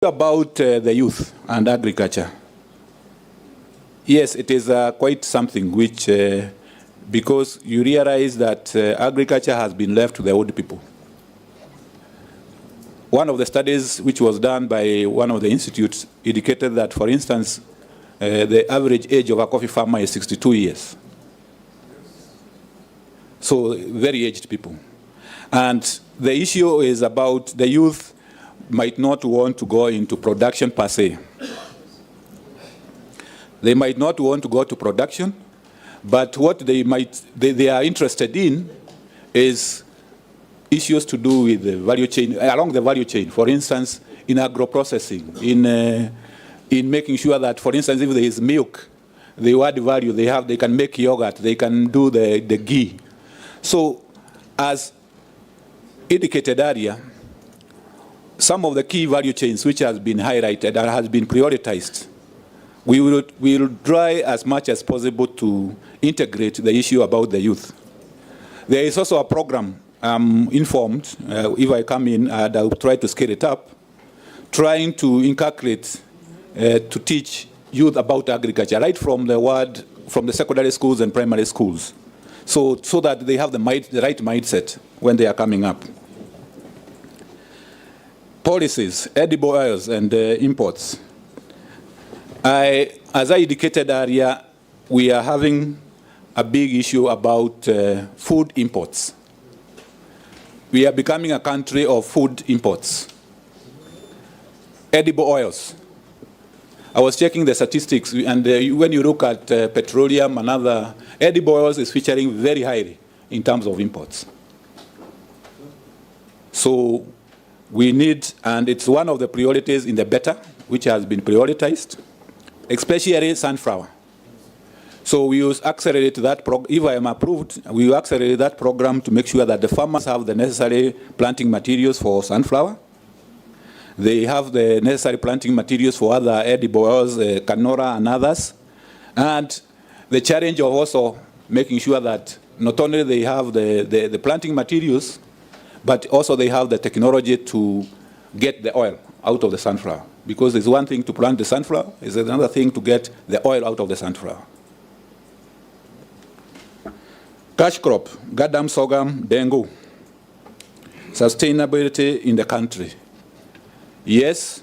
About the youth and agriculture. Yes, it is quite something which, because you realize that agriculture has been left to the old people. One of the studies which was done by one of the institutes indicated that, for instance, the average age of a coffee farmer is 62 years. So very aged people. And the issue is about the youth might not want to go into production per se. They might not want to go to production, but what they are interested in is issues to do with the value chain, along the value chain. For instance, in agro-processing, in making sure that, for instance, if there is milk, they add value, they can make yogurt, they can do the ghee. So, as indicated earlier, some of the key value chains which has been highlighted and has been prioritized, we will try as much as possible to integrate the issue about the youth. There is also a program, I'm informed, if I come in, and I'll try to scale it up, trying to inculcate, to teach youth about agriculture, right from the secondary schools and primary schools, so that they have the right mindset when they are coming up. Policies, edible oils and imports. As I indicated earlier, we are having a big issue about food imports. We are becoming a country of food imports. Edible oils. I was checking the statistics, and when you look at petroleum and other, edible oils is featuring very highly in terms of imports. So we need, and it's one of the priorities in the BETA, which has been prioritized, especially sunflower. So we will accelerate that program. If I am approved, we will accelerate that program to make sure that the farmers have the necessary planting materials for sunflower. They have the necessary planting materials for other edible oils, canola and others. And the challenge of also making sure that not only they have the planting materials, but also they have the technology to get the oil out of the sunflower. Because it's one thing to plant the sunflower, it's another thing to get the oil out of the sunflower. Cash crop, gadam, sorghum, dengu. Sustainability in the country. Yes,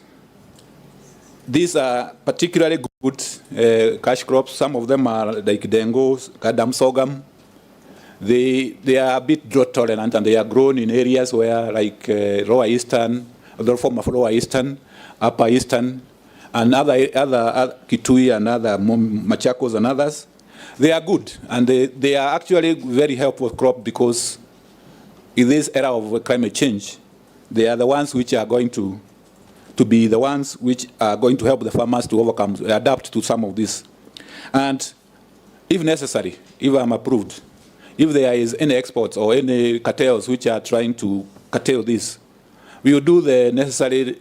these are particularly good cash crops. Some of them are like dengu, gadam, sorghum. They are a bit drought tolerant, and they are grown in areas where, like Lower Eastern, the form of Lower Eastern, Upper Eastern, and other Kitui and other Machakos and others. They are good, and they are actually very helpful crop, because in this era of climate change, they are the ones which are going to be the ones which are going to help the farmers to adapt to some of this. And if necessary, if I'm approved, if there is any exports or any cartels which are trying to curtail this, we will do the necessary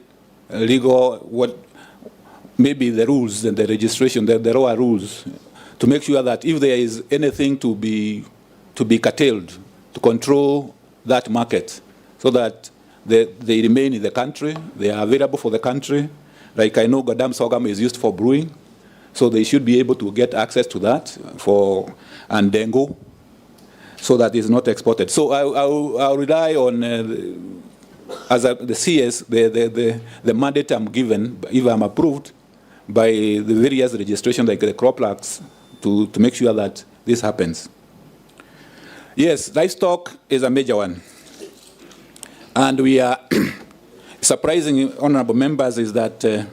legal, maybe the rules and the registration, the raw rules, to make sure that if there is anything to be curtailed, to control that market, so that they remain in the country, they are available for the country. Like I know gadam sorghum is used for brewing, so they should be able to get access to that and dengu, so that it's not exported. So I'll rely on, as the CS, the mandate I'm given, if I'm approved, by the various registrations like the crop acts, to make sure that this happens. Yes, livestock is a major one. And we are, surprising, honorable members, is that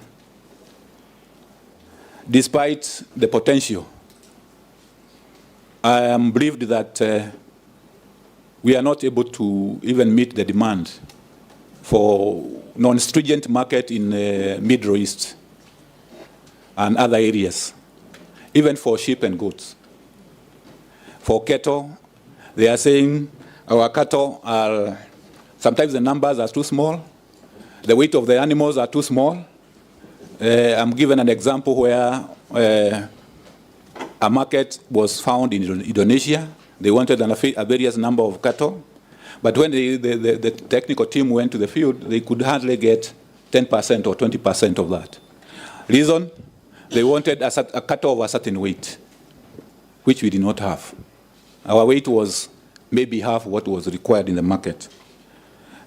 despite the potential, I am believed that we are not able to even meet the demand for non-stringent market in Middle East and other areas, even for sheep and goats. For cattle, they are saying our cattle are, sometimes the numbers are too small, the weight of the animals are too small. I'm given an example where a market was found in Indonesia. They wanted a various number of cattle, but when the technical team went to the field, they could hardly get 10% or 20% of that. Reason, they wanted a cattle of a certain weight, which we did not have. Our weight was maybe half what was required in the market.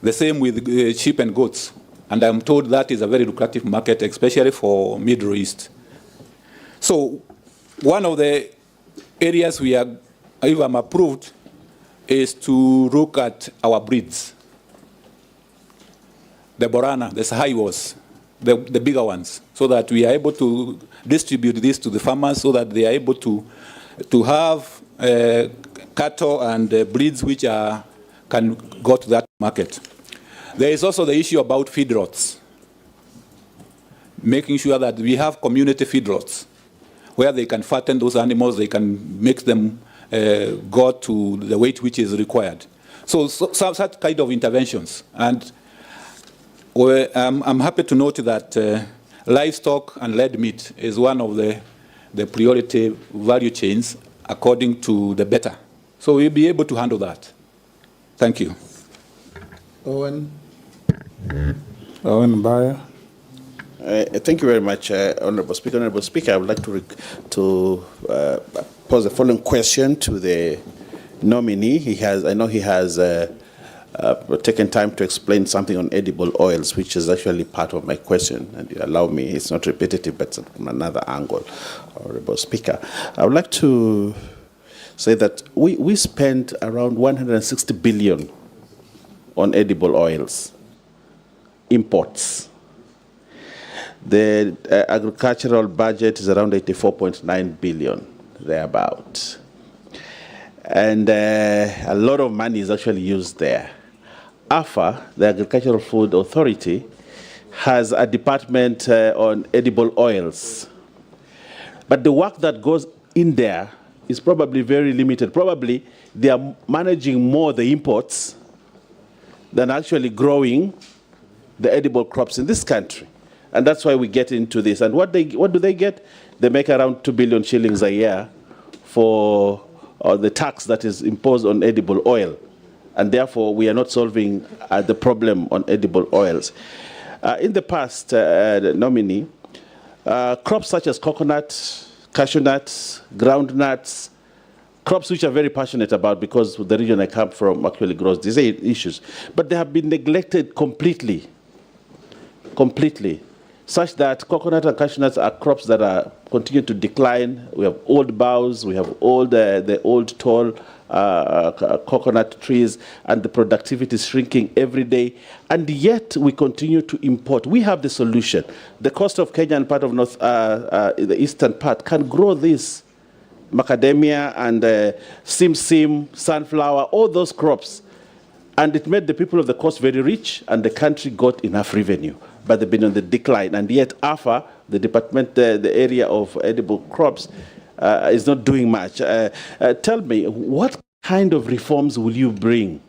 The same with sheep and goats. And I'm told that is a very lucrative market, especially for Middle East. So one of the areas we are, if I'm approved, is to look at our breeds. The Borana, the Sahaiwas, the bigger ones, so that we are able to distribute this to the farmers so that they are able to have cattle and breeds which can go to that market. There is also the issue about feedlots, making sure that we have community feedlots where they can fatten those animals, they can make them go to the weight which is required. So such kind of interventions. And I'm happy to note that livestock and lead meat is one of the priority value chains according to the BETA. So we'll be able to handle that. Thank you. Owen Bayer. Thank you very much, Honourable Speaker. Honourable Speaker, I would like to pose the following question to the nominee. I know he has taken time to explain something on edible oils, which is actually part of my question. And you allow me, it's not repetitive, but from another angle, Honourable Speaker. I would like to say that we spent around 160 billion on edible oils imports. The agricultural budget is around 84.9 billion, thereabout. And a lot of money is actually used there. AFA, the Agricultural Food Authority, has a department on edible oils. But the work that goes in there is probably very limited. Probably they are managing more the imports than actually growing the edible crops in this country. And that's why we get into this. And what do they get? They make around 2 billion shillings a year for the tax that is imposed on edible oil. And therefore, we are not solving the problem on edible oils. In the past, the nominee, crops such as coconut, cashew nuts, groundnuts, crops which are very passionate about because the region I come from actually grows these issues. But they have been neglected completely, such that coconut and cashew nuts are crops that are continuing to decline. We have old boughs, we have the old tall coconut trees, and the productivity is shrinking every day. And yet we continue to import. We have the solution. The coast of Kenya and part of the eastern part can grow this macadamia and simsim, sunflower, all those crops. And it made the people of the coast very rich, and the country got enough revenue. But they've been on the decline. And yet AFA, the department, the area of edible crops, is not doing much. Tell me, what kind of reforms will you bring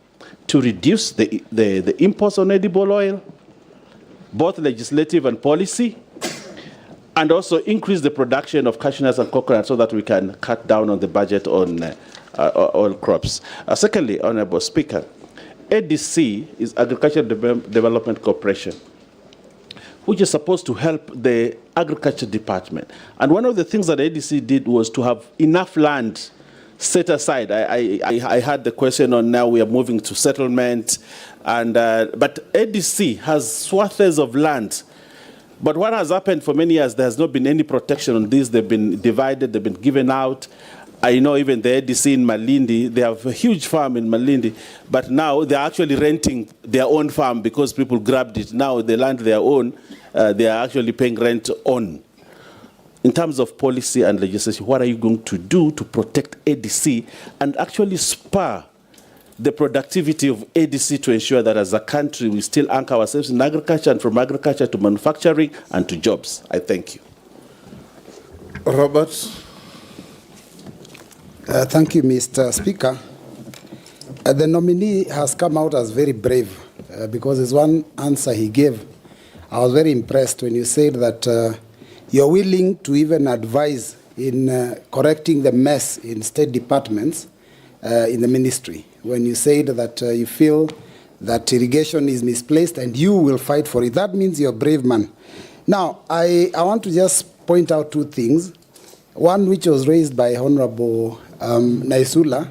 to reduce the imports on edible oil, both legislative and policy, and also increase the production of cashew nuts and coconuts so that we can cut down on the budget on oil crops? Secondly, Honourable Speaker, ADC is Agricultural Development Corporation, which is supposed to help the agriculture department. And one of the things that ADC did was to have enough land set aside. I had the question on now we are moving to settlement, and but ADC has swathes of land. But what has happened for many years, there has not been any protection on this. They've been divided, they've been given out. I know even the ADC in Malindi, they have a huge farm in Malindi, but now they're actually renting their own farm because people grabbed it. Now the land they own, they are actually paying rent on. In terms of policy and legislation, what are you going to do to protect ADC and actually spur the productivity of ADC to ensure that as a country we still anchor ourselves in agriculture, and from agriculture to manufacturing and to jobs? I thank you. Robert. Thank you, Mr. Speaker. The nominee has come out as very brave because there's one answer he gave. I was very impressed when you said that you're willing to even advise in correcting the mess in state departments in the ministry. When you said that you feel that irrigation is misplaced and you will fight for it. That means you're a brave man. Now, I want to just point out two things. One which was raised by Honorable Naisula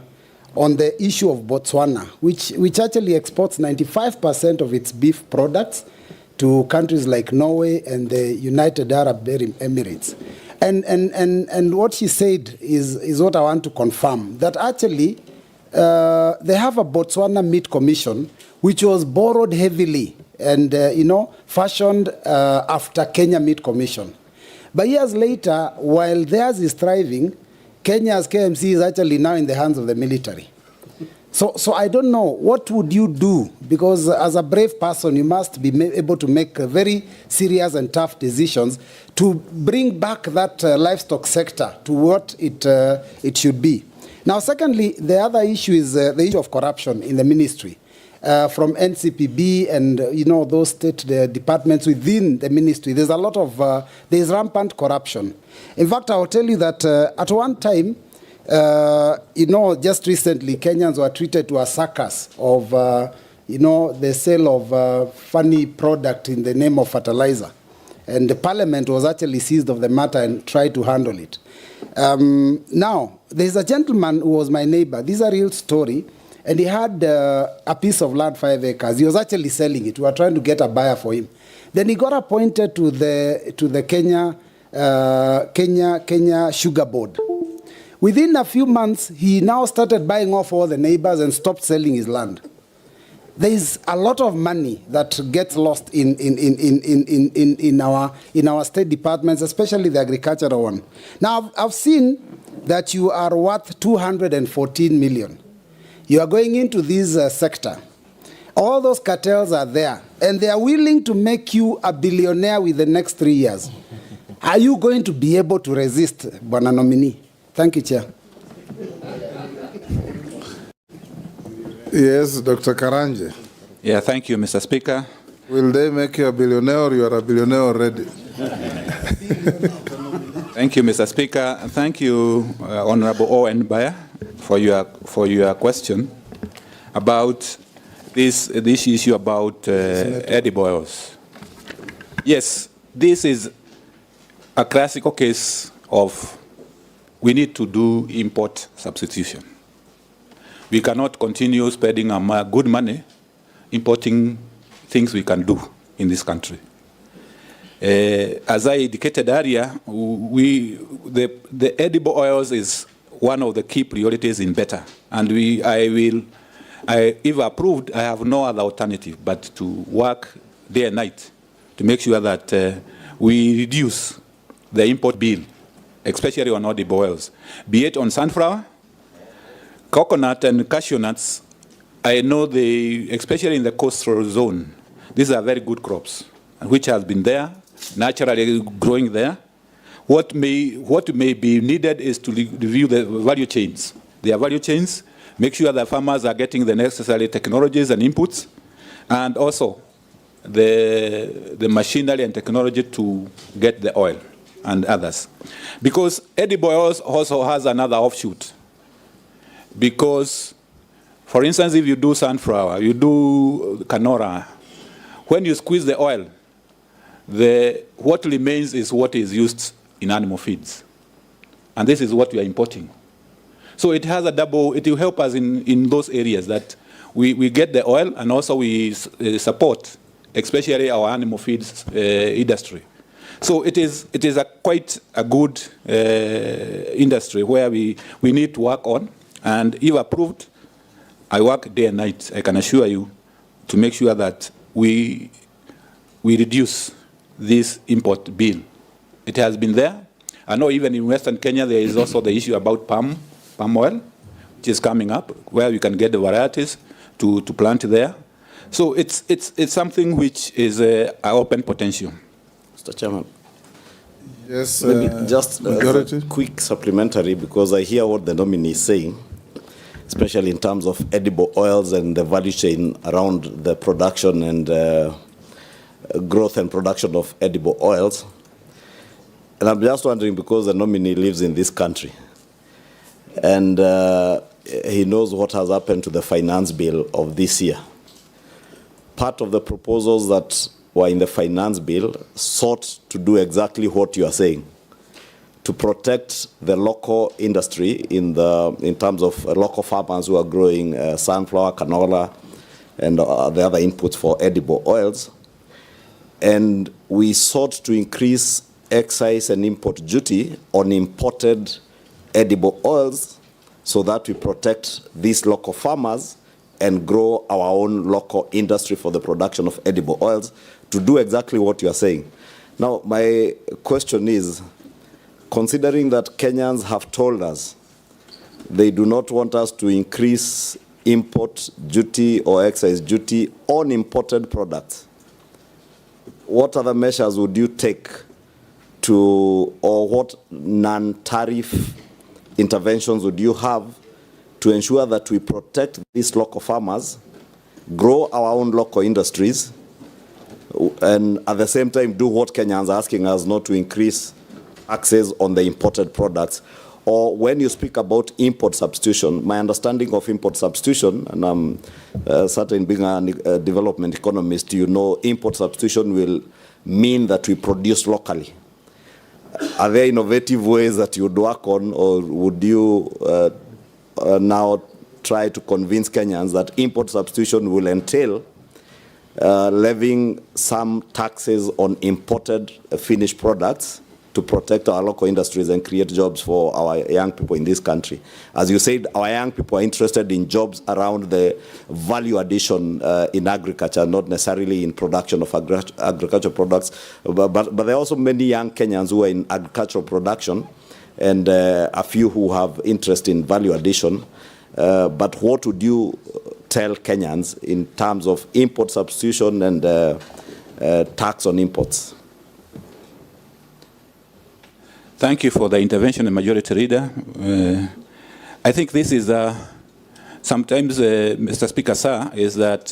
on the issue of Botswana, which actually exports 95% of its beef products to countries like Norway and the United Arab Emirates. And what she said is what I want to confirm, that actually they have a Botswana Meat Commission, which was borrowed heavily and, fashioned after Kenya Meat Commission. But years later, while theirs is thriving, Kenya's KMC is actually now in the hands of the military. So I don't know, what would you do? Because as a brave person, you must be able to make very serious and tough decisions to bring back that livestock sector to what it should be. Now, secondly, the other issue is the issue of corruption in the ministry. From NCPB and those state departments within the ministry, there's a lot of there's rampant corruption. In fact, I will tell you that at one time, just recently, Kenyans were treated to a circus of the sale of funny product in the name of fertilizer, and the parliament was actually seized of the matter and tried to handle it. Now, there's a gentleman who was my neighbor. This is a real story. And he had a piece of land, 5 acres. He was actually selling it. We were trying to get a buyer for him. Then he got appointed to the Kenya Sugar Board. Within a few months, he now started buying off all the neighbors and stopped selling his land. There is a lot of money that gets lost in our state departments, especially the agricultural one. Now, I've seen that you are worth 214 million. You are going into this sector. All those cartels are there, and they are willing to make you a billionaire with the next 3 years. Are you going to be able to resist, Bwana Nominee? Thank you, Chair. Yes, Dr. Karanje. Yeah, thank you, Mr. Speaker. Will they make you a billionaire or you are a billionaire already? Thank you, Mr. Speaker. Thank you, Honorable Owen Bayer, for your question about this issue about edible oils. Yes, this is a classical case of we need to do import substitution. We cannot continue spending our good money importing things we can do in this country. As I indicated earlier, the edible oils is one of the key priorities in BETA, and if approved, I have no other alternative but to work day and night to make sure that we reduce the import bill, especially on edible oils, be it on sunflower, coconut, and cashew nuts. I know especially in the coastal zone, these are very good crops, which has been there, naturally growing there. What may be needed is to review the value chains. Their value chains, make sure that farmers are getting the necessary technologies and inputs, and also the machinery and technology to get the oil and others. Because edible oils also has another offshoot. Because, for instance, if you do sunflower, you do canola, when you squeeze the oil, what remains is what is used in animal feeds. And this is what we are importing. So it has it will help us in those areas that we get the oil, and also we support, especially our animal feeds industry. So it is quite a good industry where we need to work on. And if approved, I work day and night, I can assure you, to make sure that we reduce this import bill. It has been there. I know even in Western Kenya there is also the issue about palm oil, which is coming up, where we can get the varieties to plant there. So it's something which is an open potential. Mr. Chairman. Yes, Maybe just a quick supplementary, because I hear what the nominee is saying, especially in terms of edible oils and the value chain around the production and growth and production of edible oils. And I'm just wondering, because the nominee lives in this country, and he knows what has happened to the finance bill of this year. part of the proposals that were in the finance bill sought to do exactly what you are saying, to protect the local industry in terms of local farmers who are growing sunflower, canola, and the other inputs for edible oils. And we sought to increase excise and import duty on imported edible oils so that we protect these local farmers and grow our own local industry for the production of edible oils to do exactly what you are saying. Now, my question is, considering that Kenyans have told us they do not want us to increase import duty or excise duty on imported products, what other measures would you take or what non-tariff interventions would you have to ensure that we protect these local farmers, grow our own local industries, and at the same time do what Kenyans are asking us not to increase access on the imported products? Or when you speak about import substitution, my understanding of import substitution, and I'm certain being a development economist, you know import substitution will mean that we produce locally. Are there innovative ways that you would work on, or would you now try to convince Kenyans that import substitution will entail levying some taxes on imported finished products to protect our local industries and create jobs for our young people in this country? As you said, our young people are interested in jobs around the value addition in agriculture, not necessarily in production of agricultural products. But there are also many young Kenyans who are in agricultural production and a few who have interest in value addition. But what would you tell Kenyans in terms of import substitution and tax on imports? Thank you for the intervention, Majority Leader. I think this is sometimes, Mr. Speaker, sir, is that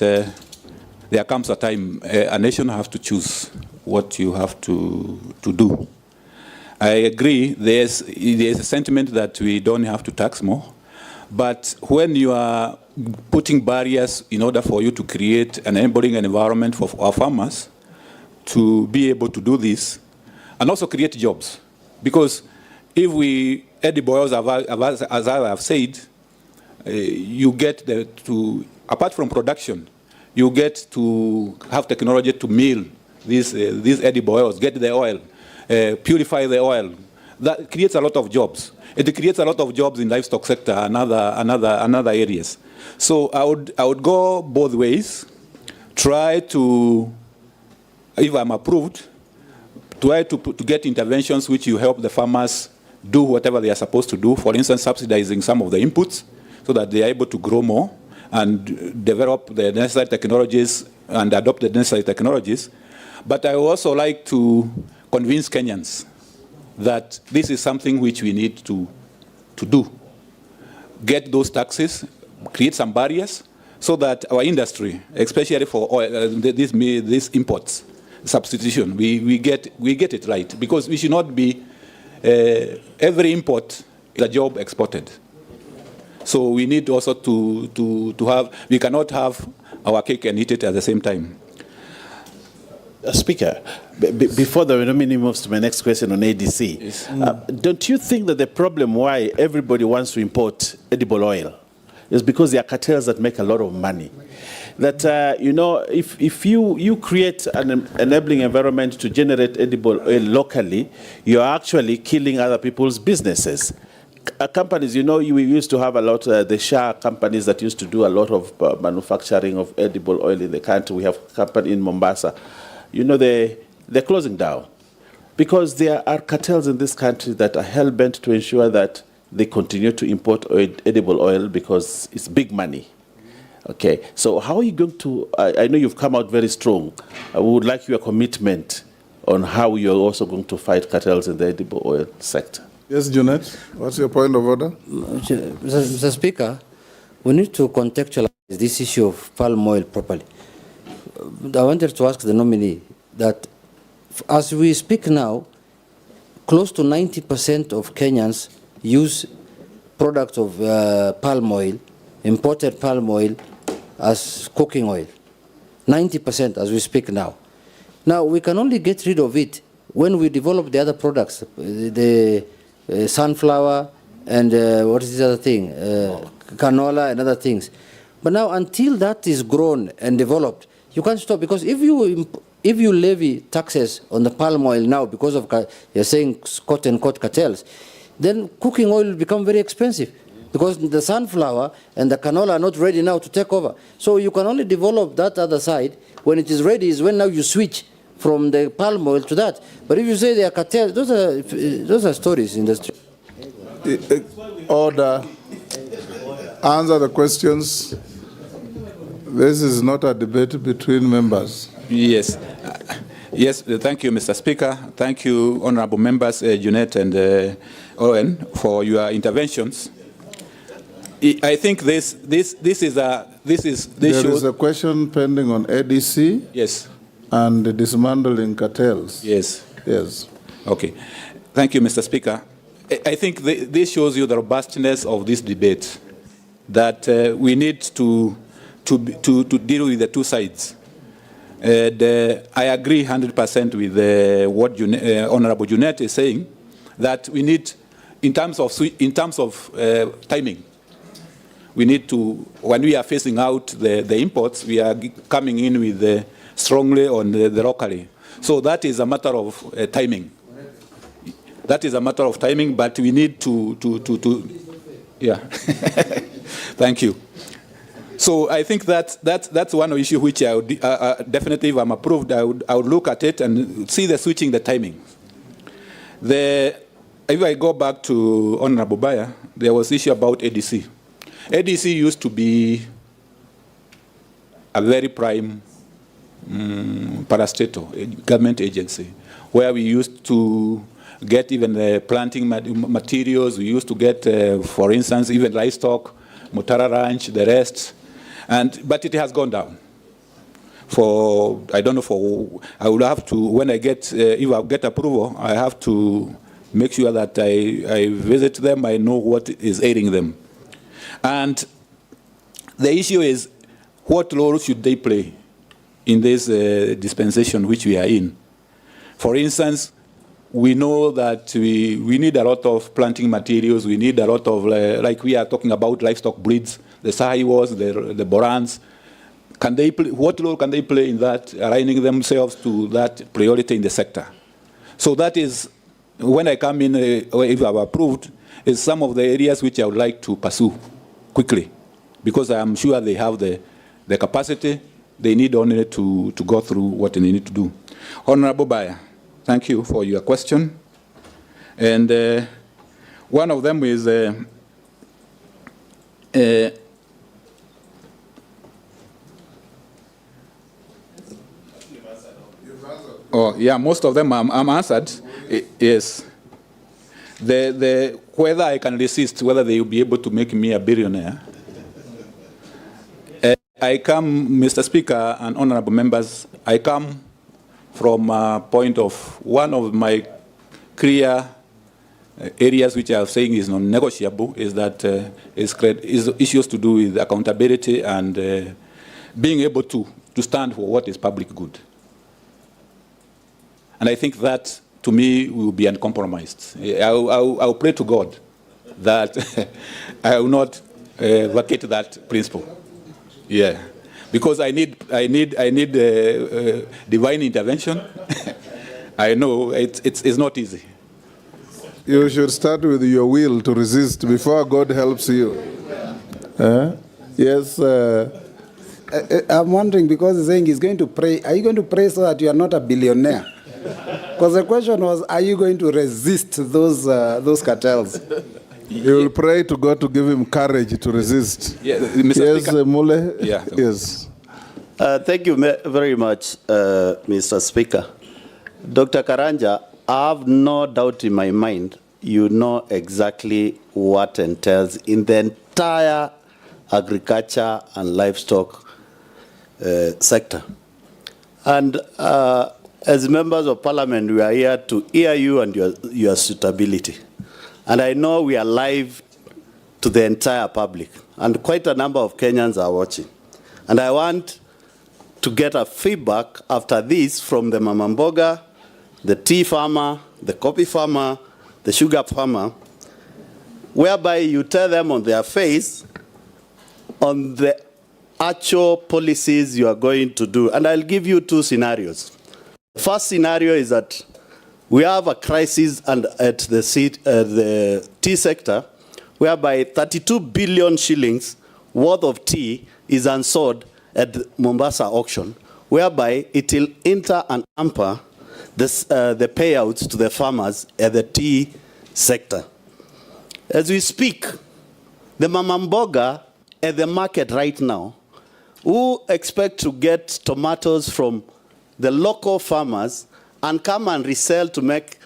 there comes a time a nation has to choose what you have to do. I agree, there's a sentiment that we don't have to tax more, but when you are putting barriers in order for you to create an enabling environment for our farmers to be able to do this, and also create jobs. Because if we edible oils, as I have said, you get apart from production, you get to have technology to mill these edible oils, get the oil, purify the oil. That creates a lot of jobs. It creates a lot of jobs in livestock sector and other areas. So I would go both ways. Try to, if I'm approved, try to get interventions which you help the farmers do whatever they are supposed to do. For instance, subsidizing some of the inputs so that they are able to grow more and develop the necessary technologies and adopt the necessary technologies. But I would also like to convince Kenyans that this is something which we need to do. Get those taxes, create some barriers so that our industry, especially for oil, these imports, substitution, we get it right, because we should not be every import is a job exported. So we need also to have, we cannot have our cake and eat it at the same time. Speaker, before the nominee moves to my next question on ADC, yes. Don't you think that the problem why everybody wants to import edible oil is because there are cartels that make a lot of money? That, you know, if you create an enabling environment to generate edible oil locally, you're actually killing other people's businesses. Companies, you know, we used to have a lot, the Shah companies that used to do a lot of manufacturing of edible oil in the country. We have a company in Mombasa. You know, they're closing down because there are cartels in this country that are hell-bent to ensure that they continue to import edible oil because it's big money. Okay, so how are you going to, I know you've come out very strong. I would like your commitment on how you're also going to fight cartels in the edible oil sector. Yes, Junet, what's your point of order? Mr. Speaker, we need to contextualize this issue of palm oil properly. I wanted to ask the nominee that as we speak now, close to 90% of Kenyans use products of palm oil, imported palm oil, as cooking oil. 90% as we speak now. Now, we can only get rid of it when we develop the other products, the sunflower and what is the other thing, canola and other things. But now, until that is grown and developed, you can't stop, because if you levy taxes on the palm oil now because of, you're saying, quote-unquote cartels, then cooking oil will become very expensive, because the sunflower and the canola are not ready now to take over. So you can only develop that other side. When it is ready is when now you switch from the palm oil to that. But if you say they are cartels, those are stories in the street. Order. Answer the questions. This is not a debate between members. Yes. Yes, thank you, Mr. Speaker. Thank you, honorable members, Junet and Owen, for your interventions. I think this shows a question pending on ADC. Yes. And the dismantling cartels. Yes. Yes. Okay. Thank you, Mr. Speaker. I think this shows you the robustness of this debate, that we need to deal with the two sides. I agree 100% with what Honorable Junet is saying, that we need, in terms of timing, we need to, when we are phasing out the imports, we are coming in with strongly on the locally. So that is a matter of timing. That is a matter of timing, but we need to yeah. Thank you. So I think that's one issue which I would definitely, if I'm approved, I would look at it and see the switching the timing. If I go back to Honorable Baya, there was issue about ADC. ADC used to be a very prime parastatal government agency, where we used to get even the planting materials. We used to get, for instance, even livestock, Mutara Ranch, the rest. But it has gone down. I don't know, I will have to, when I get, if I get approval, I have to make sure that I visit them, I know what is aiding them. And the issue is, what role should they play in this dispensation which we are in? For instance, we know that we need a lot of planting materials, we need a lot of, like we are talking about livestock breeds, the Sahiwas, the Borans. What role can they play in that, aligning themselves to that priority in the sector? So that is, when I come in, if I'm approved, is some of the areas which I would like to pursue quickly, because I'm sure they have the capacity. They need only to go through what they need to do. Honorable Baya, thank you for your question. And one of them is, oh yeah, most of them I'm answered. Yes. Whether I can resist, whether they will be able to make me a billionaire. I come, Mr. Speaker and honorable members, I come from a point of, one of my clear areas which I am saying is non-negotiable is that is issues to do with accountability and being able to stand for what is public good. And I think that, to me, will be uncompromised. I'll pray to God that I will not vacate that principle. Yeah, because I need divine intervention. I know it's not easy. You should start with your will to resist before God helps you. Yes. I'm wondering, because he's saying he's going to pray. Are you going to pray so that you are not a billionaire? Because the question was, are you going to resist those cartels? He will pray to God to give him courage to resist. Yeah, Mr. Yes, Mule. Yeah. Yes. Thank you very much, Mr. Speaker. Dr. Karanja, I have no doubt in my mind you know exactly what entails in the entire agriculture and livestock sector. And as members of parliament, we are here to hear you and your suitability. And I know we are live to the entire public, and quite a number of Kenyans are watching. And I want to get a feedback after this from the mamamboga, the tea farmer, the coffee farmer, the sugar farmer, whereby you tell them on their face on the actual policies you are going to do. And I'll give you two scenarios. The first scenario is that we have a crisis at the tea sector, whereby 32 billion shillings worth of tea is unsold at the Mombasa auction, whereby it will enter and hamper the payouts to the farmers at the tea sector. As we speak, the mamamboga at the market right now, who expect to get tomatoes from the local farmers and come and resell to make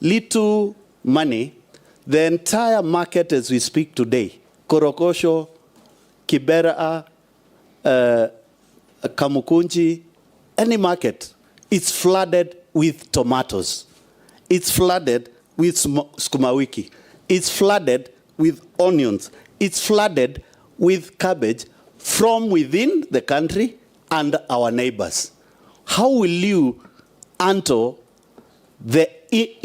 little money, the entire market as we speak today, Korokosho, Kibera, Kamukunji, any market, it's flooded with tomatoes. It's flooded with skumawiki. It's flooded with onions. It's flooded with cabbage from within the country and our neighbors. How will you handle the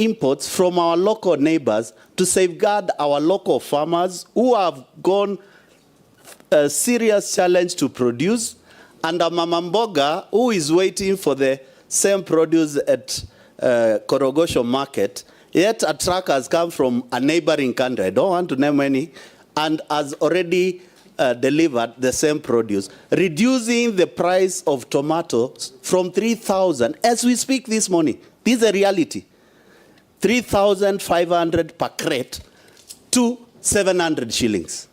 imports from our local neighbors to safeguard our local farmers who have gone a serious challenge to produce, and a mamamboga who is waiting for the same produce at Korogosho market, yet a truck has come from a neighboring country, I don't want to name any, and has already delivered the same produce, reducing the price of tomatoes from 3,000, as we speak this morning. This is a reality. 3,500 per crate to 700 shillings.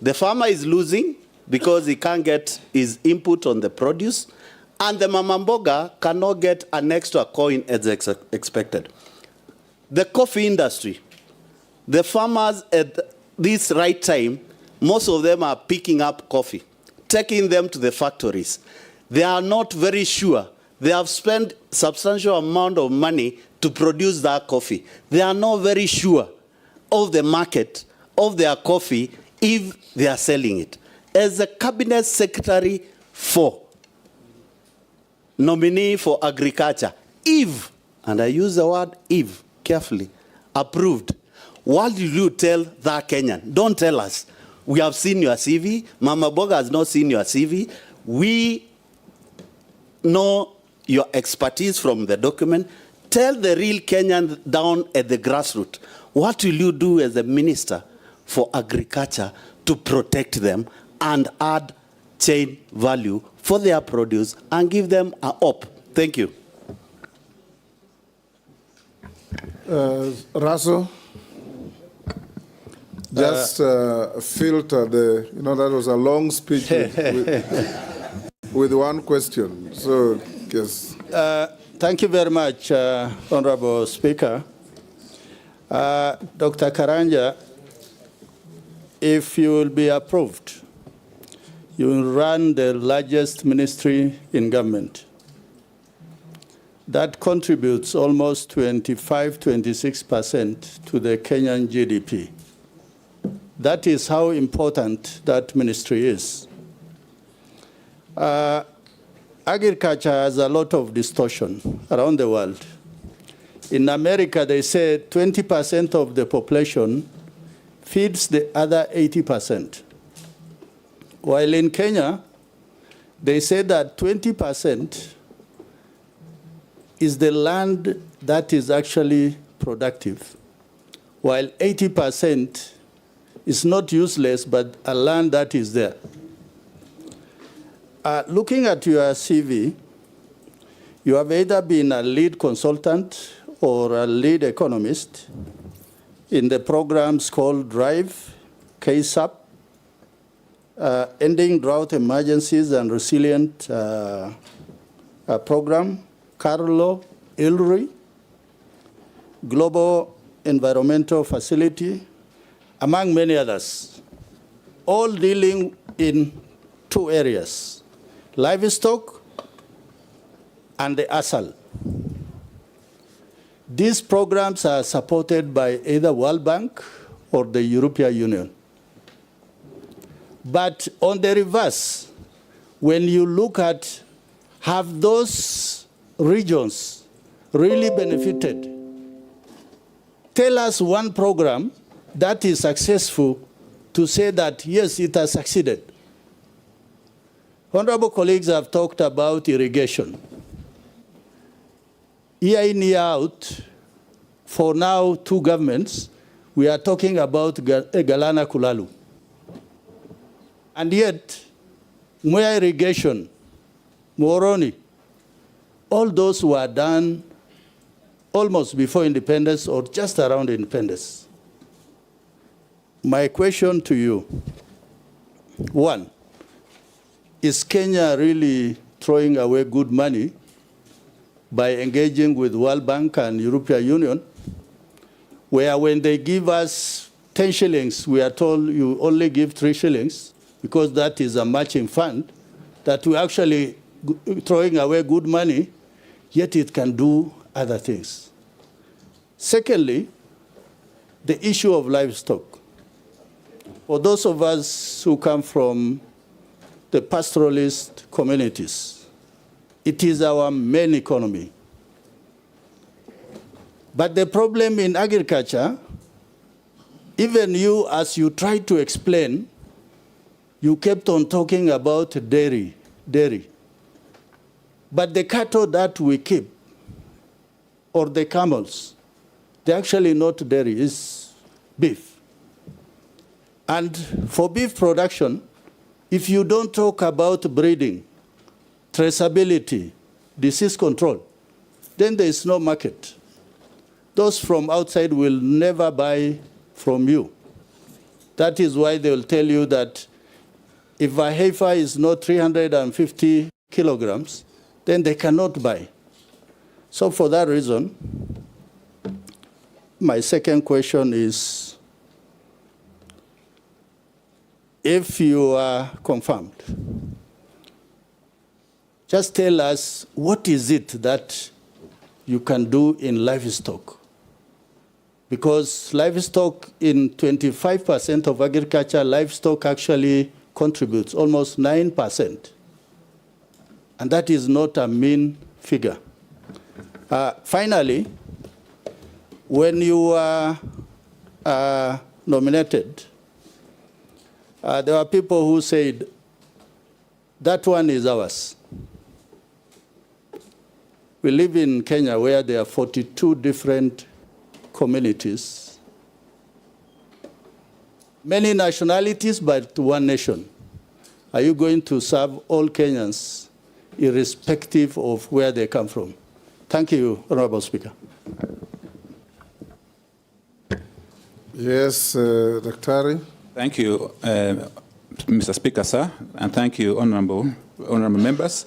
The farmer is losing because he can't get his input on the produce, and the mamamboga cannot get an extra coin as expected. The coffee industry, the farmers at this right time, most of them are picking up coffee, taking them to the factories. They are not very sure. They have spent substantial amount of money to produce that coffee. They are not very sure of the market of their coffee if they are selling it. As a cabinet secretary for nominee for agriculture, if, and I use the word if carefully, approved, what will you tell that Kenyan? Don't tell us. We have seen your CV. Mama Boga has not seen your CV. We know your expertise from the document. Tell the real Kenyan down at the grassroots, what will you do as a minister for agriculture to protect them and add chain value for their produce and give them a hope? Thank you. Russell, just filter the, that was a long speech with one question. So, yes. Thank you very much, Honorable Speaker. Dr. Karanja, if you will be approved, you will run the largest ministry in government. That contributes almost 26% to the Kenyan GDP. That is how important that ministry is. Agriculture has a lot of distortion around the world. In America, they say 20% of the population feeds the other 80%. While in Kenya, they say that 20% is the land that is actually productive, while 80% is not useless, but a land that is there. Looking at your CV, you have either been a lead consultant or a lead economist in the programs called DRIVE, KSAP, Ending Drought Emergencies and Resilient Program, Carlo Ilri, Global Environmental Facility, among many others, all dealing in two areas: livestock and the ASAL. These programs are supported by either World Bank or the European Union. But on the reverse, when you look at Have those regions really benefited? Tell us one program that is successful to say that, yes, it has succeeded. Honorable colleagues have talked about irrigation. Year in, year out, for now, 2 governments, we are talking about Galana Kulalu. And yet, Mwea irrigation, Moroni, all those were done almost before independence or just around independence. My question to you, 1, is Kenya really throwing away good money by engaging with World Bank and European Union, where when they give us 10 shillings, we are told you only give 3 shillings, because that is a matching fund, that we're actually throwing away good money, yet it can do other things. Secondly, the issue of livestock. For those of us who come from the pastoralist communities, it is our main economy. But the problem in agriculture, even you, as you try to explain, you kept on talking about dairy. But the cattle that we keep, or the camels, they're actually not dairy, it's beef. And for beef production, if you don't talk about breeding, traceability, disease control, then there is no market. Those from outside will never buy from you. That is why they will tell you that if a heifer is not 350 kilograms, then they cannot buy. So for that reason, my second question is, if you are confirmed, just tell us what is it that you can do in livestock. Because livestock, in 25% of agriculture, livestock actually contributes almost 9%. And that is not a mean figure. Finally, when you were nominated, there were people who said, that one is ours. We live in Kenya where there are 42 different communities, many nationalities, but one nation. Are you going to serve all Kenyans, irrespective of where they come from? Thank you, Honorable Speaker. Yes, Daktari. Thank you, Mr. Speaker, sir, and thank you, honorable members.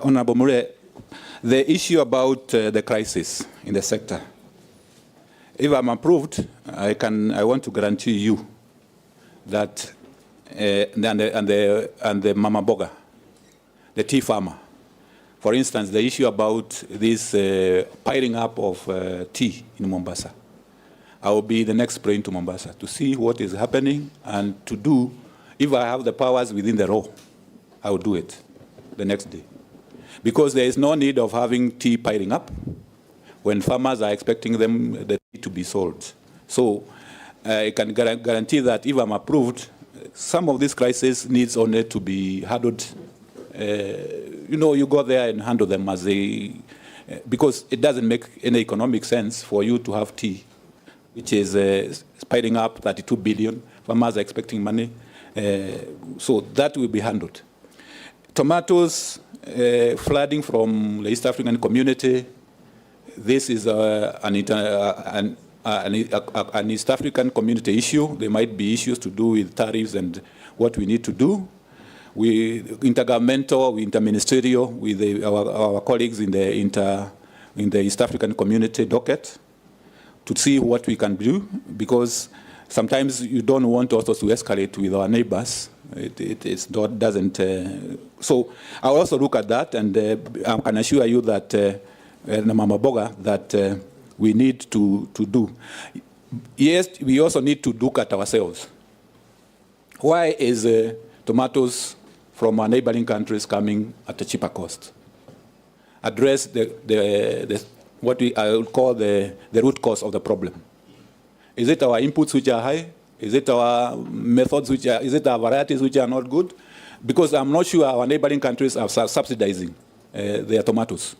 Honorable Mure, the issue about the crisis in the sector. If I'm approved, I want to guarantee you that the mama boga, the tea farmer, for instance, the issue about this piling up of tea in Mombasa, I will be the next brain to Mombasa to see what is happening and to do, if I have the powers within the law, I will do it the next day. Because there is no need of having tea piling up when farmers are expecting the tea to be sold. So I can guarantee that if I'm approved, some of these crises needs only to be handled. You go there and handle them as they, because it doesn't make any economic sense for you to have tea, which is piling up 32 billion. Farmers are expecting money. So that will be handled. Tomatoes, flooding from the East African community. This is an East African community issue. There might be issues to do with tariffs and what we need to do. We intergovernmental, interministerial with our colleagues in the East African community docket to see what we can do, because sometimes you don't want also to escalate with our neighbors. It doesn't. So I also look at that, and I can assure you that, Mama Boga, that we need to do. Yes, we also need to look at ourselves. Why is tomatoes from our neighboring countries coming at a cheaper cost? address what I would call the root cause of the problem. Is it our inputs which are high? Is it our methods is it our varieties which are not good? Because I'm not sure our neighboring countries are subsidizing their tomatoes.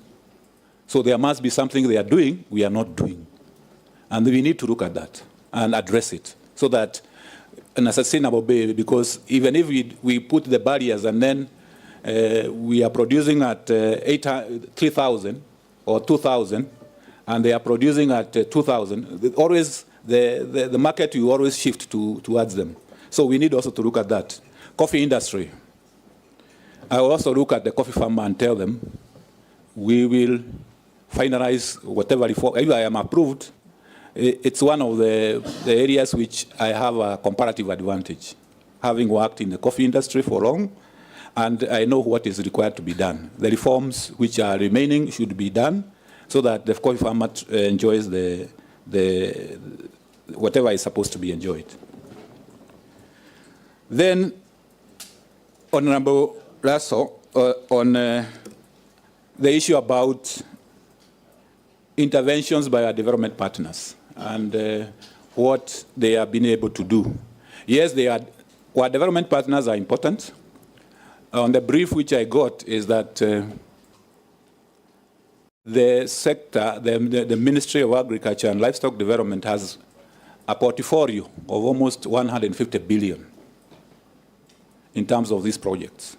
So there must be something they are doing we are not doing. And we need to look at that and address it so that in a sustainable way, because even if we put the barriers and then we are producing at 3,000 or 2,000, and they are producing at 2,000, always the market will always shift towards them. So we need also to look at that. Coffee industry. I will also look at the coffee farmer and tell them, we will finalize whatever reform. If I am approved, it's one of the areas which I have a comparative advantage, having worked in the coffee industry for long, and I know what is required to be done. The reforms which are remaining should be done so that the coffee farmer enjoys the whatever is supposed to be enjoyed. Then, Honorable Lasso, on the issue about interventions by our development partners and what they have been able to do. Yes, our development partners are important. On the brief which I got is that the sector, the Ministry of Agriculture and Livestock Development has a portfolio of almost 150 billion in terms of these projects.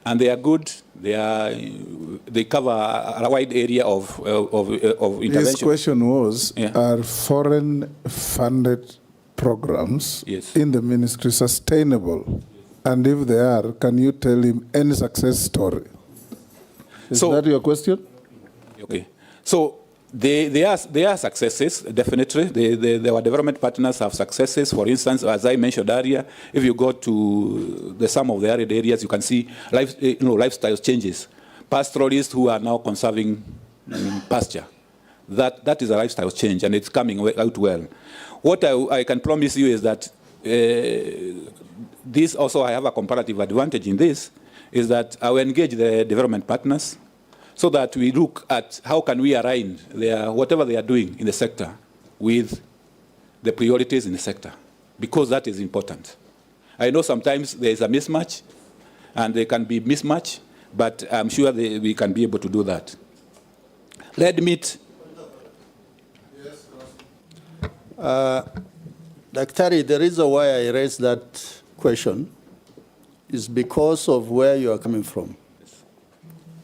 And they are good. They cover a wide area of intervention. His question was, are foreign-funded programs in the ministry sustainable? And if they are, can you tell him any success story? Is that your question? Okay. So there are successes, definitely. Our development partners have successes. For instance, as I mentioned earlier, if you go to some of the arid areas, you can see lifestyle changes. Pastoralists who are now conserving pasture. That is a lifestyle change, and it's coming out well. What I can promise you is that this also, I have a comparative advantage in this, is that I will engage the development partners so that we look at how can we align whatever they are doing in the sector with the priorities in the sector, because that is important. I know sometimes there is a mismatch, and there can be mismatch, but I'm sure we can be able to do that. Red meat. Dr. the reason why I raised that question is because of where you are coming from.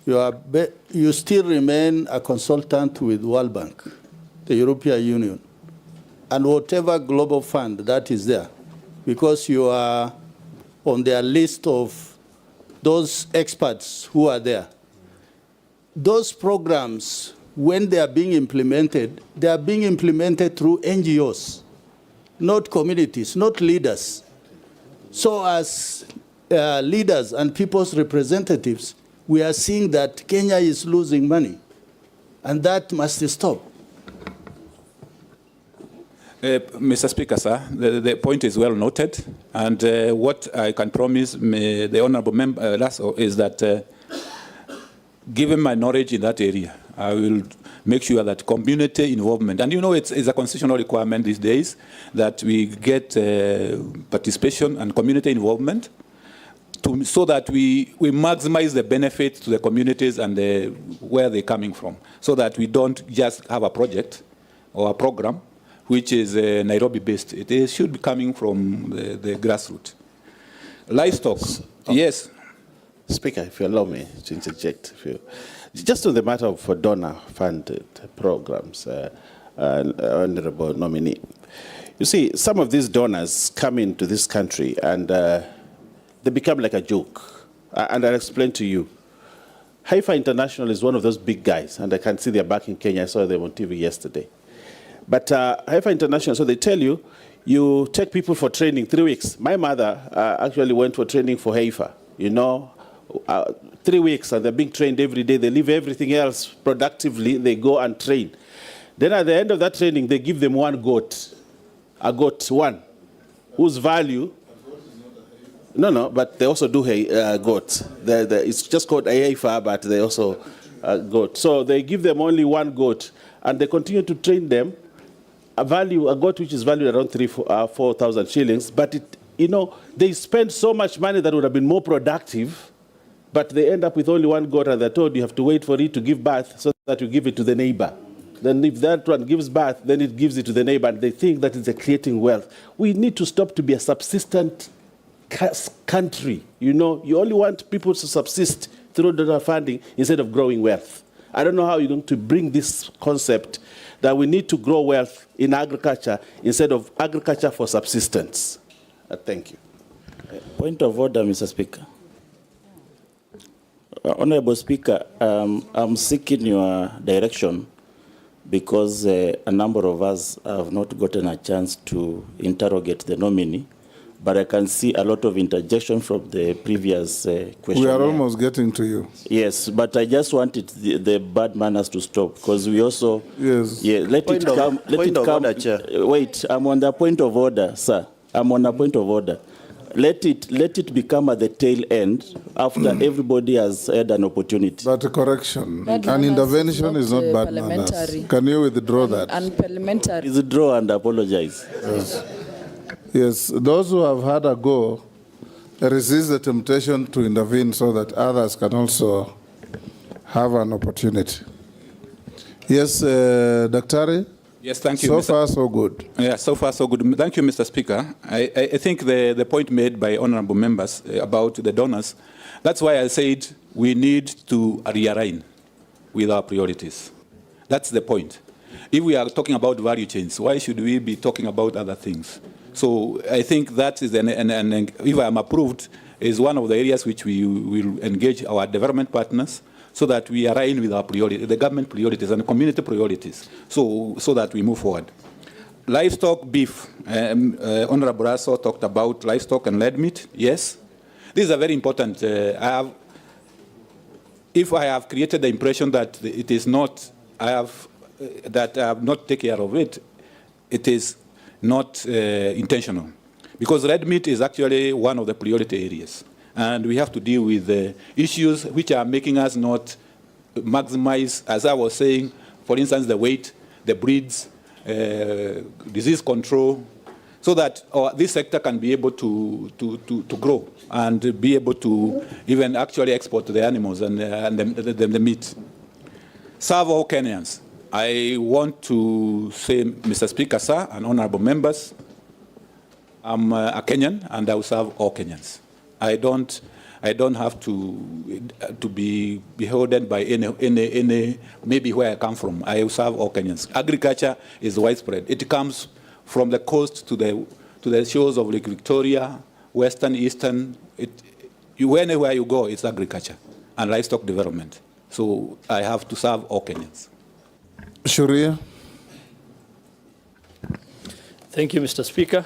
You still remain a consultant with World Bank, the European Union, and whatever global fund that is there, because you are on their list of those experts who are there. Those programs, when they are being implemented through NGOs, not communities, not leaders. So as leaders and people's representatives, we are seeing that Kenya is losing money, and that must stop. Mr. Speaker, sir, the point is well noted, and what I can promise the honourable member is that given my knowledge in that area, I will make sure that community involvement, and it's a constitutional requirement these days that we get participation and community involvement so that we maximize the benefit to the communities and where they're coming from, so that we don't just have a project or a program which is Nairobi-based. It should be coming from the grassroots. Livestock, yes. Speaker, if you allow me to interject. Just on the matter of donor-funded programs, Honourable Nominee, you see, some of these donors come into this country and they become like a joke. And I'll explain to you. Haifa International is one of those big guys, and I can see they're back in Kenya. I saw them on TV yesterday. But Haifa International, so they tell you, you take people for training 3 weeks. My mother actually went for training for Haifa, 3 weeks, and they're being trained every day. They leave everything else productively. They go and train. Then at the end of that training, they give them one goat, a goat, one, whose value... No, but they also do goats. It's just called Haifa, but they also goat. So they give them only one goat, and they continue to train them. A goat which is valued around 4,000 shillings, but they spend so much money that would have been more productive, but they end up with only one goat, and they're told you have to wait for it to give birth so that you give it to the neighbor. Then if that one gives birth, then it gives it to the neighbor, and they think that it's creating wealth. We need to stop to be a subsistent country. You only want people to subsist through donor funding instead of growing wealth. I don't know how you're going to bring this concept that we need to grow wealth in agriculture instead of agriculture for subsistence. Thank you. Point of order, Mr. Speaker. Honorable Speaker, I'm seeking your direction because a number of us have not gotten a chance to interrogate the nominee, but I can see a lot of interjection from the previous question. We are almost getting to you. Yes, but I just wanted the bad manners to stop because we also... Yes. Yeah, let it come. Order, Chair. Wait, I'm on the point of order, sir. I'm on a point of order. Let it become at the tail end after everybody has had an opportunity. But a correction, an intervention is not bad manners. Can you withdraw that? Unparliamentary. Withdraw and apologize. Yes. Yes, those who have had a go, resist the temptation to intervene so that others can also have an opportunity. Yes, Daktari? Yes, thank you. So far, so good. Yeah, so far, so good. Thank you, Mr. Speaker. I think the point made by honorable members about the donors, that's why I said we need to realign with our priorities. That's the point. If we are talking about value chains, why should we be talking about other things? So I think that is, and if I am approved, is one of the areas which we will engage our development partners so that we align with our priorities, the government priorities and community priorities, so that we move forward. Livestock, beef. Honorable Raso talked about livestock and red meat. Yes, these are very important. If I have created the impression that it is not, that I have not taken care of it, it is not intentional. Because red meat is actually one of the priority areas. And we have to deal with the issues which are making us not maximize, as I was saying, for instance, the weight, the breeds, disease control, so that this sector can be able to grow and be able to even actually export the animals and the meat. Serve all Kenyans. I want to say, Mr. Speaker, sir, and honorable members, I'm a Kenyan and I will serve all Kenyans. I don't have to be beholden by any maybe where I come from. I will serve all Kenyans. Agriculture is widespread. It comes from the coast to the shores of Lake Victoria, western, eastern. Anywhere you go, it's agriculture and livestock development. So I have to serve all Kenyans. Sharia. Thank you, Mr. Speaker.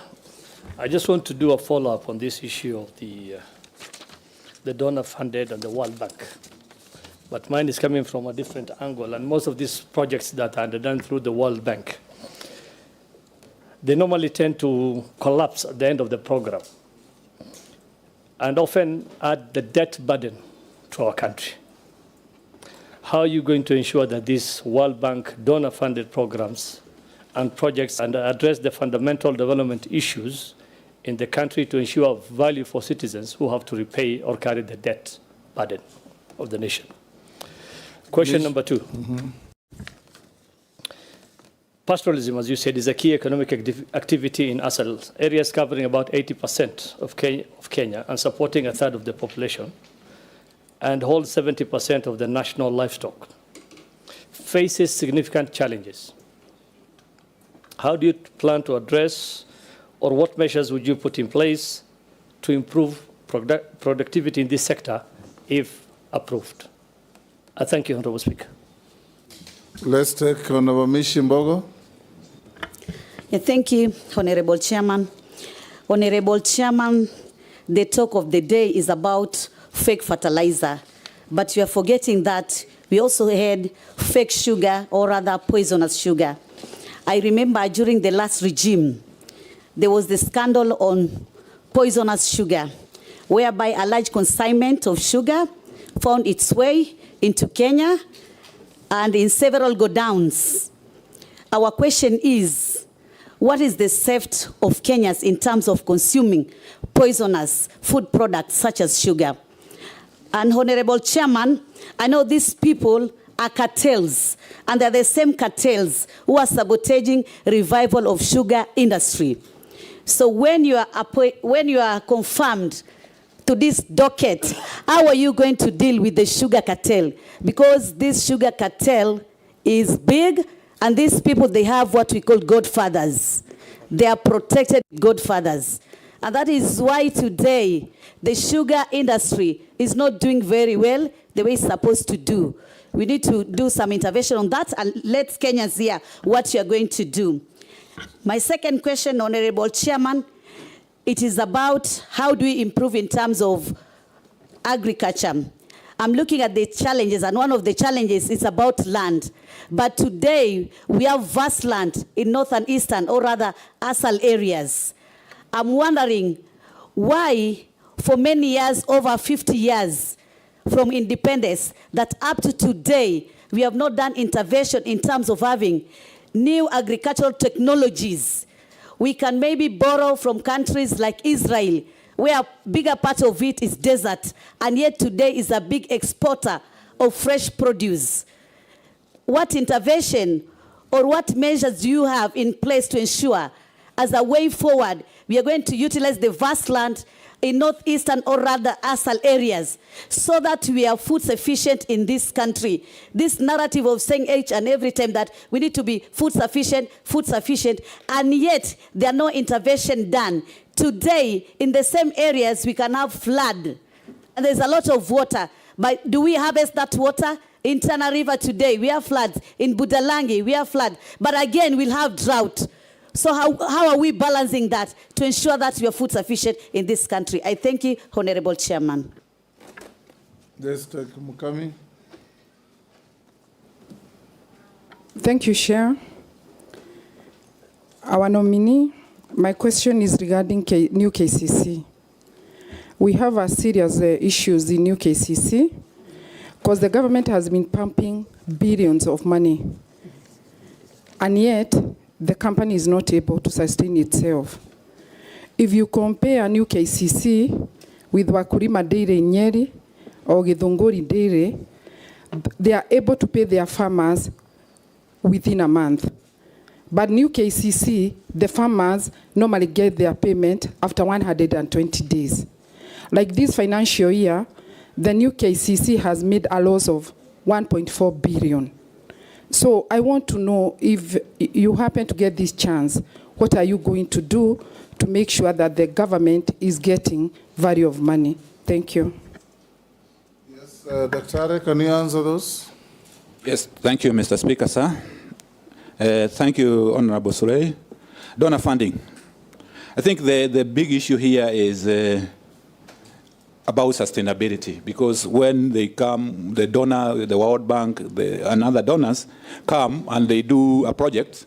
I just want to do a follow-up on this issue of the donor-funded and the World Bank. But mine is coming from a different angle, and most of these projects that are done through the World Bank, they normally tend to collapse at the end of the program and often add the debt burden to our country. How are you going to ensure that these World Bank donor-funded programs and projects and address the fundamental development issues in the country to ensure value for citizens who have to repay or carry the debt burden of the nation? Question number two. Pastoralism, as you said, is a key economic activity in ASAL, areas covering about 80% of Kenya and supporting a third of the population, and holds 70% of the national livestock, faces significant challenges. How do you plan to address, or what measures would you put in place to improve productivity in this sector if approved? I thank you, Honorable Speaker. Let's take Honorable Mishimbogo. Yeah, thank you, Honorable Chairman. Honorable Chairman, the talk of the day is about fake fertilizer, but you are forgetting that we also had fake sugar, or rather poisonous sugar. I remember during the last regime, there was the scandal on poisonous sugar, whereby a large consignment of sugar found its way into Kenya and in several godowns. Our question is, what is the safety of Kenyans in terms of consuming poisonous food products such as sugar? And Honorable Chairman, I know these people are cartels, and they're the same cartels who are sabotaging revival of sugar industry. So when you are confirmed to this docket, how are you going to deal with the sugar cartel? Because this sugar cartel is big, and these people, they have what we call godfathers. They are protected godfathers. And that is why today the sugar industry is not doing very well the way it's supposed to do. We need to do some intervention on that, and let Kenyans hear what you are going to do. My second question, Honorable Chairman, it is about how do we improve in terms of agriculture. I'm looking at the challenges, and one of the challenges is about land. But today, we have vast land in northern, eastern, or rather, ASAL areas. I'm wondering why, for many years, over 50 years from independence, that up to today, we have not done intervention in terms of having new agricultural technologies. We can maybe borrow from countries like Israel, where a bigger part of it is desert, and yet today is a big exporter of fresh produce. What intervention or what measures do you have in place to ensure, as a way forward, we are going to utilize the vast land in northeastern or rather ASAL areas so that we are food sufficient in this country? This narrative of saying each and every time that we need to be food sufficient, and yet there are no intervention done. Today, in the same areas, we can have flood, and there's a lot of water. But do we harvest that water? In Tana River today, we have floods. In Budalangi, we have flood. But again, we'll have drought. So how are we balancing that to ensure that we are food sufficient in this country? I thank you, Honorable Chairman. Mukami. Thank you, Chair. Our nominee, my question is regarding new KCC. We have a serious issues in new KCC because the government has been pumping billions of money, and yet the company is not able to sustain itself. If you compare new KCC with Wakulima Dairy in Nyeri or Githunguri Dairy, they are able to pay their farmers within a month. But new KCC, the farmers normally get their payment after 120 days. Like this financial year, the new KCC has made a loss of 1.4 billion. So I want to know, if you happen to get this chance, what are you going to do to make sure that the government is getting value of money? Thank you. Yes, Dr. can you answer those? Yes, thank you, Mr. Speaker, sir. Thank you, Honorable Surrey. Donor funding. I think the big issue here is about sustainability, because when they come, the donor, the World Bank, and other donors come and they do a project,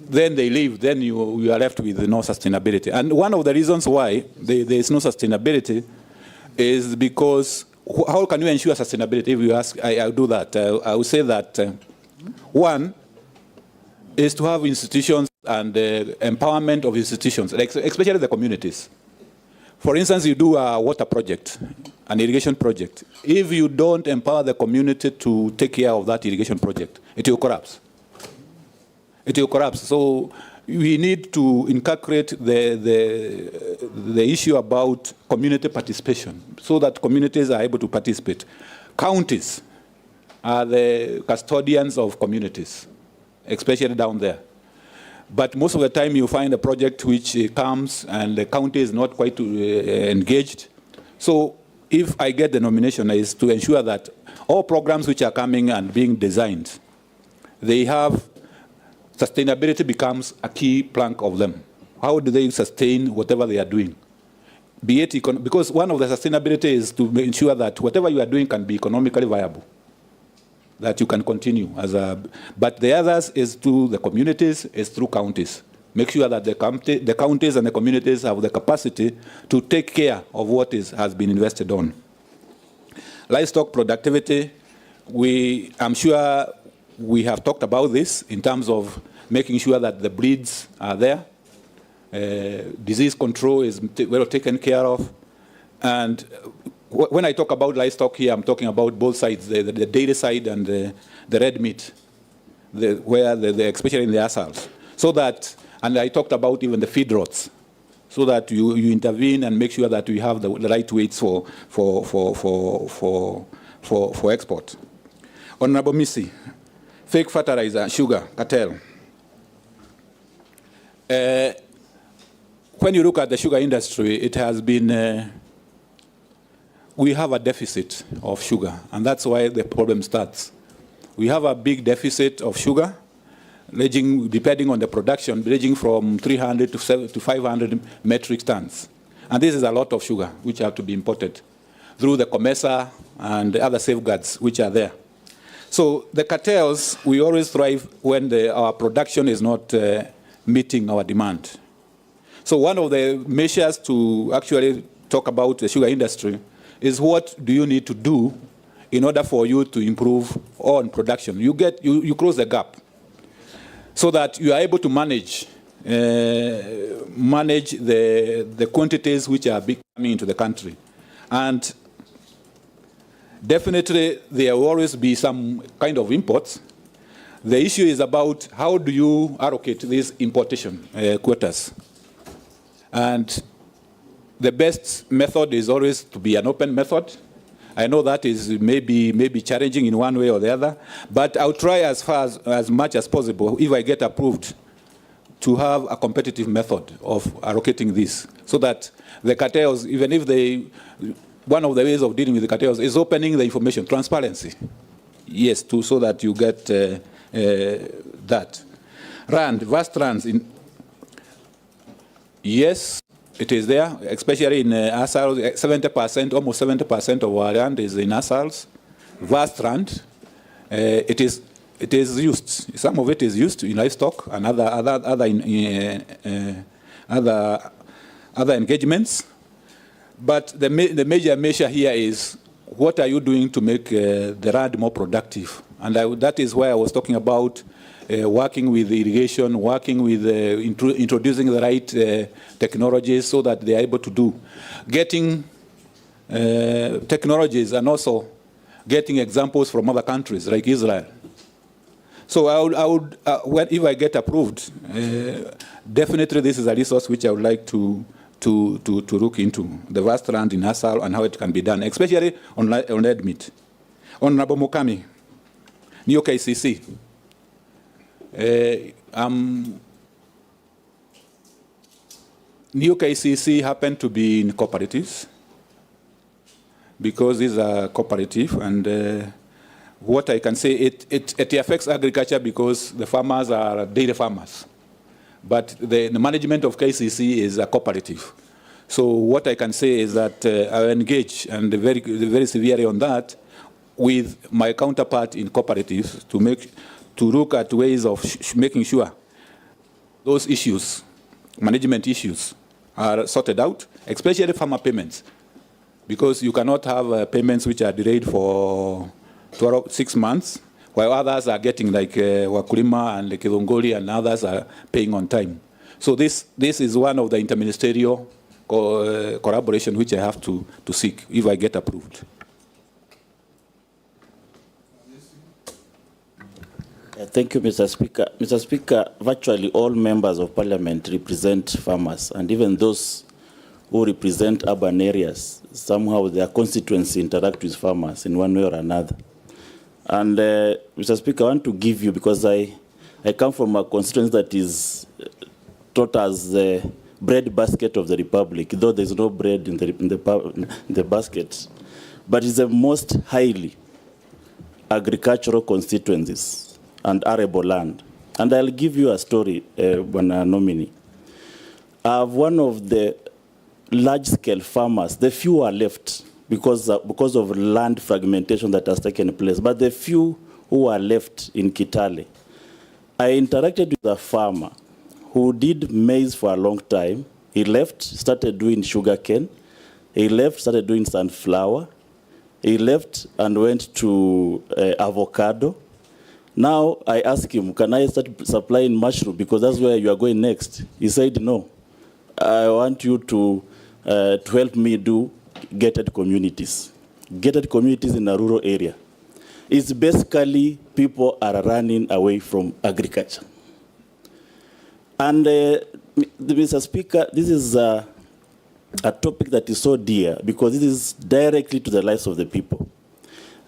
then they leave, then you are left with no sustainability. And one of the reasons why there is no sustainability is because how can you ensure sustainability? If you ask, I'll do that. I would say that one is to have institutions and empowerment of institutions, like, especially the communities. For instance, you do a water project, an irrigation project. If you don't empower the community to take care of that irrigation project, it will collapse. It will collapse. So we need to inculcate the issue about community participation so that communities are able to participate. Counties are the custodians of communities, especially down there. But most of the time you find a project which comes and the county is not quite engaged. So if I get the nomination, is to ensure that all programs which are coming and being designed, they have sustainability becomes a key plank of them. How do they sustain whatever they are doing? Be it because one of the sustainability is to ensure that whatever you are doing can be economically viable, that you can continue as a. But the others is to the communities, is through counties. Make sure that the counties and the communities have the capacity to take care of what has been invested on. Livestock productivity, I'm sure we have talked about this in terms of making sure that the breeds are there. Disease control is well taken care of. And when I talk about livestock here, I'm talking about both sides, the dairy side and the red meat, especially in the assals. So that, and I talked about even the feed rots, so that you intervene and make sure that we have the right weights for export. Honorable Missy, fake fertilizer, sugar, cartel. When you look at the sugar industry, it has been, we have a deficit of sugar, and that's why the problem starts. We have a big deficit of sugar, ranging, depending on the production, ranging from 300 to 500 metric tons. And this is a lot of sugar, which have to be imported through the COMESA and the other safeguards which are there. So the cartels, we always thrive when our production is not meeting our demand. So one of the measures to actually talk about the sugar industry is what do you need to do in order for you to improve on production. You close the gap so that you are able to manage the quantities which are coming into the country. And definitely there will always be some kind of imports. The issue is about how do you allocate these importation quotas. And the best method is always to be an open method. I know that is maybe challenging in one way or the other, but I'll try as much as possible, if I get approved, to have a competitive method of allocating this, so that the cartels, even if one of the ways of dealing with the cartels is opening the information, transparency. Yes, so that you get that. Vast runs yes, it is there, especially in assals. 70%, almost 70% of our land is in assals. Vast land. It is used. Some of it is used in livestock and other engagements. But the major measure here is what are you doing to make the land more productive? And that is why I was talking about working with irrigation, working with introducing the right technologies so that they are able to do. Getting technologies and also getting examples from other countries like Israel. So I would if I get approved, definitely this is a resource which I would like to look into, the vast land in Assal and how it can be done, especially on red meat. Honorable Mukami, New KCC. New KCC happened to be in cooperatives because these are cooperative, and what I can say, it affects agriculture because the farmers are dairy farmers. But the management of KCC is a cooperative. So what I can say is that I engage, and very severely on that, with my counterpart in cooperatives to look at ways of making sure those issues, management issues, are sorted out, especially farmer payments, because you cannot have payments which are delayed for 6 months, while others are getting, like Wakulima and Kidongoli and others are paying on time. So this is one of the interministerial collaboration which I have to seek if I get approved. Thank you, Mr. Speaker. Mr. Speaker, virtually all members of parliament represent farmers, and even those who represent urban areas, somehow their constituency interact with farmers in one way or another. And Mr. Speaker, I want to give you, because I come from a constituency that is taught as the bread basket of the Republic, though there's no bread in the basket, but it's the most highly agricultural constituencies and arable land. And I'll give you a story, when a nominee. I have one of the large-scale farmers, the few are left because of land fragmentation that has taken place, but the few who are left in Kitale. I interacted with a farmer who did maize for a long time. He left, started doing sugarcane. He left, started doing sunflower. He left and went to avocado. Now I asked him, can I start supplying mushroom? Because that's where you are going next. He said, no. I want you to help me do gated communities. Gated communities in a rural area. It's basically people are running away from agriculture. And Mr. Speaker, this is a topic that is so dear because it is directly to the lives of the people.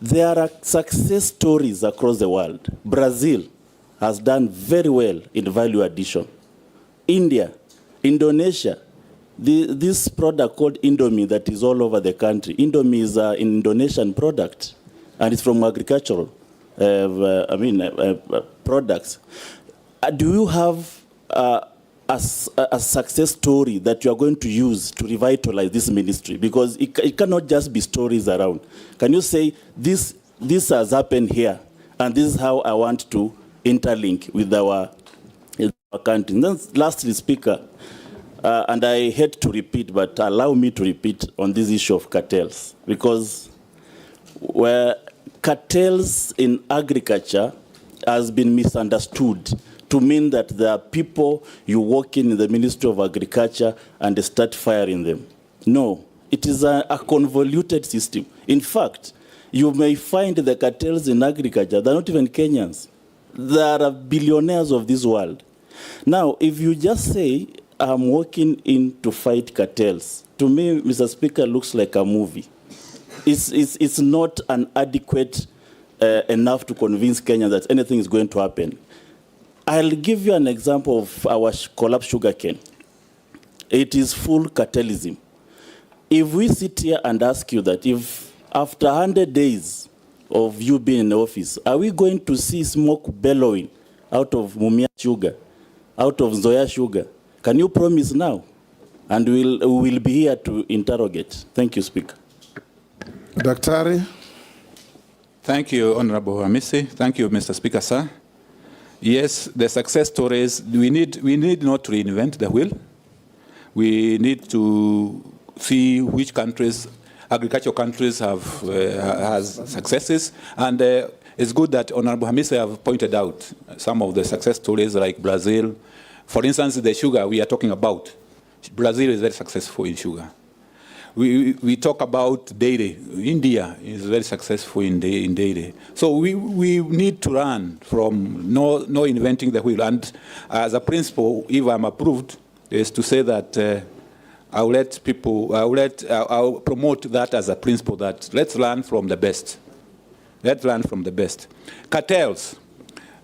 There are success stories across the world. Brazil has done very well in value addition. India, Indonesia, this product called Indomie that is all over the country. Indomie is an Indonesian product, and it's from agricultural products. Do you have a success story that you are going to use to revitalize this ministry? Because it cannot just be stories around. Can you say, this has happened here, and this is how I want to interlink with our country? And then lastly, Speaker, and I hate to repeat, but allow me to repeat on this issue of cartels, because where cartels in agriculture has been misunderstood to mean that there are people you walk in the Ministry of Agriculture and they start firing them. No, it is a convoluted system. In fact, you may find the cartels in agriculture, they're not even Kenyans. There are billionaires of this world. Now, if you just say, I'm walking in to fight cartels, to me, Mr. Speaker, looks like a movie. It's not an adequate enough to convince Kenyans that anything is going to happen. I'll give you an example of our collapsed sugarcane. It is full cartelism. If we sit here and ask you that if after 100 days of you being in office, are we going to see smoke bellowing out of Mumia sugar, out of Zoya sugar? Can you promise now? And we'll be here to interrogate. Thank you, Speaker. Daktari. Thank you, Honorable Hamisi. Thank you, Mr. Speaker, sir. Yes, the success stories, we need not to reinvent the wheel. We need to see which countries, agricultural countries has successes. And it's good that Honorable Hamisi have pointed out some of the success stories like Brazil. For instance, the sugar we are talking about. Brazil is very successful in sugar. We talk about dairy. India is very successful in dairy. So we need to learn from no inventing the wheel. And as a principle, if I'm approved, is to say that I'll promote that as a principle, that let's learn from the best. Let's learn from the best. Cartels.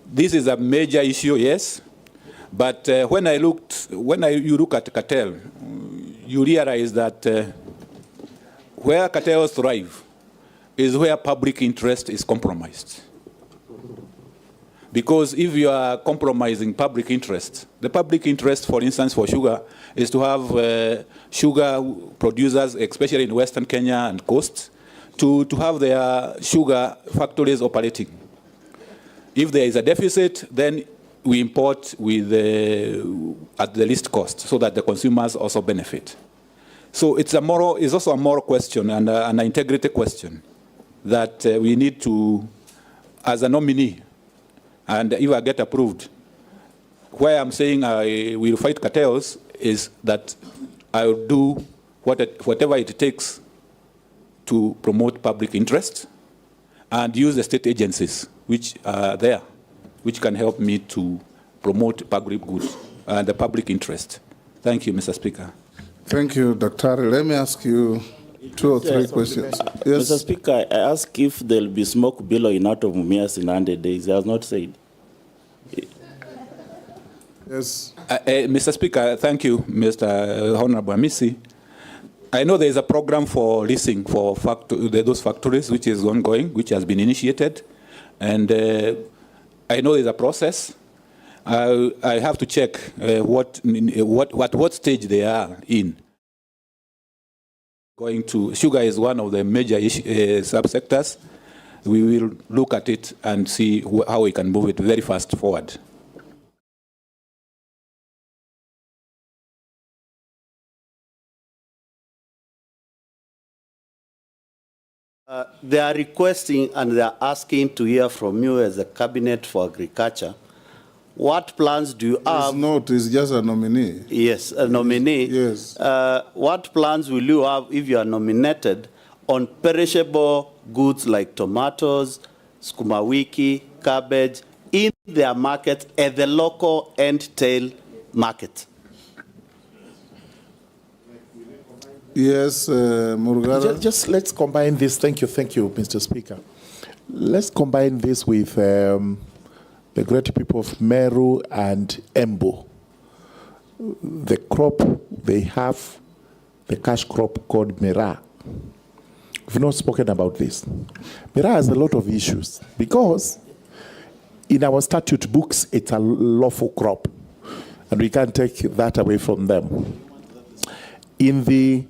This is a major issue, yes. But when you look at cartel, you realize that where cartels thrive is where public interest is compromised. Because if you are compromising public interest, the public interest, for instance, for sugar, is to have sugar producers, especially in Western Kenya and coast, to have their sugar factories operating. If there is a deficit, then we import with at the least cost so that the consumers also benefit. So it's also a moral question and an integrity question that we need to, as a nominee, and if I get approved, where I'm saying I will fight cartels is that I will do whatever it takes to promote public interest and use the state agencies which are there, which can help me to promote public good and the public interest. Thank you, Mr. Speaker. Thank you, Dr. Let me ask you 2 or 3 questions. Yes. Mr. Speaker, I ask if there will be smoke billowing out of Mumias in 100 days. He has not said. Yes. Mr. Speaker, thank you, Mr. Honorable Hamisi. I know there is a program for leasing for those factories, which is ongoing, which has been initiated. And I know there's a process. I have to check what stage they are in. Sugar is one of the major subsectors. We will look at it and see how we can move it very fast forward. They are requesting and they are asking to hear from you as a cabinet for agriculture. What plans do you have? It's just a nominee. Yes, a nominee. Yes. What plans will you have if you are nominated on perishable goods like tomatoes, sukuma wiki, cabbage, in their market at the local end tail market? Yes, Murugara. Just let's combine this. Thank you, Mr. Speaker. Let's combine this with the great people of Meru and Embu. The crop they have, the cash crop called Mira. We've not spoken about this. Mira has a lot of issues because in our statute books, it's a lawful crop, and we can't take that away from them. In the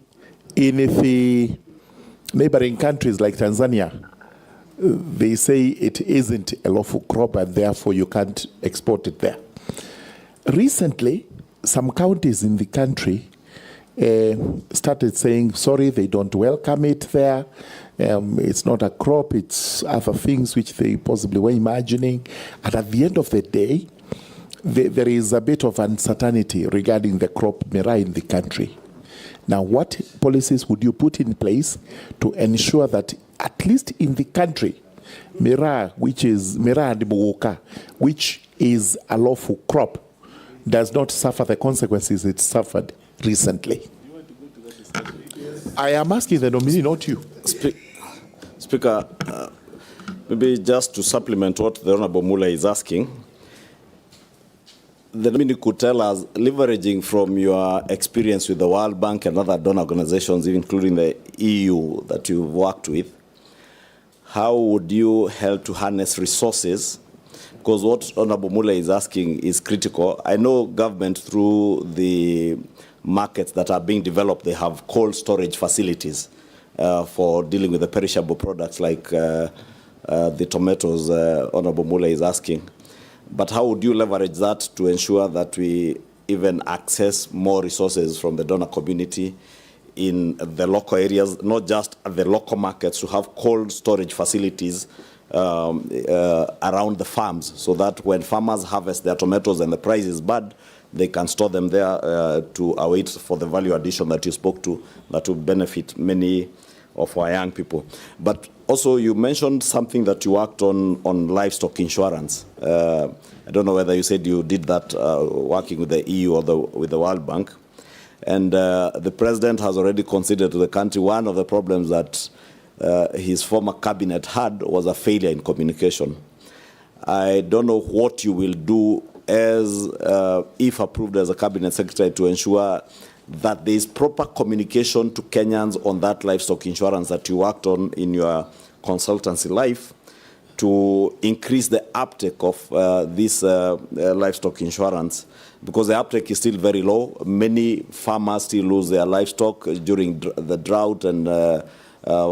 neighboring countries like Tanzania, they say it isn't a lawful crop and therefore you can't export it there. Recently, some counties in the country started saying, sorry, they don't welcome it there. It's not a crop, it's other things which they possibly were imagining. And at the end of the day, there is a bit of uncertainty regarding the crop Mira in the country. Now, what policies would you put in place to ensure that at least in the country, Mira, which is Mira and Muguka, which is a lawful crop, does not suffer the consequences it suffered recently? I am asking the nominee, not you. Speaker, maybe just to supplement what the Honorable Mula is asking, the nominee could tell us, leveraging from your experience with the World Bank and other donor organizations, including the EU that you've worked with, how would you help to harness resources? Because what Honorable Mula is asking is critical. I know government, through the markets that are being developed, they have cold storage facilities for dealing with the perishable products like the tomatoes Honorable Mula is asking. But how would you leverage that to ensure that we even access more resources from the donor community in the local areas, not just at the local markets, to have cold storage facilities around the farms, so that when farmers harvest their tomatoes and the price is bad, they can store them there to await for the value addition that you spoke to, that will benefit many of our young people. But also, you mentioned something that you worked on livestock insurance. I don't know whether you said you did that working with the EU or with the World Bank. And the president has already considered to the country one of the problems that his former cabinet had was a failure in communication. I don't know what you will do as, if approved as a cabinet secretary, to ensure that there is proper communication to Kenyans on that livestock insurance that you worked on in your consultancy life, to increase the uptake of this livestock insurance, because the uptake is still very low. Many farmers still lose their livestock during the drought and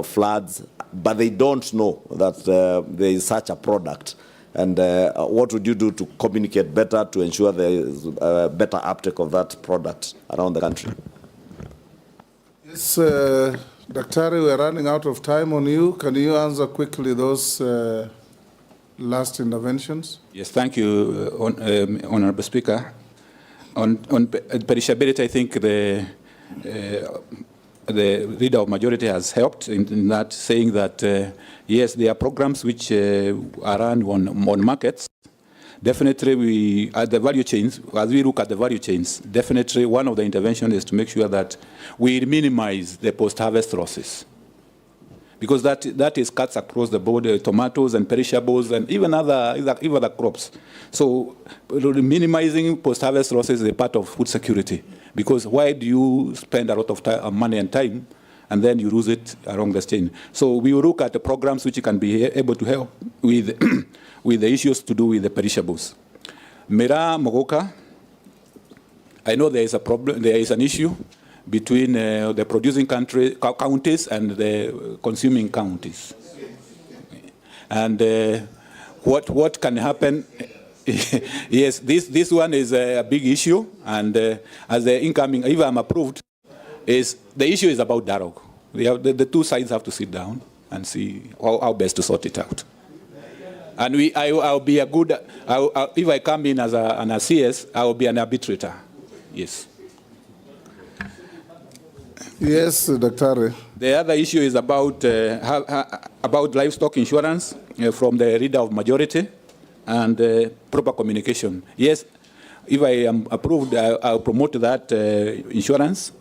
floods, but they don't know that there is such a product. And what would you do to communicate better to ensure there is better uptake of that product around the country? Yes, Daktari, we're running out of time on you. Can you answer quickly those last interventions? Yes, thank you, Honorable Speaker. On perishability, I think the leader of majority has helped in that, saying that yes, there are programs which are run on markets. Definitely, we at the value chains, as we look at the value chains, definitely one of the interventions is to make sure that we minimize the post-harvest losses, because that is cuts across the board, tomatoes and perishables and even other crops. So minimizing post-harvest losses is a part of food security, because why do you spend a lot of money and time and then you lose it along the chain? So we will look at the programs which can be able to help with with the issues to do with the perishables. Mira Mogoka, I know there is a problem, there is an issue between the producing counties and the consuming counties. And what can happen? Yes, this one is a big issue, and as the incoming, if I'm approved, is the issue is about dialogue. The two sides have to sit down and see how best to sort it out. And I'll be a good, if I come in as an CS, I will be an arbitrator. Yes. Yes, Dr. The other issue is about livestock insurance from the leader of majority and proper communication. Yes, if I am approved, I'll promote that insurance.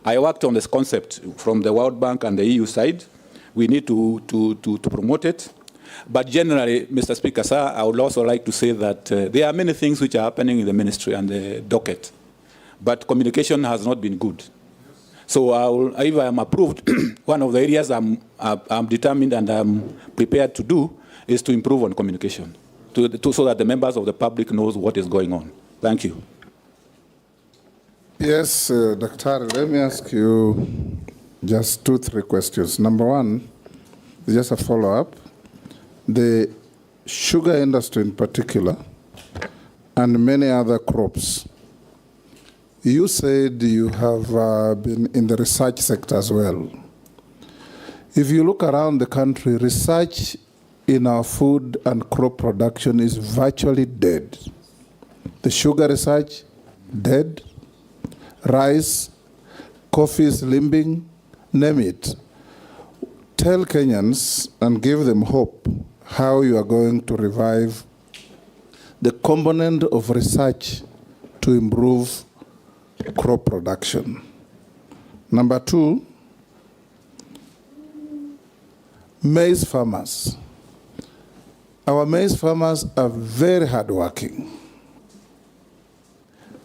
I worked on this concept from the World Bank and the EU side. We need to promote it. But generally, Mr. Speaker, sir, I would also like to say that there are many things which are happening in the ministry and the docket, but communication has not been good. So if I am approved, one of the areas I'm determined and I'm prepared to do is to improve on communication, so that the members of the public knows what is going on. Thank you. Yes, Dr. Let me ask you just 2-3 questions. Number one, just a follow-up. The sugar industry in particular and many other crops, you said you have been in the research sector as well. If you look around the country, research in our food and crop production is virtually dead. The sugar research, dead. Rice, coffee is limping, name it. Tell Kenyans and give them hope how you are going to revive the component of research to improve crop production. Number two, maize farmers. Our maize farmers are very hardworking.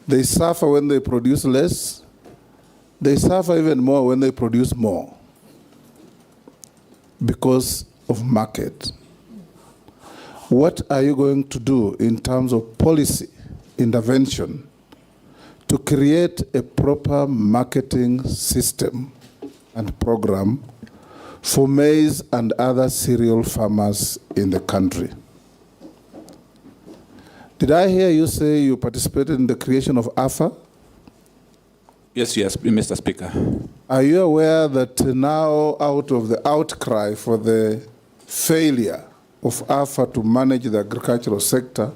They suffer when they produce less. They suffer even more when they produce more because of market. What are you going to do in terms of policy intervention to create a proper marketing system and program for maize and other cereal farmers in the country? Did I hear you say you participated in the creation of AFA? Yes, Mr. Speaker. Are you aware that now, out of the outcry for the failure of AFA to manage the agricultural sector,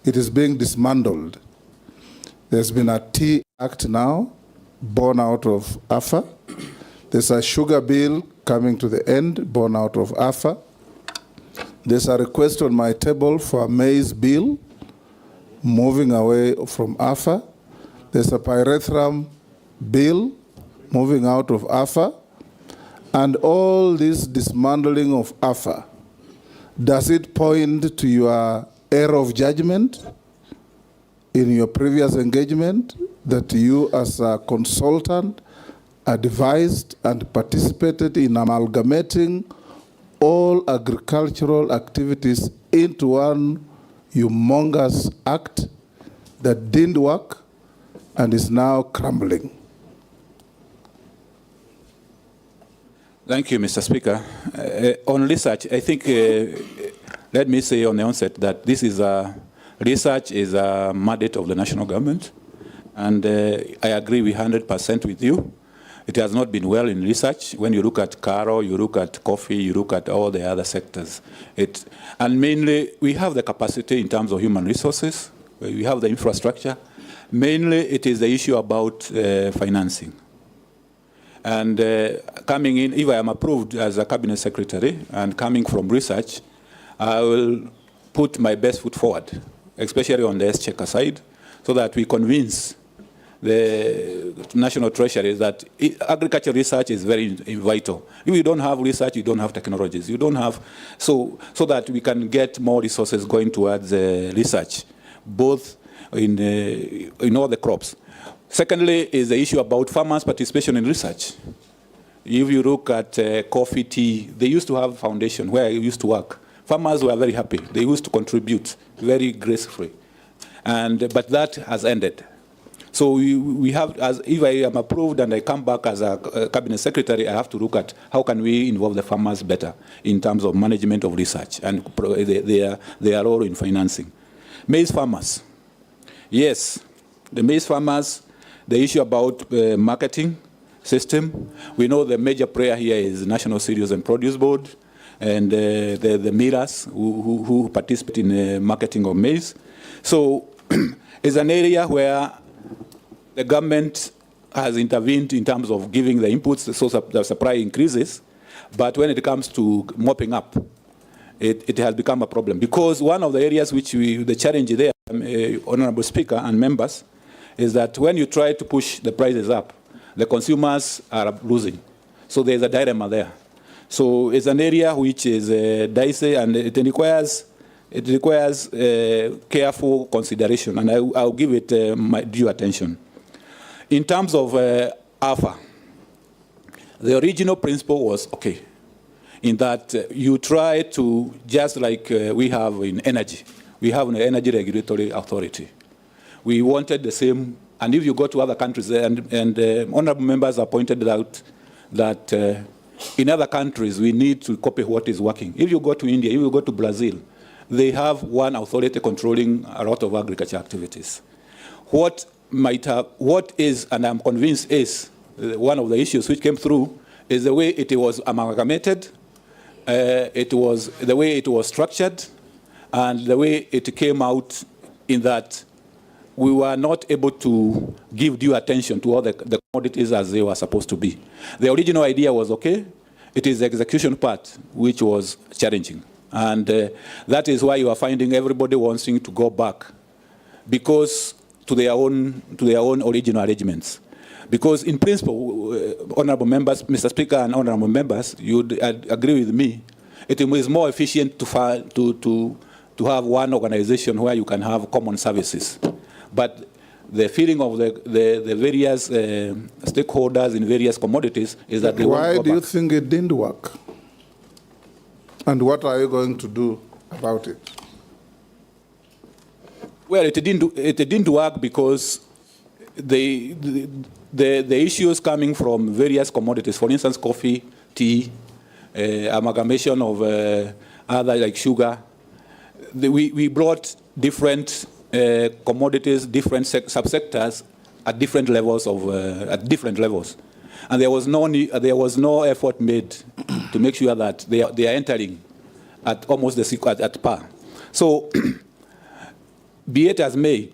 it is being dismantled? There's been a Tea Act now, born out of AFA. There's a sugar bill coming to the end, born out of AFA. There's a request on my table for a maize bill, moving away from AFA. There's a pyrethrum bill moving out of AFA. And all this dismantling of AFA, does it point to your error of judgment in your previous engagement that you as a consultant advised and participated in amalgamating all agricultural activities into one humongous act that didn't work and is now crumbling? Thank you, Mr. Speaker. On research, I think, let me say on the onset that this is research is a mandate of the national government, and I agree 100% with you. It has not been well in research. When you look at Karo, you look at coffee, you look at all the other sectors. And mainly, we have the capacity in terms of human resources. We have the infrastructure. Mainly, it is the issue about financing. And coming in, if I am approved as a cabinet secretary and coming from research, I will put my best foot forward, especially on the exchequer side, so that we convince the National Treasury that agriculture research is very vital. If you don't have research, you don't have technologies. You don't have, so that we can get more resources going towards research, both in all the crops. Secondly, is the issue about farmers' participation in research. If you look at coffee, tea, they used to have a foundation where I used to work. Farmers were very happy. They used to contribute very gracefully. But that has ended. So we have, if I am approved and I come back as a cabinet secretary, I have to look at how can we involve the farmers better in terms of management of research and their role in financing. Maize farmers. Yes, the maize farmers, the issue about marketing, system. We know the major player here is National Cereals and Produce Board and the millers who participate in marketing of maize. So it's an area where the government has intervened in terms of giving the inputs, so the supply increases. But when it comes to mopping up, it has become a problem. Because one of the areas which the challenge there, Honorable Speaker and members, is that when you try to push the prices up, the consumers are losing. So there's a dilemma there. So it's an area which is dicey, and it requires careful consideration, and I'll give it my due attention. In terms of AFA, the original principle was okay, in that you try to, just like we have in energy, we have an energy regulatory authority. We wanted the same, and if you go to other countries, and honorable members have pointed out that in other countries we need to copy what is working. If you go to India, if you go to Brazil, they have one authority controlling a lot of agriculture activities. What is, and I'm convinced is, one of the issues which came through is the way it was amalgamated, it was the way it was structured, and the way it came out, in that we were not able to give due attention to all the commodities as they were supposed to be. The original idea was okay. It is the execution part which was challenging. And that is why you are finding everybody wanting to go back, because to their own original arrangements. Because in principle, honorable members, Mr. Speaker and honorable members, you'd agree with me, it is more efficient to have one organization where you can have common services. But the feeling of the various stakeholders in various commodities is that they won't go back. Why do you think it didn't work? And what are you going to do about it? Well, it didn't work because the issues coming from various commodities, for instance, coffee, tea, amalgamation of other like sugar. We brought different commodities, different subsectors at different levels and there was no effort made to make sure that they are entering at almost at par. So, be it as may,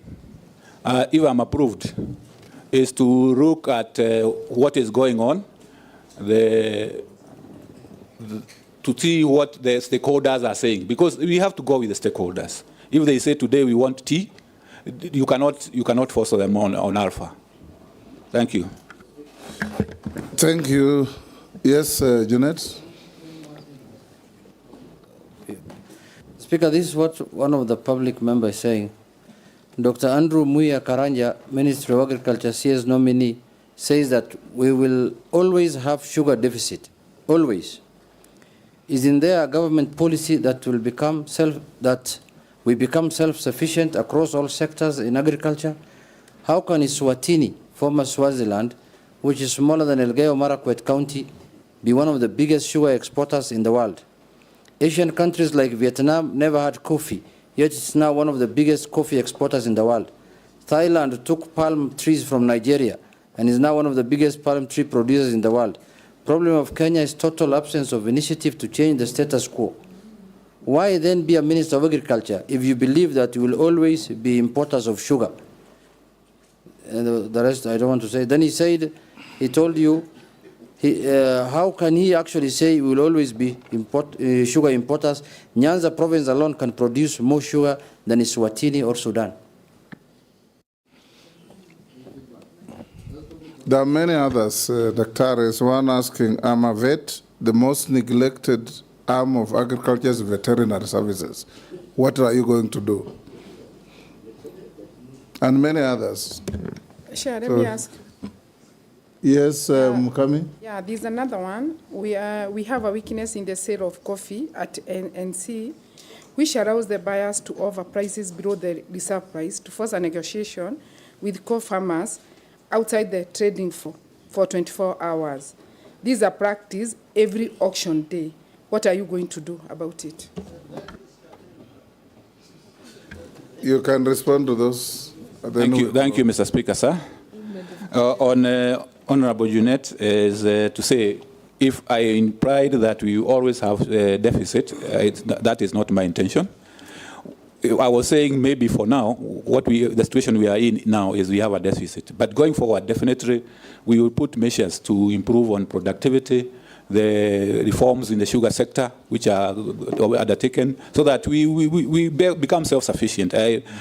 if I'm approved, is to look at what is going on, to see what the stakeholders are saying, because we have to go with the stakeholders. If they say today we want tea, you cannot force them on alpha. Thank you. Thank you. Yes, Jeanette. Speaker, this is what one of the public members is saying. Dr. Andrew Muya Karanja, Ministry of Agriculture, CS nominee, says that we will always have sugar deficit, always. Isn't there a government policy that will become we become self-sufficient across all sectors in agriculture? How can Eswatini, former Swaziland, which is smaller than Elgeyo Marakwet County, be one of the biggest sugar exporters in the world? Asian countries like Vietnam never had coffee, yet it's now one of the biggest coffee exporters in the world. Thailand took palm trees from Nigeria and is now one of the biggest palm tree producers in the world. Problem of Kenya is total absence of initiative to change the status quo. Why then be a Minister of Agriculture if you believe that you will always be importers of sugar? And the rest I don't want to say. Then he said, he told you, how can he actually say we will always be sugar importers? Nyanza province alone can produce more sugar than Eswatini or Sudan. There are many others, Dr. Is one asking, I'm a vet, the most neglected arm of agriculture is veterinary services. What are you going to do? And many others. Sure, let me ask. Yes, Mukami? Yeah, there's another one. We have a weakness in the sale of coffee at NC, which allows the buyers to offer prices below the reserve price to force a negotiation with co-farmers outside the trading for 24 hours. These are practiced every auction day. What are you going to do about it? You can respond to those. Thank you, Mr. Speaker, sir. Honorable Junet, is to say, if I implied that we always have a deficit, that is not my intention. I was saying maybe for now, the situation we are in now is we have a deficit. But going forward, definitely, we will put measures to improve on productivity, the reforms in the sugar sector, which are undertaken, so that we become self-sufficient.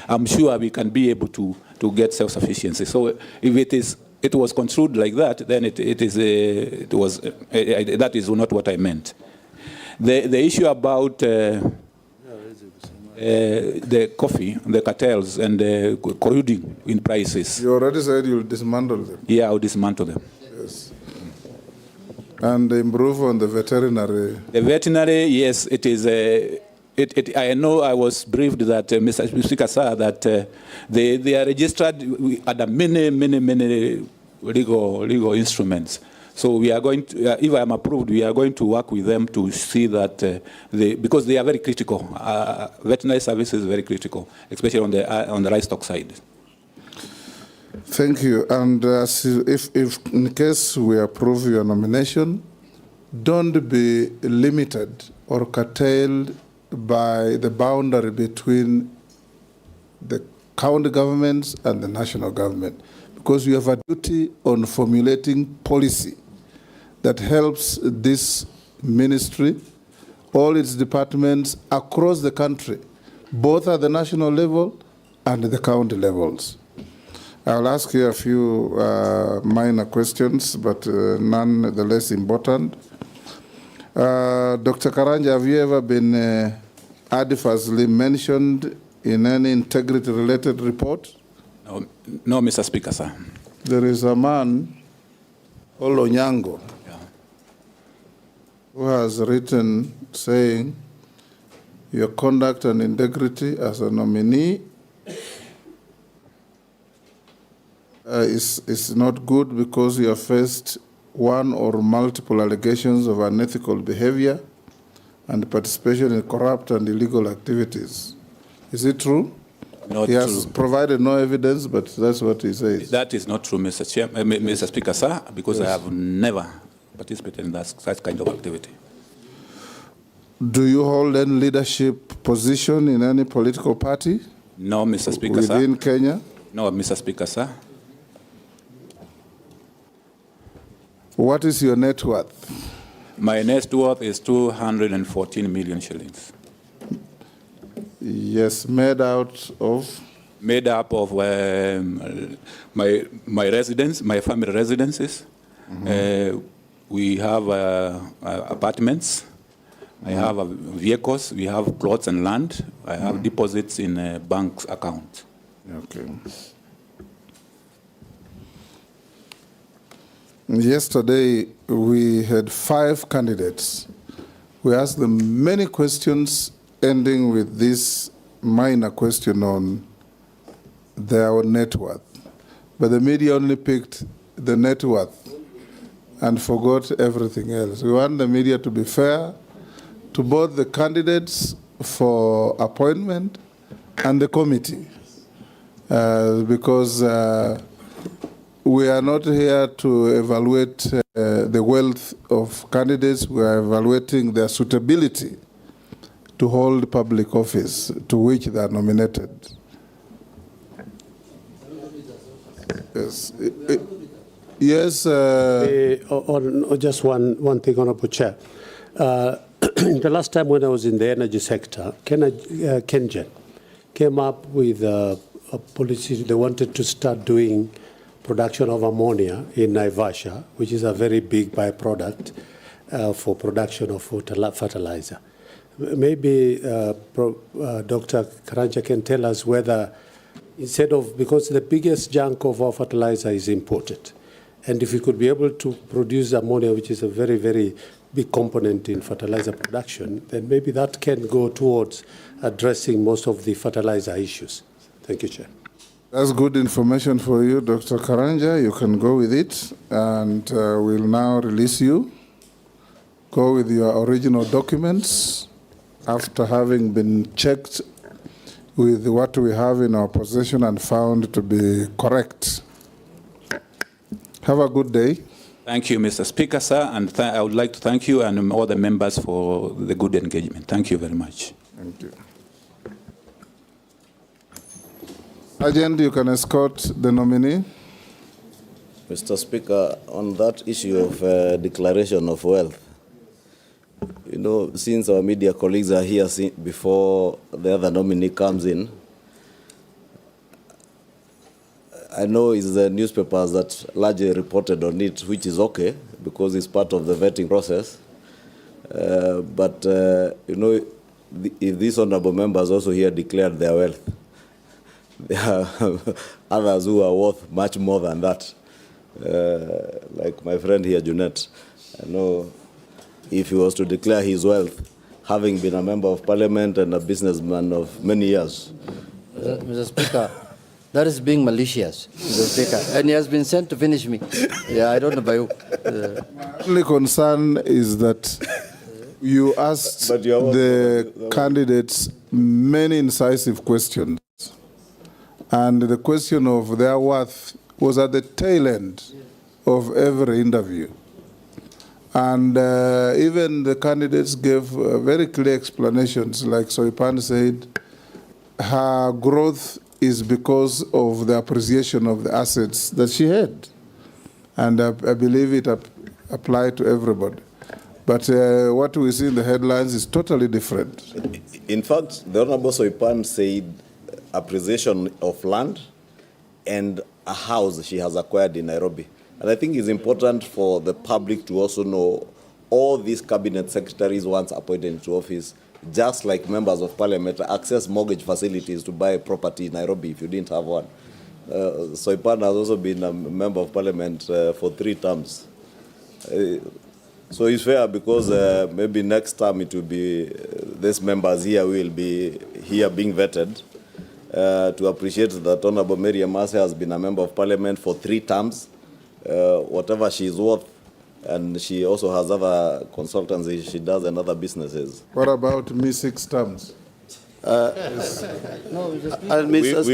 I'm sure we can be able to get self-sufficiency. So if it was construed like that, then that is not what I meant. The issue about the coffee, the cartels, and the colluding in prices. You already said you'll dismantle them. Yeah, I'll dismantle them. Yes. And improve on the veterinary. The veterinary, yes, it is. I know I was briefed that Mr. Speaker, sir, that they are registered at many legal instruments. So we are going to, if I am approved, we are going to work with them to see that because they are very critical. Veterinary service is very critical, especially on the livestock side. Thank you. And if in case we approve your nomination, don't be limited or curtailed by the boundary between the county governments and the national government, because you have a duty on formulating policy that helps this ministry, all its departments across the country, both at the national level and the county levels. I'll ask you a few minor questions, but none the less important. Dr. Karanja, have you ever been adversely mentioned in any integrity-related report? No, Mr. Speaker, sir. There is a man, Olonyango, who has written saying your conduct and integrity as a nominee is not good because you have faced one or multiple allegations of unethical behavior and participation in corrupt and illegal activities. Is it true? Not he has true. provided no evidence, but that's what he says. That is not true, Mr. Speaker, sir, because yes. I have never participated in such kind of activity. Do you hold any leadership position in any political party? No, Mr. Speaker, sir. Within Kenya? No, Mr. Speaker, sir. What is your net worth? My net worth is 214 million shillings. Yes, made out of? Made up of my residence, my family residences. Mm-hmm. We have apartments. I have vehicles. We have plots and land. I have deposits in a bank account. Okay. Yesterday, we had 5 candidates. We asked them many questions, ending with this minor question on their net worth. But the media only picked the net worth and forgot everything else. We want the media to be fair to both the candidates for appointment and the committee, because we are not here to evaluate the wealth of candidates. We are evaluating their suitability to hold public office to which they are nominated. Yes. Yes. Just one thing, Honorable Chair. The last time when I was in the energy sector, KenGen came up with a policy. They wanted to start doing production of ammonia in Naivasha, which is a very big byproduct for production of fertilizer. Maybe Dr. Karanja can tell us whether, instead of, because the biggest chunk of our fertilizer is imported, and if we could be able to produce ammonia, which is a very, very big component in fertilizer production, then maybe that can go towards addressing most of the fertilizer issues. Thank you, Chair. That's good information for you, Dr. Karanja. You can go with it, and we'll now release you. Go with your original documents after having been checked with what we have in our possession and found to be correct. Have a good day. Thank you, Mr. Speaker, sir, and I would like to thank you and all the members for the good engagement. Thank you very much. Thank you. Agent, you can escort the nominee. Mr. Speaker, on that issue of declaration of wealth, you know, since our media colleagues are here before the other nominee comes in, I know it's the newspapers that largely reported on it, which is okay, because it's part of the vetting process. But, you know, if these honorable members also here declared their wealth, there are others who are worth much more than that. Like my friend here, Junet, I know if he was to declare his wealth, having been a member of parliament and a businessman of many years. Mr. Speaker, that is being malicious, Mr. Speaker, and he has been sent to finish me. Yeah, I don't know about you. My only concern is that you asked the candidates many incisive questions, and the question of their worth was at the tail end of every interview. And even the candidates gave very clear explanations, like Soipan said, her growth is because of the appreciation of the assets that she had. And I believe it applied to everybody. But what we see in the headlines is totally different. In fact, the Honorable Soipan said appreciation of land and a house she has acquired in Nairobi. And I think it's important for the public to also know all these cabinet secretaries once appointed into office, just like members of parliament, access mortgage facilities to buy a property in Nairobi if you didn't have one. Soipan has also been a member of parliament for 3 terms. So it's fair because maybe next time it will be, these members here will be here being vetted to appreciate that Honorable Mary Amase has been a member of parliament for 3 terms, whatever she is worth, and she also has other consultancy she does and other businesses. What about me 6 terms? We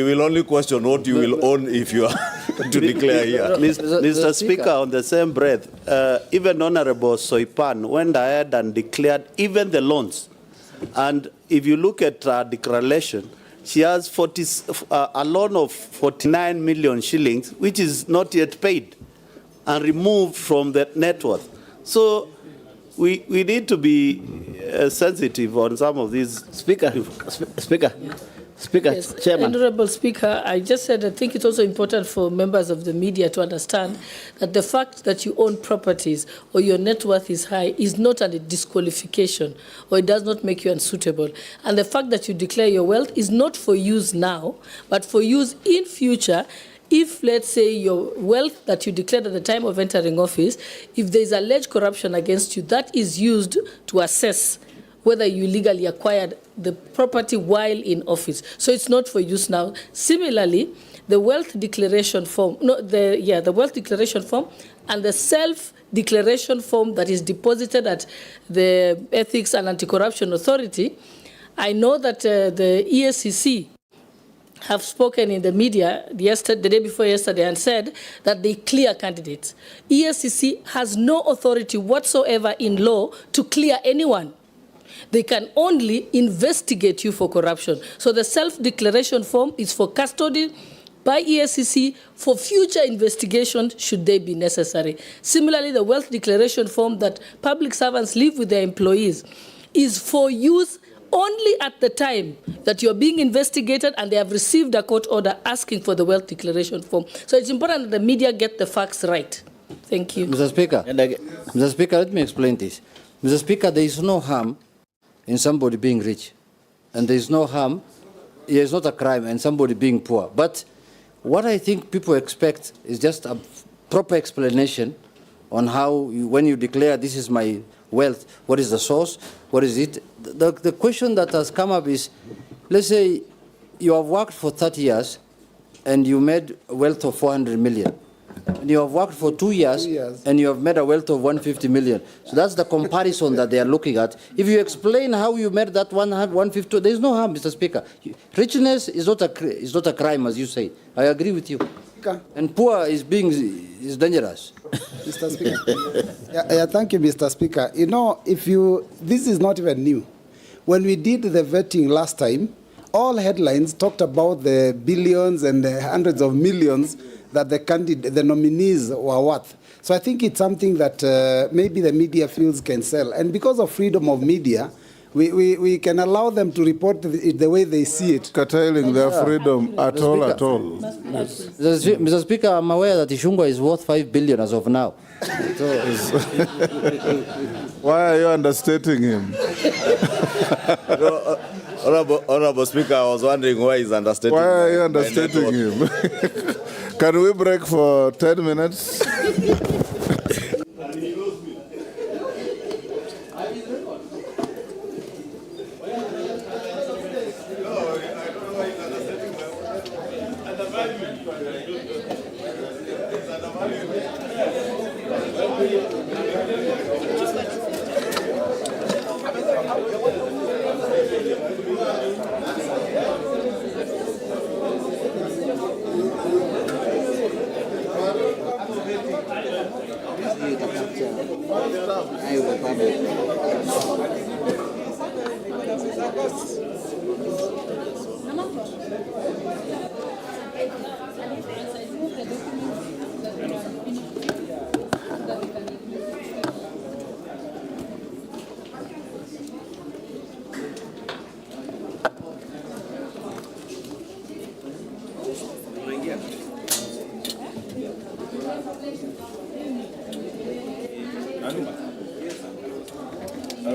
will only question what you will own if you are to declare here. Mr. Speaker, on the same breath, even Honorable Soipan went ahead and declared even the loans. And if you look at her declaration, she has a loan of 49 million shillings, which is not yet paid and removed from the net worth. So we need to be sensitive on some of these. Speaker, yes, Chairman. Honorable Speaker, I just said I think it's also important for members of the media to understand that the fact that you own properties or your net worth is high is not a disqualification, or it does not make you unsuitable. And the fact that you declare your wealth is not for use now, but for use in future. If, let's say, your wealth that you declared at the time of entering office, if there is alleged corruption against you, that is used to assess whether you legally acquired the property while in office. So it's not for use now. Similarly, the wealth declaration form, the wealth declaration form and the self-declaration form that is deposited at the Ethics and Anti-Corruption Authority, I know that the EACC have spoken in the media the day before yesterday and said that they clear candidates. EACC has no authority whatsoever in law to clear anyone. They can only investigate you for corruption. So the self-declaration form is for custody by EACC for future investigation should they be necessary. Similarly, the wealth declaration form that public servants leave with their employees is for use only at the time that you're being investigated and they have received a court order asking for the wealth declaration form. So it's important that the media get the facts right. Thank you. Mr. Speaker, Mr. Speaker, let me explain this. Mr. Speaker, there is no harm in somebody being rich. And there is no harm, it is not a crime in somebody being poor. But what I think people expect is just a proper explanation on how, when you declare this is my wealth, what is the source, what is it? The question that has come up is, let's say you have worked for 30 years and you made a wealth of 400 million. And you have worked for 2 years and you have made a wealth of 150 million. So that's the comparison that they are looking at. If you explain how you made that 150, there is no harm, Mr. Speaker. Richness is not a crime, as you say. I agree with you. And poor is dangerous. Mr. Speaker. Thank you, Mr. Speaker. You know, this is not even new. When we did the vetting last time, all headlines talked about the billions and the hundreds of millions that the nominees were worth. So I think it's something that maybe the media feels can sell. And because of freedom of media, we can allow them to report it the way they see it. Curtailing their freedom at all. Yes. Mr. Speaker, I'm aware that Ishungwa is worth 5 billion as of now. Why are you understating him? Honorable Speaker, I was wondering why he's understating. Why are you understating him? Can we break for 10 minutes?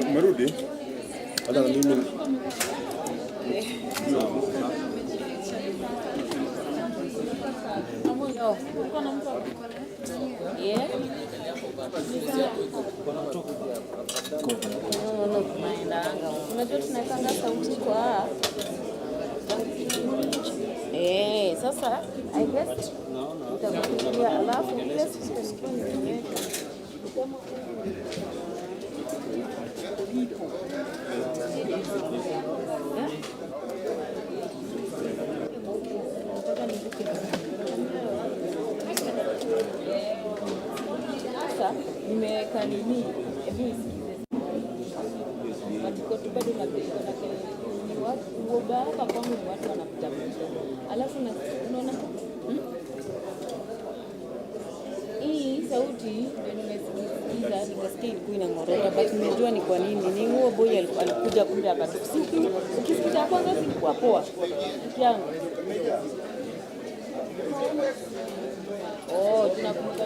Umerudi? Hata na mimi. Unajua tunapanga sauti kwa sasa I guess utakuja alafu ile sisi nimeweka nini hebu isikize matikoto bado na watu hapa kwangu ni watu wanapita alafu unaona hii sauti ndio nimesikiza nikasikia ilikuwa inang'orota but nimejua ni kwa nini ni huo boy alikuja kumbe akatusikia ukisikiza kwanza silikuwa poa yangu tunakumbuka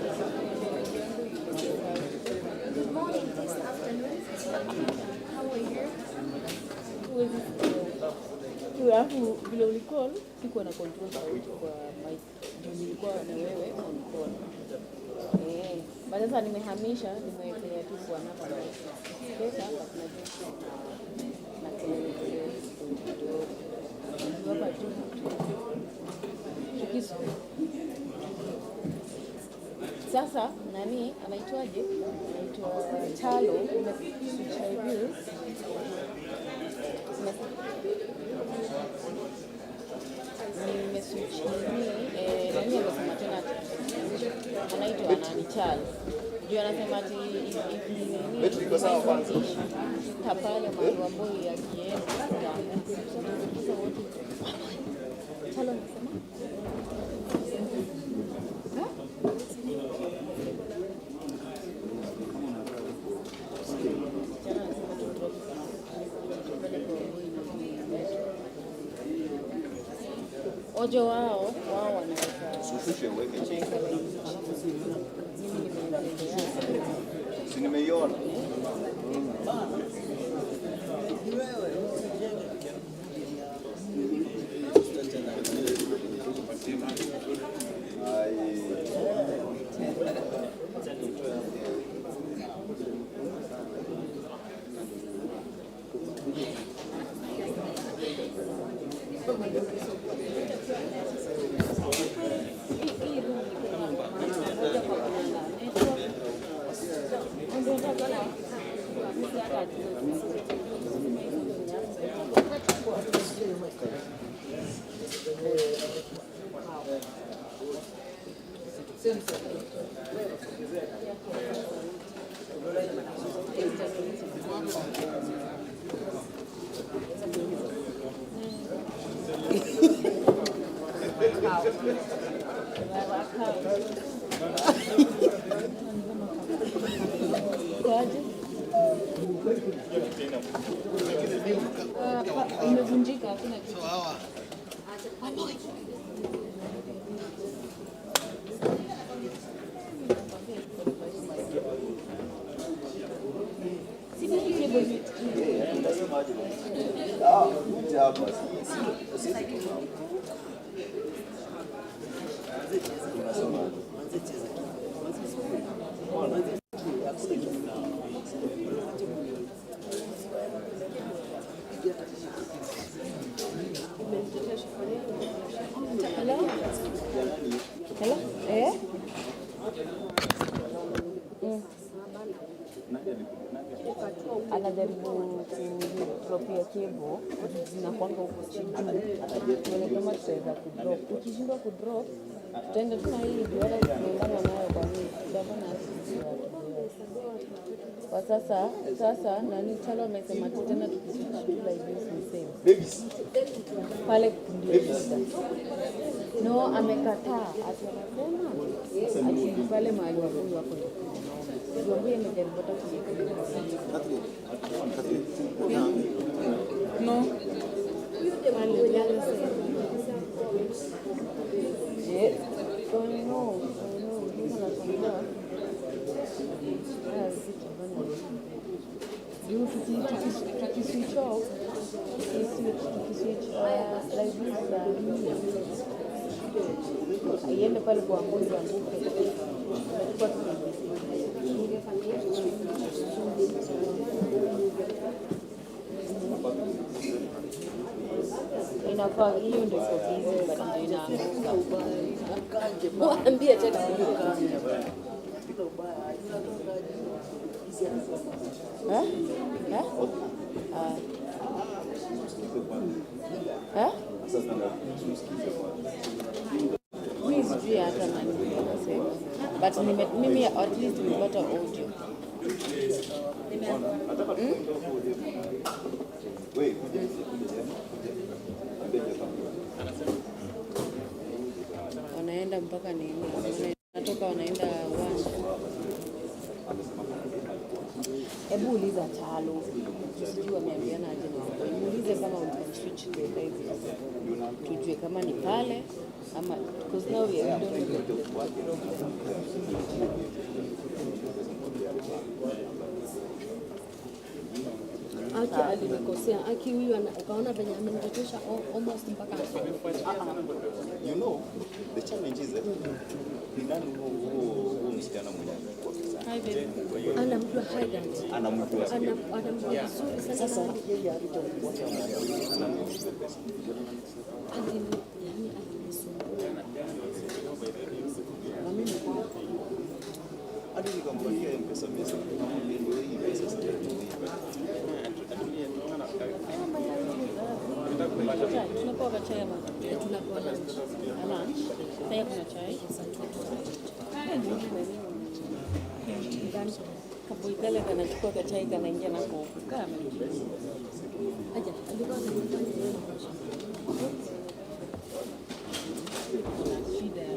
alafu vile ulicall sikuwa na control sauti kwa mic ndio nilikuwa na wewe on call baada sasa nimehamisha nimewekea tu kwa namba pesa hapa tunajua na kelele hapa tu tukiso sasa nani anaitwaje anaitwa Chalo umeswitch reviews nimeswitch nani amesema tena anaitwa nani Chalo juu anasema ati vitu viko sawa tapale mambo ambayo yakienda Chalo anasema ojo wao wanaweka sufishe weke chini si nimeiona Imevunjika, hakuna kitu. Hello? Eh? Anajaribu kudropia cable zinakwanga huko chini. Tuone kama tutaweza kudrop. Ukishindwa kudrop, tutaenda tu na hii duara tunaendana nayo kwa hii. Gavana asisi watu. Kwa sasa nani Chalo amesema tena tukishinda like this ni same. Pale ndio shida. No, amekataa. Atasema ati pale mahali wako. Tuambie imejaribu hata kujifunza. No. Yeah. So no. You switch off. Switch like this. Iende pale kwa mbuzi anguke. Inafaa hiyo ndio sababu bado inaanguka. Mwambie tena mimi sijui hata nani anasema, but mimi at least nimepata audio. Wanaenda mpaka nini? Wanatoka wanaenda uwanja. Hebu uliza Chalo. Sijui wameambiana aje na wao. Muulize kama we switch to live. Tujue kama ni pale ama because now we are doing Aki alikosea. Aki huyu ukaona venye amenitetesha almost mpaka you know the challenge is ni nani huo msichana mwenye anamjua Haydn. Anamjua vizuri sana. Sasa yeye alipokuwa hadi nikamwambia M-Pesa message ndio hii pesa tunapoa chai ama tunapoa lunch. Lunch. Sasa kuna chai. Kabui kale kanachukua kachai kanaingia na kukaa. Aja, alikuwa shida ya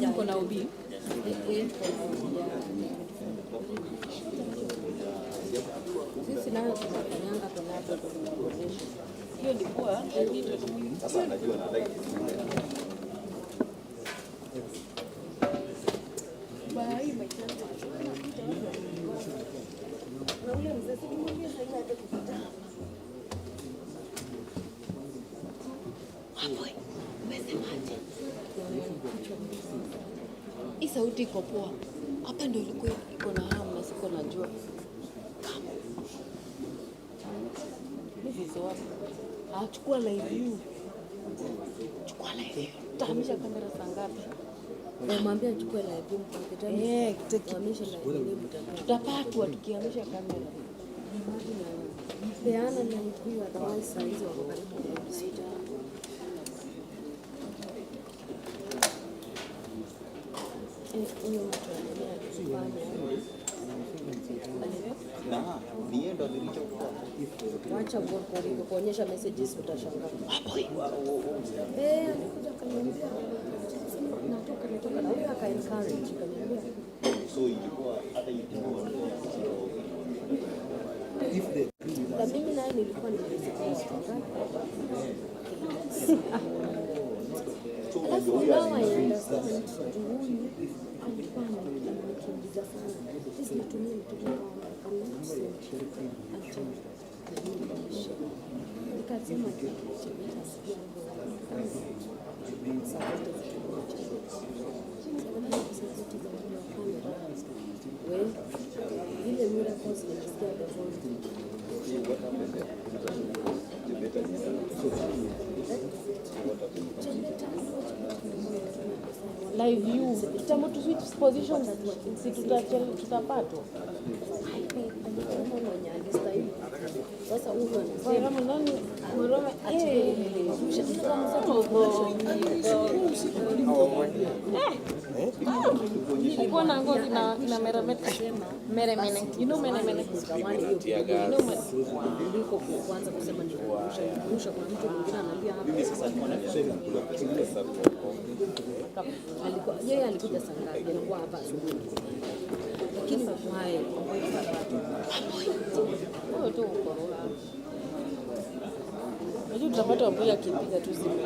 Yako na ubi. Sisi nayo tunafanyanga tunapo kuonyesha. Hiyo ilikuwa sasa anajua na like Bye my friend. Na ule mzee simwambie sasa hata kupita. Hapo. Umesemaje? Hii sauti iko poa. Hapa ndio ilikuwa iko na hamu na siko najua. hivi zote. Chukua live view. Chukua live view. Tahamisha kamera saa ngapi? Mwambie achukue live view mpaka tutahamisha live view. Tutapatwa tukihamisha kamera. Peana live view otherwise saa hizi wako karibu na Wacha kuonyesha messages utashangaa. Alikuja akaniambia natoka na huyo aka encourage akaniambia. So ilikuwa hata na mimi naye nilikuwa nimesikia. Alafu now I understand huyu alikuwa anakimbiza sana. Sisi natumia mtoto wangu nikasema ile miracles zinasikia live view kitamo to switch positions si tutapatwa sasa huko anasema nani Morome nilikuwa na ngozi na meremeta meremene you know meremene ndiko kwanza kusema ni kurusha kwa mtu mwingine anambia hapa alikuwa yeye alikuja saa ngapi alikuwa hapa asubuhi lakini why tu corona ndio tutapata wapo akipiga tu simu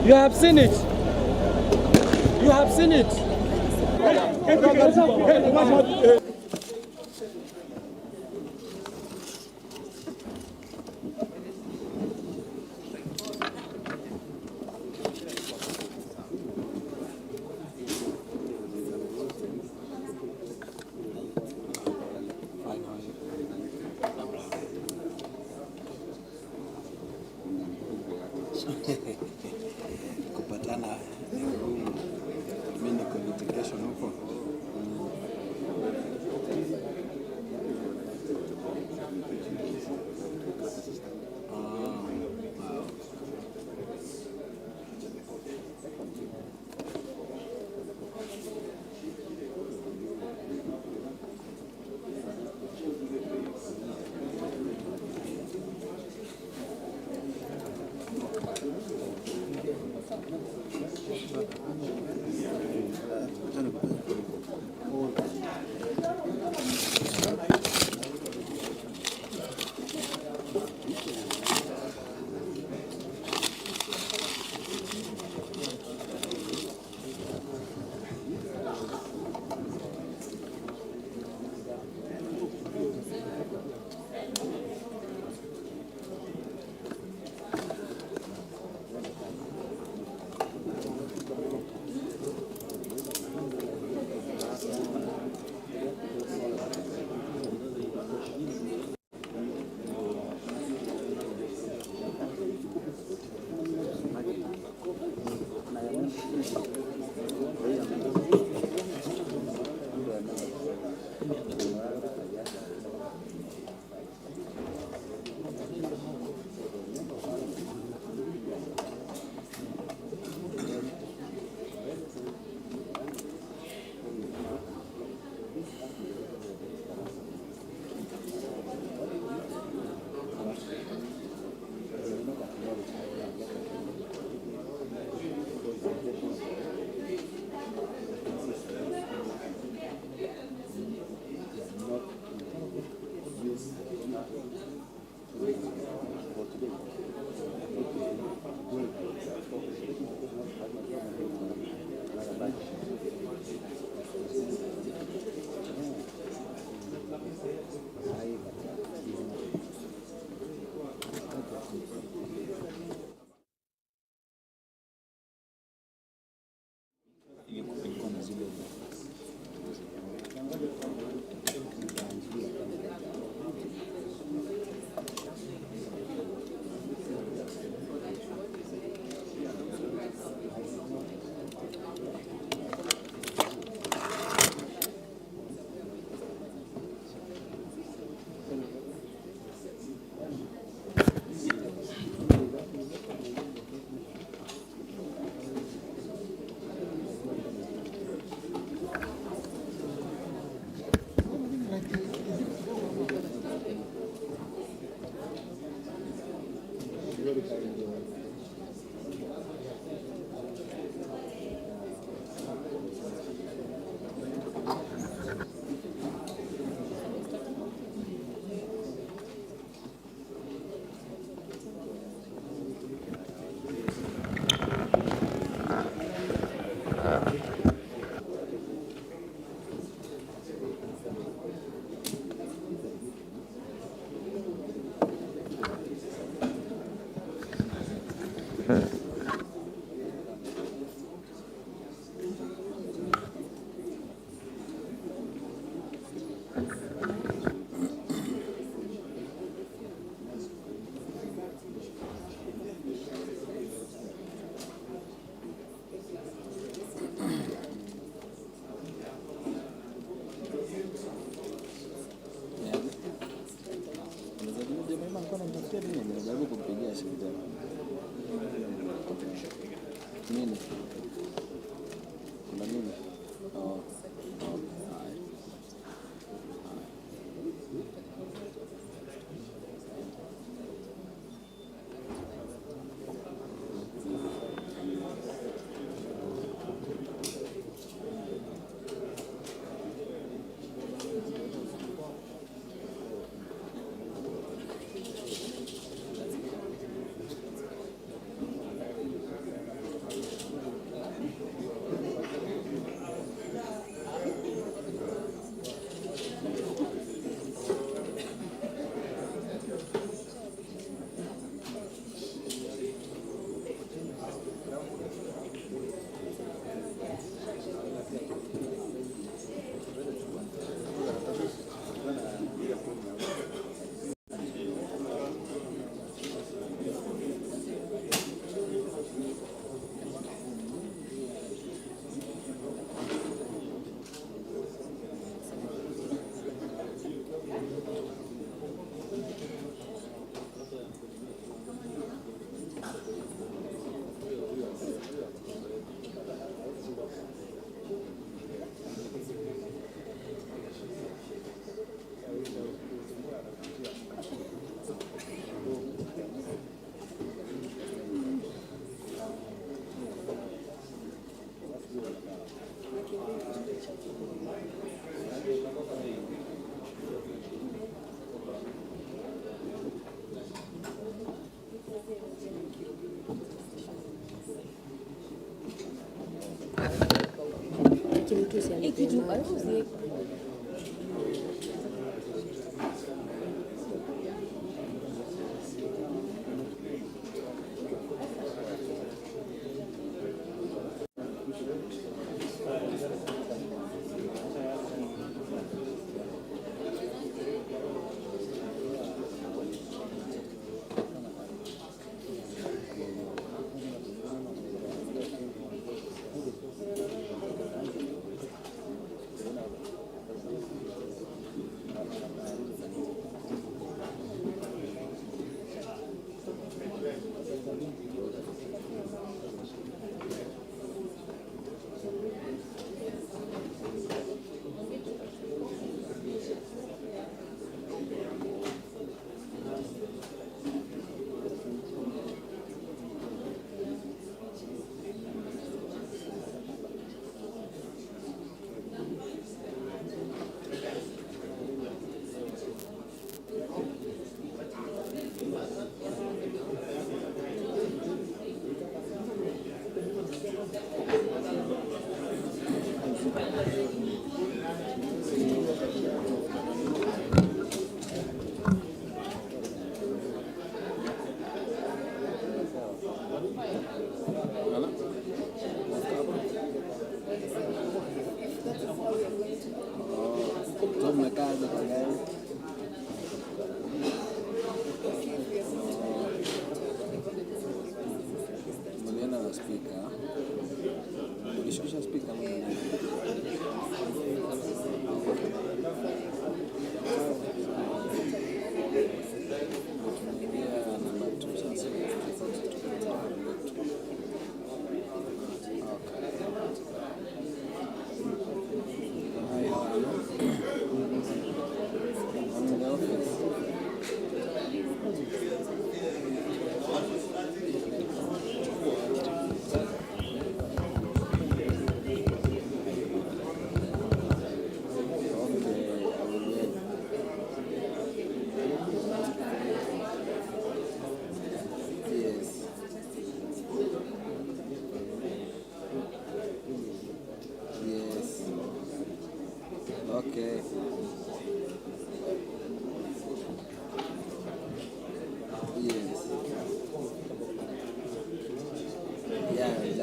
You have seen it. You have seen it. kupatana mimi niko litigation huko.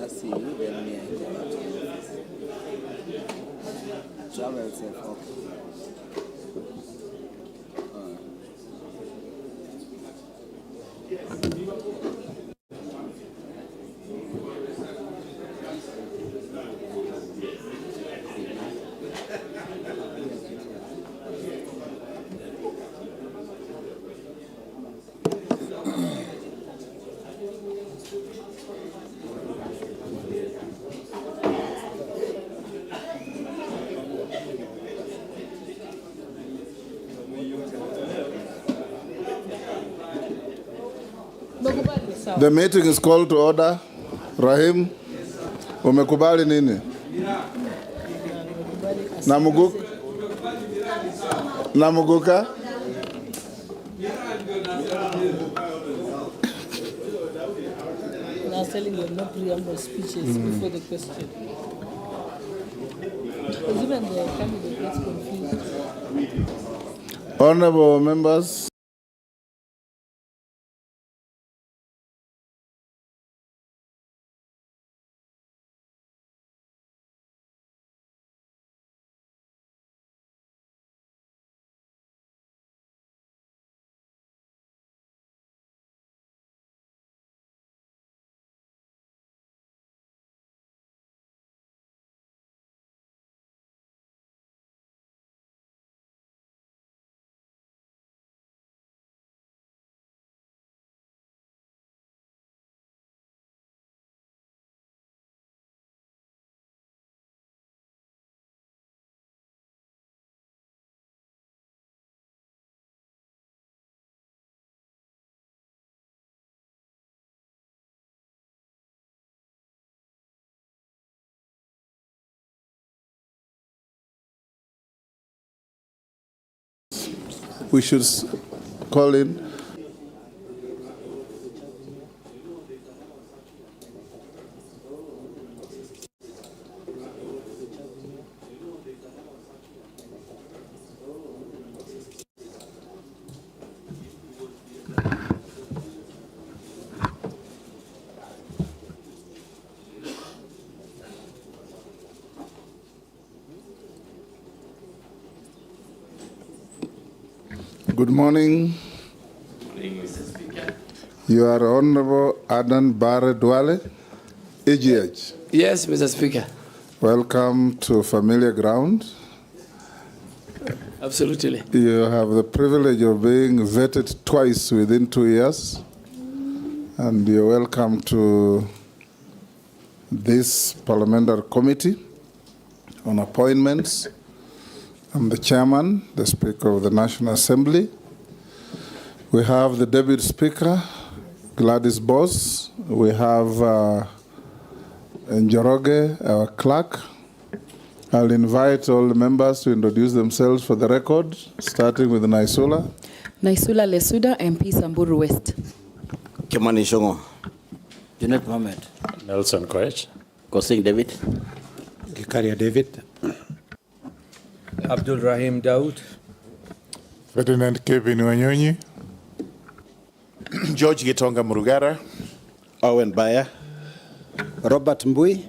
see you, then me, I go back to the office. Travel safe, okay. The meeting is called to order. Rahim, umekubali nini? Namuguka? I was telling you no preamble speeches before the question. Because even the candidate gets confused. Honorable members, we should call in. Good morning. Good morning, Mr. Speaker. You are Honorable Adan Bare Duale, EGH. Yes, Mr. Speaker. Welcome to familiar ground. Absolutely. You have the privilege of being vetted twice within 2 years, and you're welcome to this parliamentary committee on appointments. I'm the chairman, the Speaker of the National Assembly. We have the Deputy Speaker, Gladys Boss. We have Njoroge, our clerk. I'll invite all the members to introduce themselves for the record, starting with Naisula. Naisula Lesuda, MP Samburu West. Kimani Shongo. Junet Mohamed. Nelson Koech. Kosing David. Gikaria David. Abdul Rahim Daoud. Ferdinand Kevin Wanyonyi. George Gitonga Murugara. Owen Baya. Robert Mbui.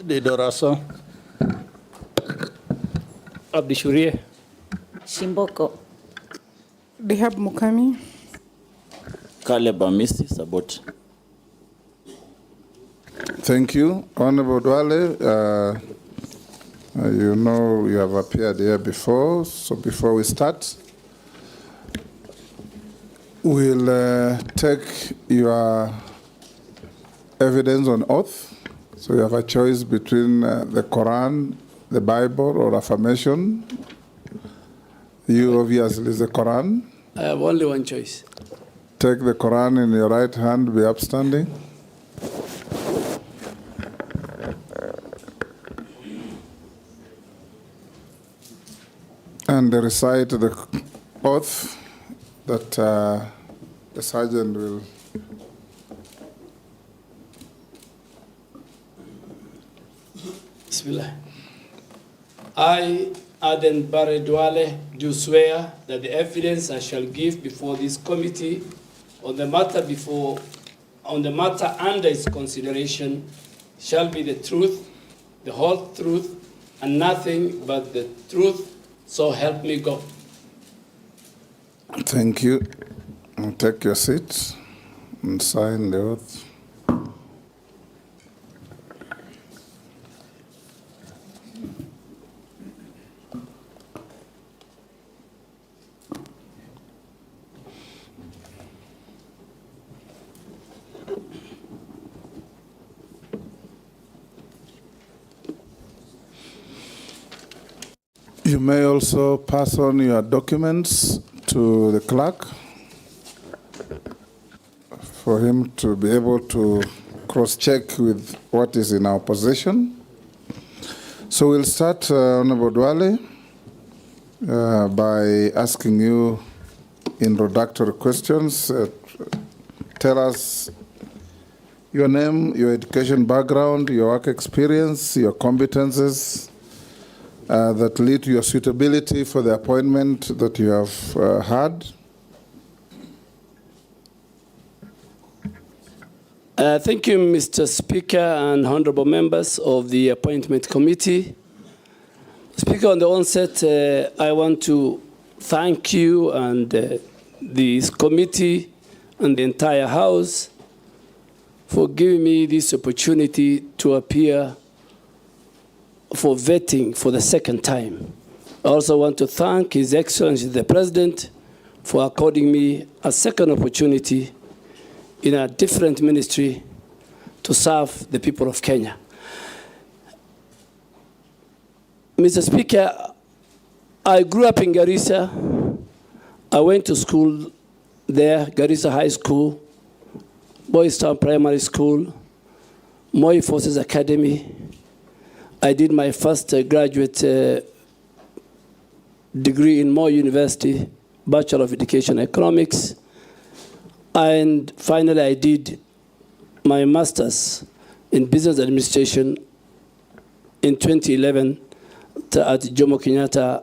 Didoraso. Abdi Shurie. Shimboko. Dehab Mukami. Caleb Amisi Sabot. Thank you. Honorable Duale, you know you have appeared here before, so before we start, we'll take your evidence on oath. So you have a choice between the Quran, the Bible, or affirmation. You obviously is the Quran. I have only one choice. Take the Quran in your right hand, be upstanding. And recite the oath that the sergeant will. Bismillah. I, Aden Bare Duale, do swear that the evidence I shall give before this committee on the matter before on the matter under its consideration shall be the truth, the whole truth, and nothing but the truth, so help me God. Thank you. Take your seats and sign the oath. You may also pass on your documents to the clerk for him to be able to cross-check with what is in our possession. So we'll start, Honorable Duale, by asking you introductory questions. Tell us your name, your education background, your work experience, your competences, that lead to your suitability for the appointment that you have had. Thank you, Mr. Speaker and honorable members of the Appointment Committee. Speaker, on the onset, I want to thank you and this committee and the entire House for giving me this opportunity to appear for vetting for the second time. I also want to thank His Excellency the President for according me a second opportunity in a different ministry to serve the people of Kenya. Mr. Speaker, I grew up in Garissa. I went to school there, Garissa High School, Boys Town Primary School, Moi Forces Academy. I did my first graduate degree in Moi University, Bachelor of Education Economics. And finally, I did my master's in business administration in 2011 at Jomo Kenyatta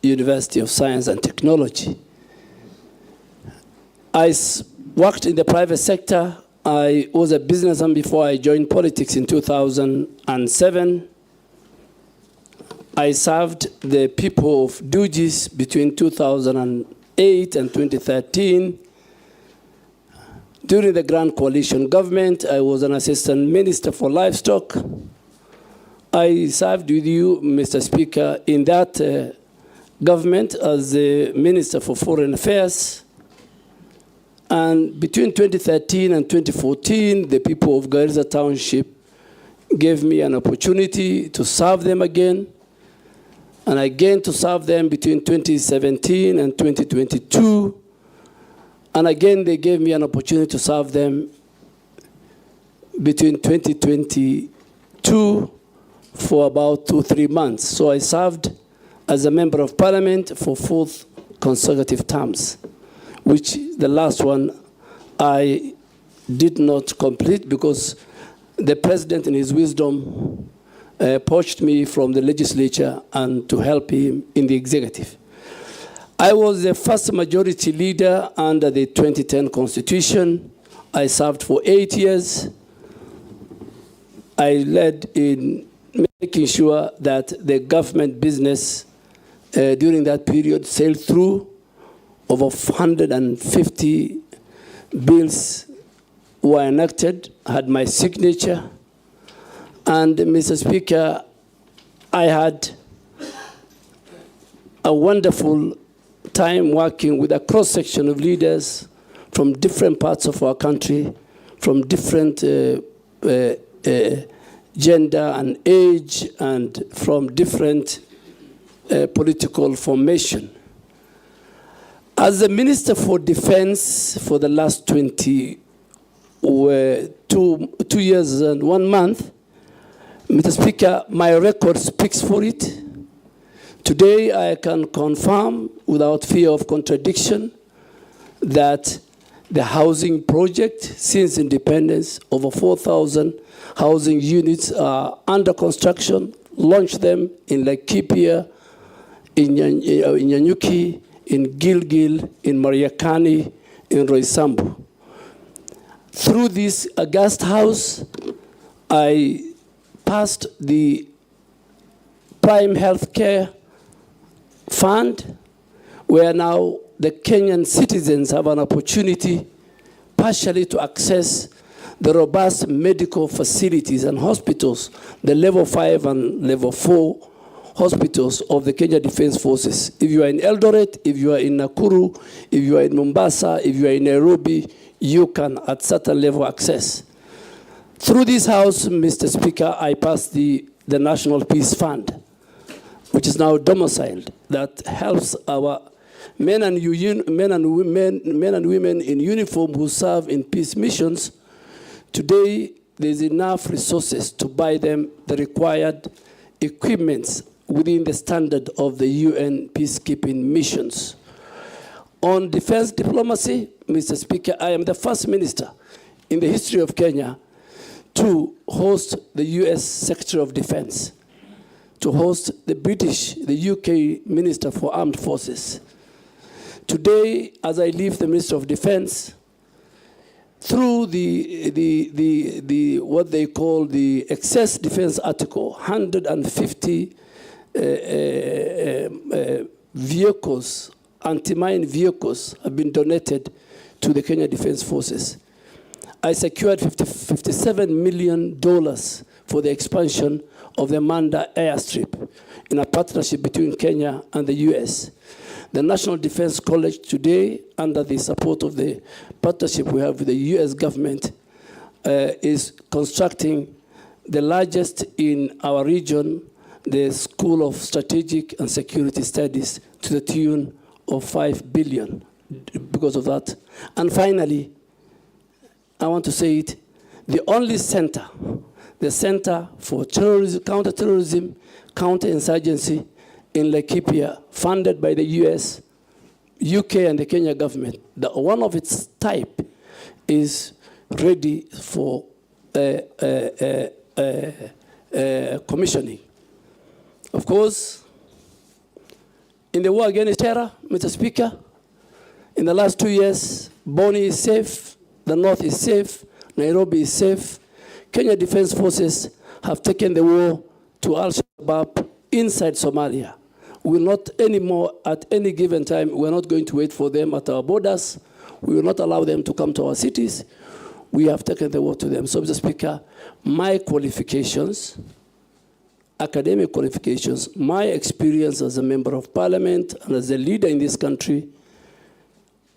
University of Science and Technology. I worked in the private sector. I was a businessman before I joined politics in 2007. I served the people of Dugis between 2008 and 2013. During the Grand Coalition government, I was an assistant minister for livestock. I served with you, Mr. Speaker, in that government as the Minister for Foreign Affairs. And between 2013 and 2014, the people of Garissa Township gave me an opportunity to serve them again. And again to serve them between 2017 and 2022. And again, they gave me an opportunity to serve them between 2022 for about 2-3 months. So I served as a member of parliament for 4 consecutive terms, which the last one I did not complete because the president in his wisdom poached me from the legislature and to help him in the executive. I was the first majority leader under the 2010 Constitution. I served for 8 years. I led in making sure that the government business during that period sailed through. Over 150 bills were enacted, had my signature. And Mr. Speaker, I had a wonderful time working with a cross-section of leaders from different parts of our country, from different gender and age, and from different political formation. As the Minister for Defense for the last 2 years and 1 month, Mr. Speaker, my record speaks for it. Today, I can confirm without fear of contradiction that the housing project, since independence, over 4,000 housing units are under construction, launched them in Laikipia, in Nyanyuki, in Gilgil, in Mariakani, in Roysambu. Through this August House, I passed the Prime Healthcare Fund, where now the Kenyan citizens have an opportunity partially to access the robust medical facilities and hospitals, the level 5 and level 4 hospitals of the Kenya Defense Forces. If you are in Eldoret, if you are in Nakuru, if you are in Mombasa, if you are in Nairobi, you can at certain level access. Through this House, Mr. Speaker, I passed the National Peace Fund, which is now domiciled, that helps our men and women in uniform who serve in peace missions. Today, there's enough resources to buy them the required equipments within the standard of the UN peacekeeping missions. On defense diplomacy, Mr. Speaker, I am the first minister in the history of Kenya to host the US Secretary of Defense, to host the British, the UK Minister for Armed Forces. Today, as I leave the Minister of Defense, through what they call the excess defense article, 150 vehicles, anti-mine vehicles have been donated to the Kenya Defense Forces. I secured $57 million for the expansion of the Manda airstrip in a partnership between Kenya and the US. The National Defense College today, under the support of the partnership we have with the US government, is constructing the largest in our region, the School of Strategic and Security Studies, to the tune of $5 billion because of that. And finally, I want to say it, the only center, the Center for Terrorism, Counterterrorism, Counterinsurgency in Laikipia, funded by the US, UK, and the Kenya government. One of its type is ready for commissioning. Of course, in the war against terror, Mr. Speaker, in the last 2 years, Boni is safe, the North is safe, Nairobi is safe. Kenya Defense Forces have taken the war to Al-Shabaab inside Somalia. We will not anymore, at any given time, we're not going to wait for them at our borders. We will not allow them to come to our cities. We have taken the war to them. So, Mr. Speaker, my qualifications, academic qualifications, my experience as a member of parliament and as a leader in this country,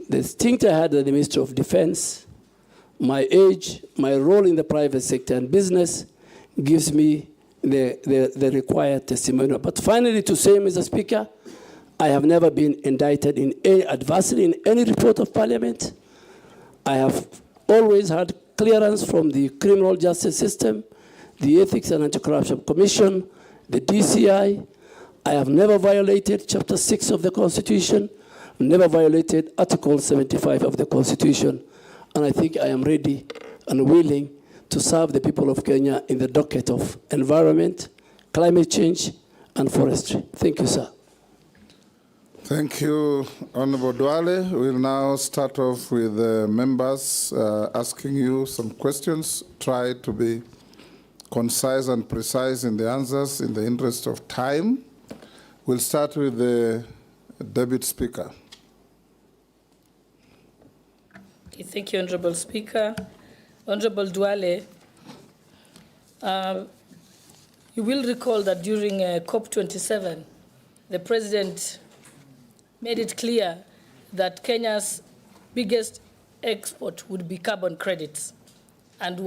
the stint I had as the Minister of Defense, my age, my role in the private sector and business gives me the required testimonial. But finally, to say, Mr. Speaker, I have never been indicted in any adversely in any report of parliament. I have always had clearance from the criminal justice system, the Ethics and Anti-Corruption Commission, the DCI. I have never violated Chapter 6 of the Constitution, never violated Article 75 of the Constitution. And I think I am ready and willing to serve the people of Kenya in the docket of environment, climate change, and forestry. Thank you, sir. Thank you, Honorable Duale. We'll now start off with members asking you some questions. Try to be concise and precise in the answers in the interest of time. We'll start with the Deputy Speaker. Okay, thank you, Honorable Speaker. Honorable Duale, you will recall that during COP27, the President made it clear that Kenya's biggest export would be carbon credits, and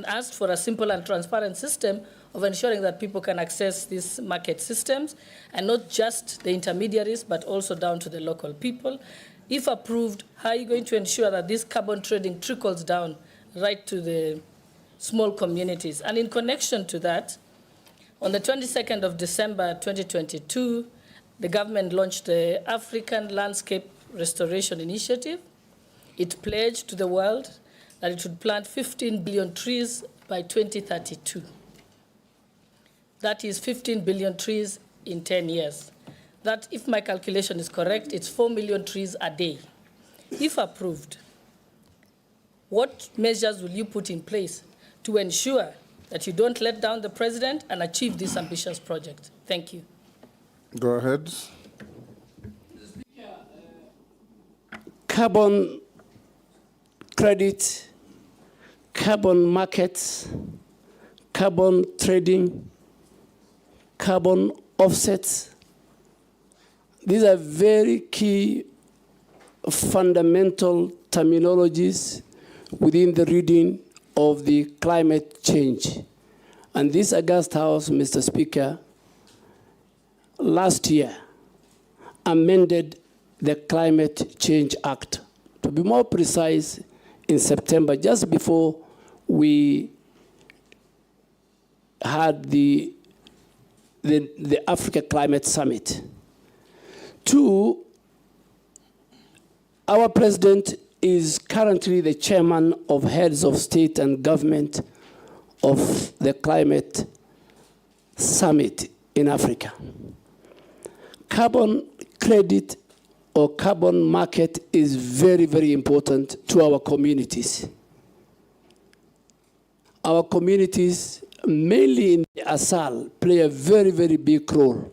asked for a simple and transparent system of ensuring that people can access these market systems, and not just the intermediaries, but also down to the local people. If approved, how are you going to ensure that this carbon trading trickles down right to the small communities? And in connection to that, on the 22nd of December 2022, the government launched the African Landscape Restoration Initiative. It pledged to the world that it would plant 15 billion trees by 2032. That is 15 billion trees in 10 years. That, if my calculation is correct, it's 4 million trees a day. If approved, What measures will you put in place to ensure that you don't let down the president and achieve this ambitious project? Thank you. Go ahead. Carbon credit, carbon markets, carbon trading, carbon offsets. These are very key fundamental terminologies within the reading of the climate change. And this August House, Mr. Speaker, last year amended the Climate Change Act. To be more precise, in September, just before we had the Africa Climate Summit. Two, our president is currently the chairman of heads of state and government of the Climate Summit in Africa. Carbon credit or carbon market is very, very important to our communities. Our communities, mainly in the ASAL, play a very, very big role.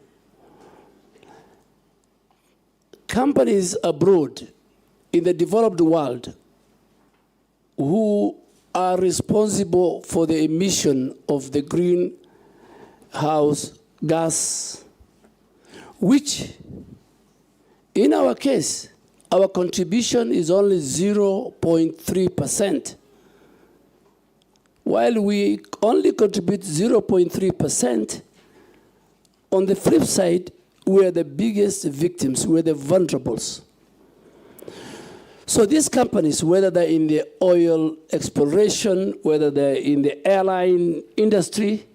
Companies abroad in the developed world who are responsible for the emission of the greenhouse gas, which in our case, our contribution is only 0.3%. While we only contribute 0.3%, on the flip side, we are the biggest victims, we are the vulnerables. So these companies, whether they're in the oil exploration, whether they're in the airline industry,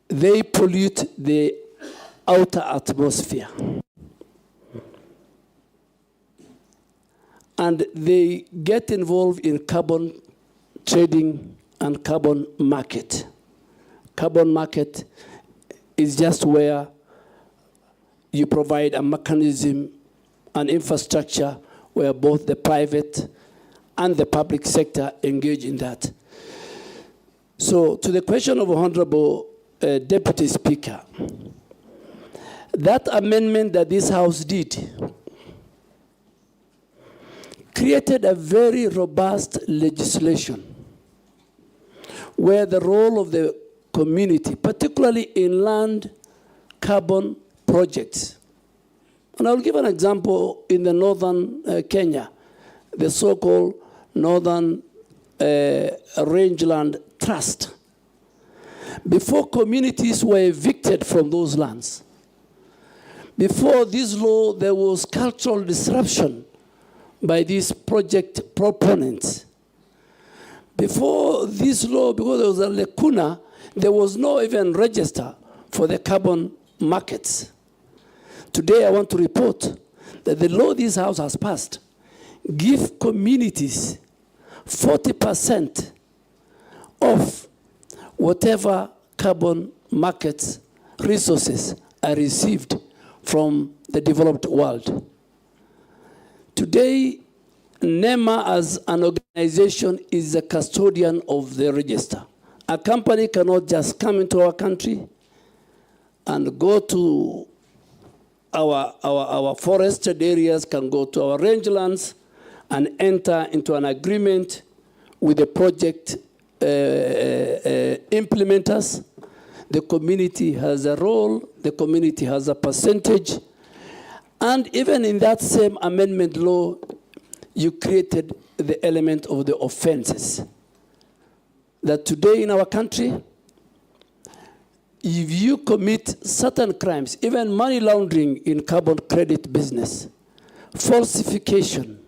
they pollute the outer atmosphere. And they get involved in carbon trading and carbon market. Carbon market is just where you provide a mechanism, an infrastructure where both the private and the public sector engage in that. So to the question of Honorable Deputy Speaker, that amendment that this House did created a very robust legislation where the role of the community, particularly inland carbon projects. And I'll give an example in the northern Kenya, the so-called Northern Rangeland Trust. Before communities were evicted from those lands, before this law, there was cultural disruption by these project proponents. Before this law, because there was a lacuna, there was no even register for the carbon markets. Today, I want to report that the law this House has passed gives communities 40% of whatever carbon markets resources are received from the developed world. Today, NEMA as an organization is a custodian of the register. A company cannot just come into our country and go to our forested areas, can go to our rangelands and enter into an agreement with the project implementers. The community has a role, the community has a percentage, and even in that same amendment law, you created the element of the offenses. That today in our country, if you commit certain crimes, even money laundering in carbon credit business, falsification,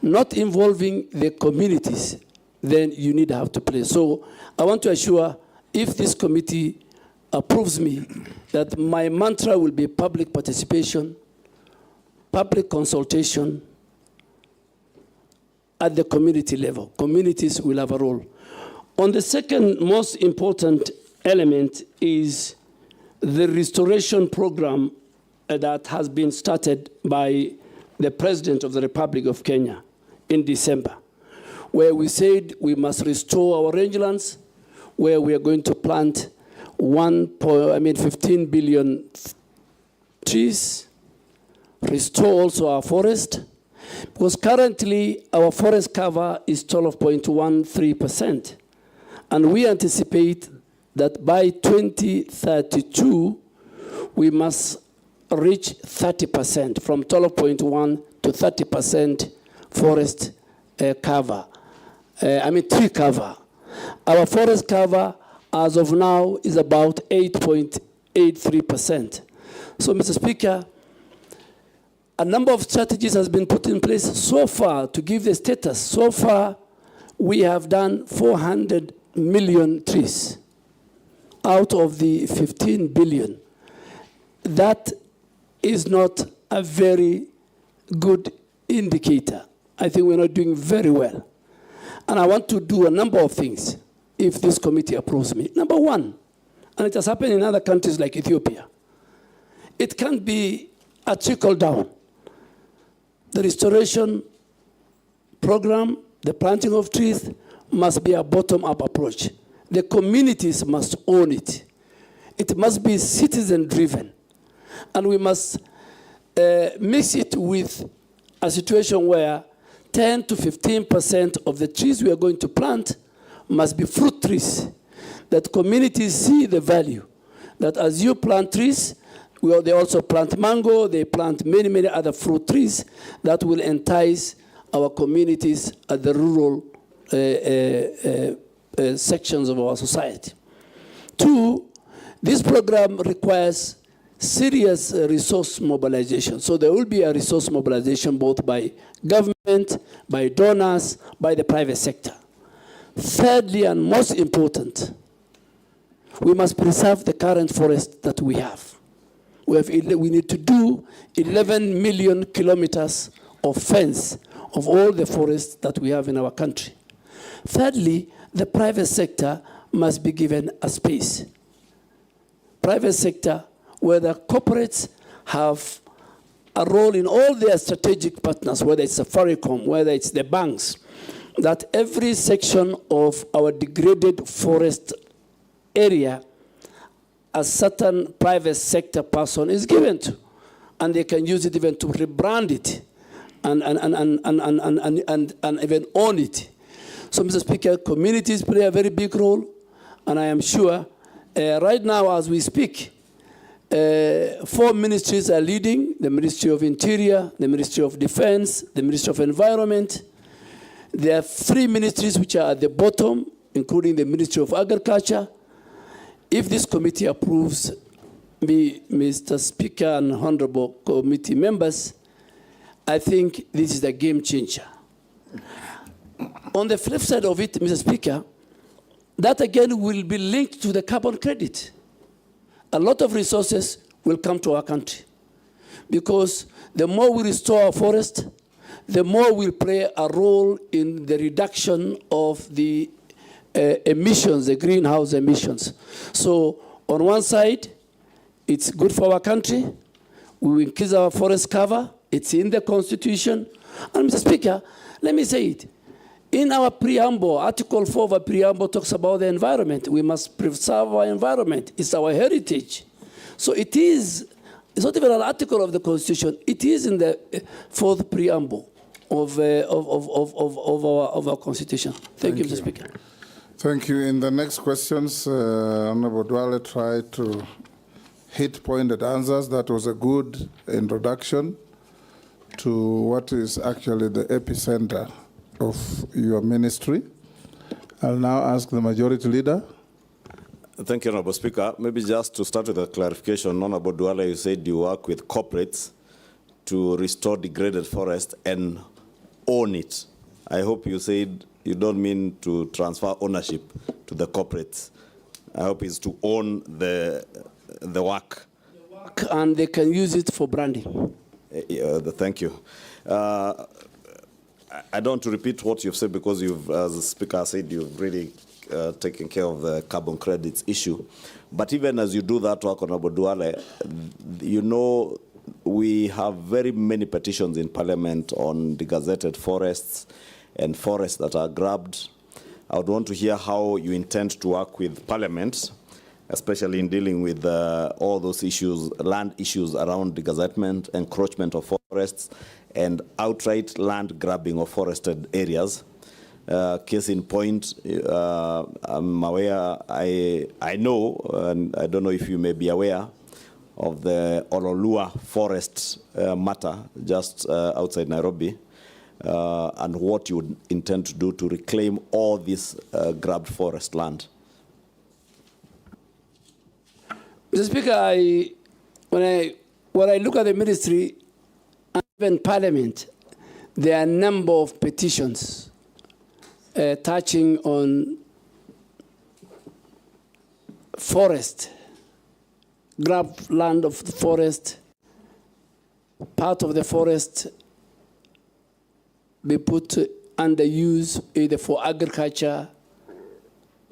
not involving the communities, then you need to have to play. So I want to assure, if this committee approves me, that my mantra will be public participation, public consultation at the community level. Communities will have a role. On the second most important element is the restoration program that has been started by the President of the Republic of Kenya. in December, where we said we must restore our rangelands, where we are going to plant 15 billion trees, restore also our forest, because currently our forest cover is 12.13%. And we anticipate that by 2032, we must reach 30%, from 12.1 to 30% forest cover. Tree cover. Our forest cover, as of now, is about 8.83%. So, Mr. Speaker, a number of strategies has been put in place so far to give the status. So far, we have done 400 million trees out of the 15 billion. That is not a very good indicator. I think we're not doing very well. And I want to do a number of things if this committee approves me. Number one, and it has happened in other countries like Ethiopia, it can be a trickle down. The restoration program, the planting of trees, must be a bottom-up approach. The communities must own it. It must be citizen-driven. And we must mix it with a situation where 10 to 15% of the trees we are going to plant must be fruit trees, that communities see the value, that as you plant trees, they also plant mango, they plant many, many other fruit trees that will entice our communities at the rural sections of our society. Two, this program requires serious resource mobilization. So there will be a resource mobilization both by government, by donors, by the private sector. Thirdly, and most important, we must preserve the current forest that we have. We need to do 11 million kilometers of fence of all the forests that we have in our country. Thirdly, the private sector must be given a space. Private sector, where the corporates have a role in all their strategic partners, whether it's Safaricom, whether it's the banks, that every section of our degraded forest area, a certain private sector person is given to, and they can use it even to rebrand it and even own it. So, Mr. Speaker, communities play a very big role, and I am sure right now as we speak, 4 ministries are leading: the Ministry of Interior, the Ministry of Defense, the Ministry of Environment. There are 3 ministries which are at the bottom, including the Ministry of Agriculture. If this committee approves me, Mr. Speaker and honorable committee members, I think this is a game changer. On the flip side of it, Mr. Speaker, that again will be linked to the carbon credit. A lot of resources will come to our country, because the more we restore our forest, the more we'll play a role in the reduction of the emissions, the greenhouse emissions. So on one side, it's good for our country. We will increase our forest cover. It's in the Constitution. And Mr. Speaker, let me say it. In our preamble, Article 4 of our preamble talks about the environment. We must preserve our environment. It's our heritage. So it's not even an article of the Constitution. It is in the 4th preamble of our Constitution. Thank you, Mr. Speaker. Thank you. In the next questions, Honorable Dwale tried to hit pointed answers. That was a good introduction to what is actually the epicenter of your ministry. I'll now ask the Majority Leader. Thank you, Honorable Speaker. Maybe just to start with a clarification, Honorable Dwale, you said you work with corporates to restore degraded forest and own it. I hope you said you don't mean to transfer ownership to the corporates. I hope it's to own the work. And they can use it for branding. Thank you. I don't want to repeat what you've said, because you've, as the Speaker said, you've really taken care of the carbon credits issue. But even as you do that work, Honorable Dwale, you know we have very many petitions in Parliament on degazetted forests and forests that are grabbed. I would want to hear how you intend to work with Parliament, especially in dealing with all those issues, land issues around degazetment, encroachment of forests, and outright land grabbing of forested areas. Case in point, I'm aware, I know, and I don't know if you may be aware, of the Ololua forest matter just outside Nairobi, and what you would intend to do to reclaim all this grabbed forest land. Mr. Speaker, when I look at the ministry and even Parliament, there are a number of petitions touching on forest, grab land of the forest, part of the forest be put under use either for agriculture,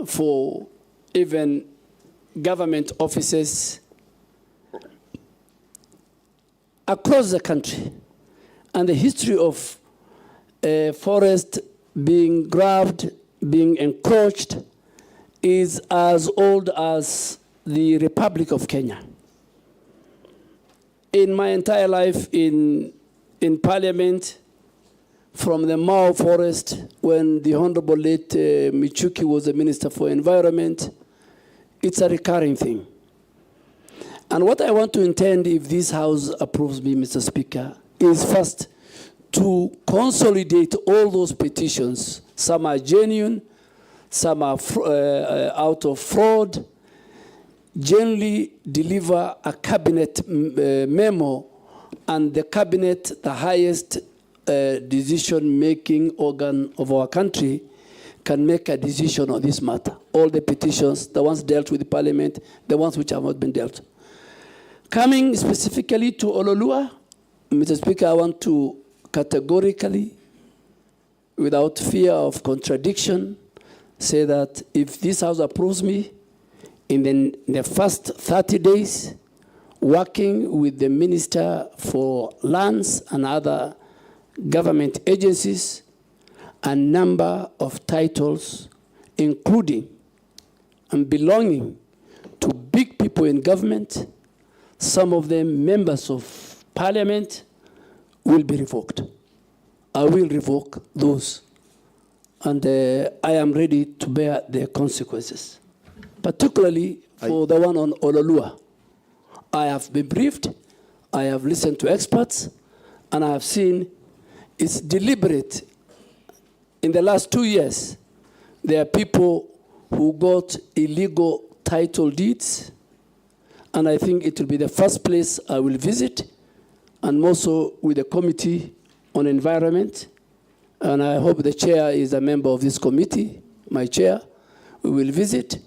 for even government offices across the country. And the history of forest being grabbed, being encroached, is as old as the Republic of Kenya. In my entire life in Parliament, from the Mao forest, when the Honorable late Michuki was the Minister for Environment, it's a recurring thing. And what I want to intend, if this House approves me, Mr. Speaker, is first to consolidate all those petitions. Some are genuine, some are out of fraud. Generally deliver a cabinet memo, and the cabinet, the highest decision-making organ of our country, can make a decision on this matter. All the petitions, the ones dealt with the Parliament, the ones which have not been dealt. Coming specifically to Ololua, Mr. Speaker, I want to categorically, without fear of contradiction, say that if this House approves me, in the first 30 days, working with the Minister for Lands and other government agencies, a number of titles, including and belonging to big people in government, some of them members of Parliament, will be revoked. I will revoke those, and I am ready to bear the consequences, particularly for the one on Ololua. I have been briefed, I have listened to experts, and I have seen it's deliberate. In the last 2 years, there are people who got illegal title deeds, and I think it will be the first place I will visit, and also with the Committee on Environment, and I hope the chair is a member of this committee, my chair. We will visit,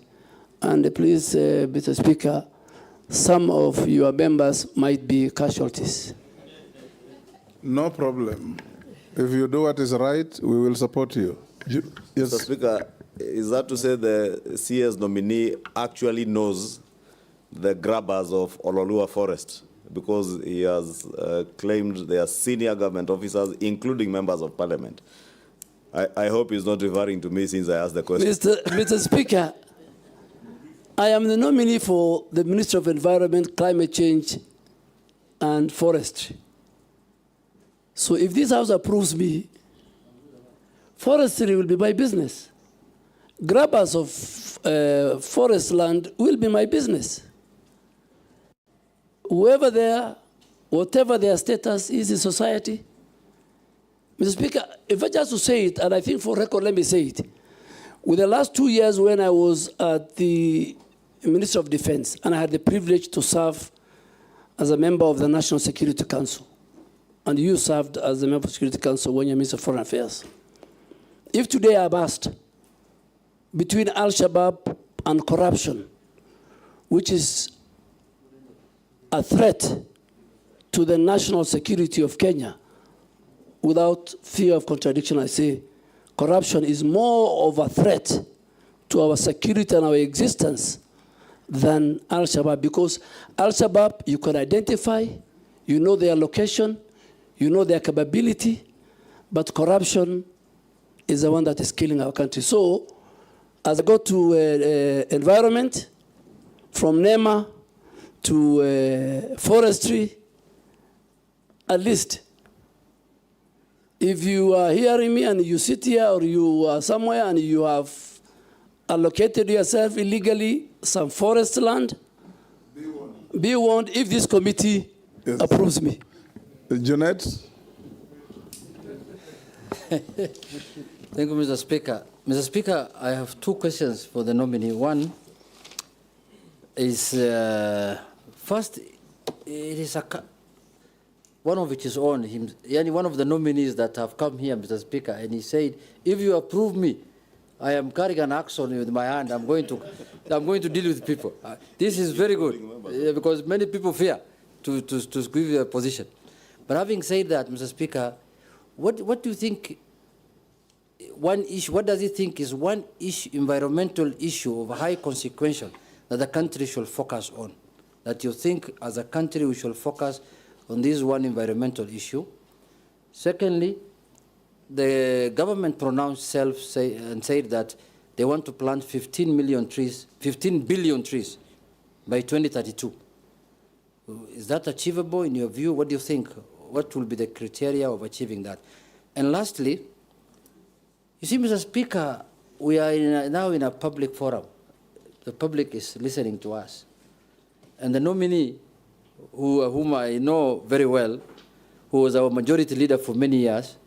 and please, Mr. Speaker, some of your members might be casualties. No problem. If you do what is right, we will support you. Yes. Mr. Speaker, is that to say the CS nominee actually knows the grabbers of Ololua Forest? Because he has claimed they are senior government officers, including members of Parliament. I hope he's not referring to me since I asked the question. Mr. Speaker, I am the nominee for the Minister of Environment, Climate Change, and Forestry. So if this House approves me, forestry will be my business. Grabbers of forest land will be my business. Whoever they are, whatever their status is in society. Mr. Speaker, if I just to say it, and I think for record, let me say it. With the last 2 years when I was at the Ministry of Defense, and I had the privilege to serve as a member of the National Security Council, and you served as a member of the Security Council when you're Minister of Foreign Affairs. If today I'm asked between Al-Shabaab and corruption, which is a threat to the national security of Kenya, without fear of contradiction, I say corruption is more of a threat to our security and our existence than Al-Shabaab, because Al-Shabaab you can identify, you know their location, you know their capability, but corruption is the one that is killing our country. So, as I go to environment, from NEMA to forestry, at least, if you are hearing me and you sit here or you are somewhere and you have allocated yourself illegally some forest land, be warned if this committee approves me. Jeanette? Thank you, Mr. Speaker. Mr. Speaker, I have two questions for the nominee. One is, first, it is one of which is on him, one of the nominees that have come here, Mr. Speaker, and he said, if you approve me, I am carrying an axe on with my hand. I'm going to deal with people. This is very good because many people fear to give their position. But having said that, Mr. Speaker, what do you think? One issue. What does he think is one issue, environmental issue of high consequential that the country should focus on? That you think, as a country, we should focus on this one environmental issue. Secondly, the government pronounced and said that they want to plant 15 billion trees by 2032. Is that achievable in your view? What do you think? What will be the criteria of achieving that? And lastly, you see, Mr. Speaker, we are now in a public forum. The public is listening to us. And the nominee, whom I know very well, who was our majority leader for many years,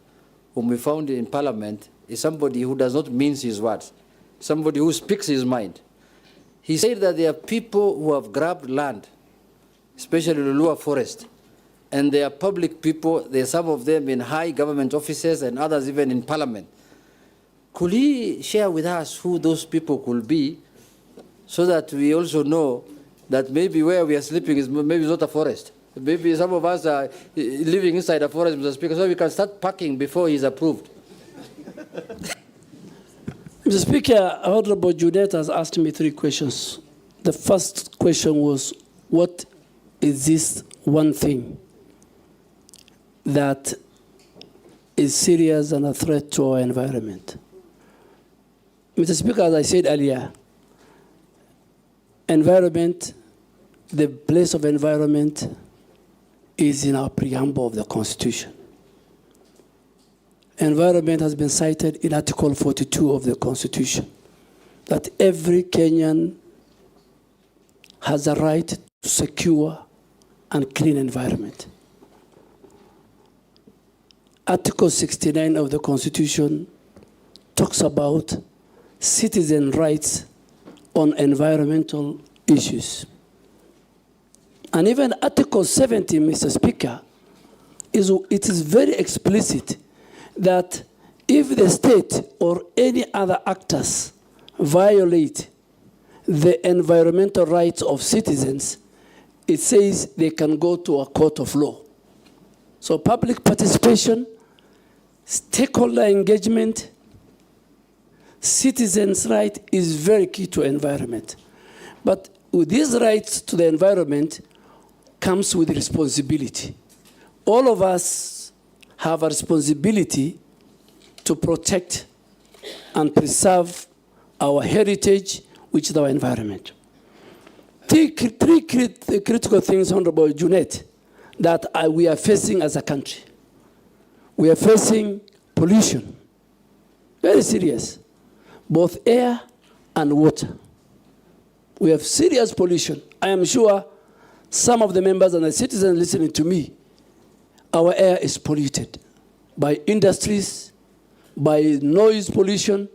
whom we found in Parliament, is somebody who does not mince his words, somebody who speaks his mind. He said that there are people who have grabbed land, especially the Lua forest, and they are public people. There are some of them in high government offices and others even in Parliament. Could he share with us who those people could be so that we also know that maybe where we are sleeping is maybe not a forest? Maybe some of us are living inside a forest, Mr. Speaker, so we can start packing before he's approved. Mr. Speaker, Honorable Junet has asked me 3 questions. The first question was, what is this one thing that is serious and a threat to our environment? Mr. Speaker, as I said earlier, environment, the place of environment is in our preamble of the Constitution. Environment has been cited in Article 42 of the Constitution, that every Kenyan has a right to secure and clean environment. Article 69 of the Constitution talks about citizen rights on environmental issues. And even Article 70, Mr. Speaker, it is very explicit that if the state or any other actors violate the environmental rights of citizens, it says they can go to a court of law. So public participation, stakeholder engagement, citizens' right is very key to environment. But with these rights to the environment comes with responsibility. All of us have a responsibility to protect and preserve our heritage, which is our environment. Three critical things, Honorable Junet, that we are facing as a country. We are facing pollution, very serious, both air and water. We have serious pollution. I am sure some of the members and the citizens listening to me, our air is polluted by industries, by noise pollution.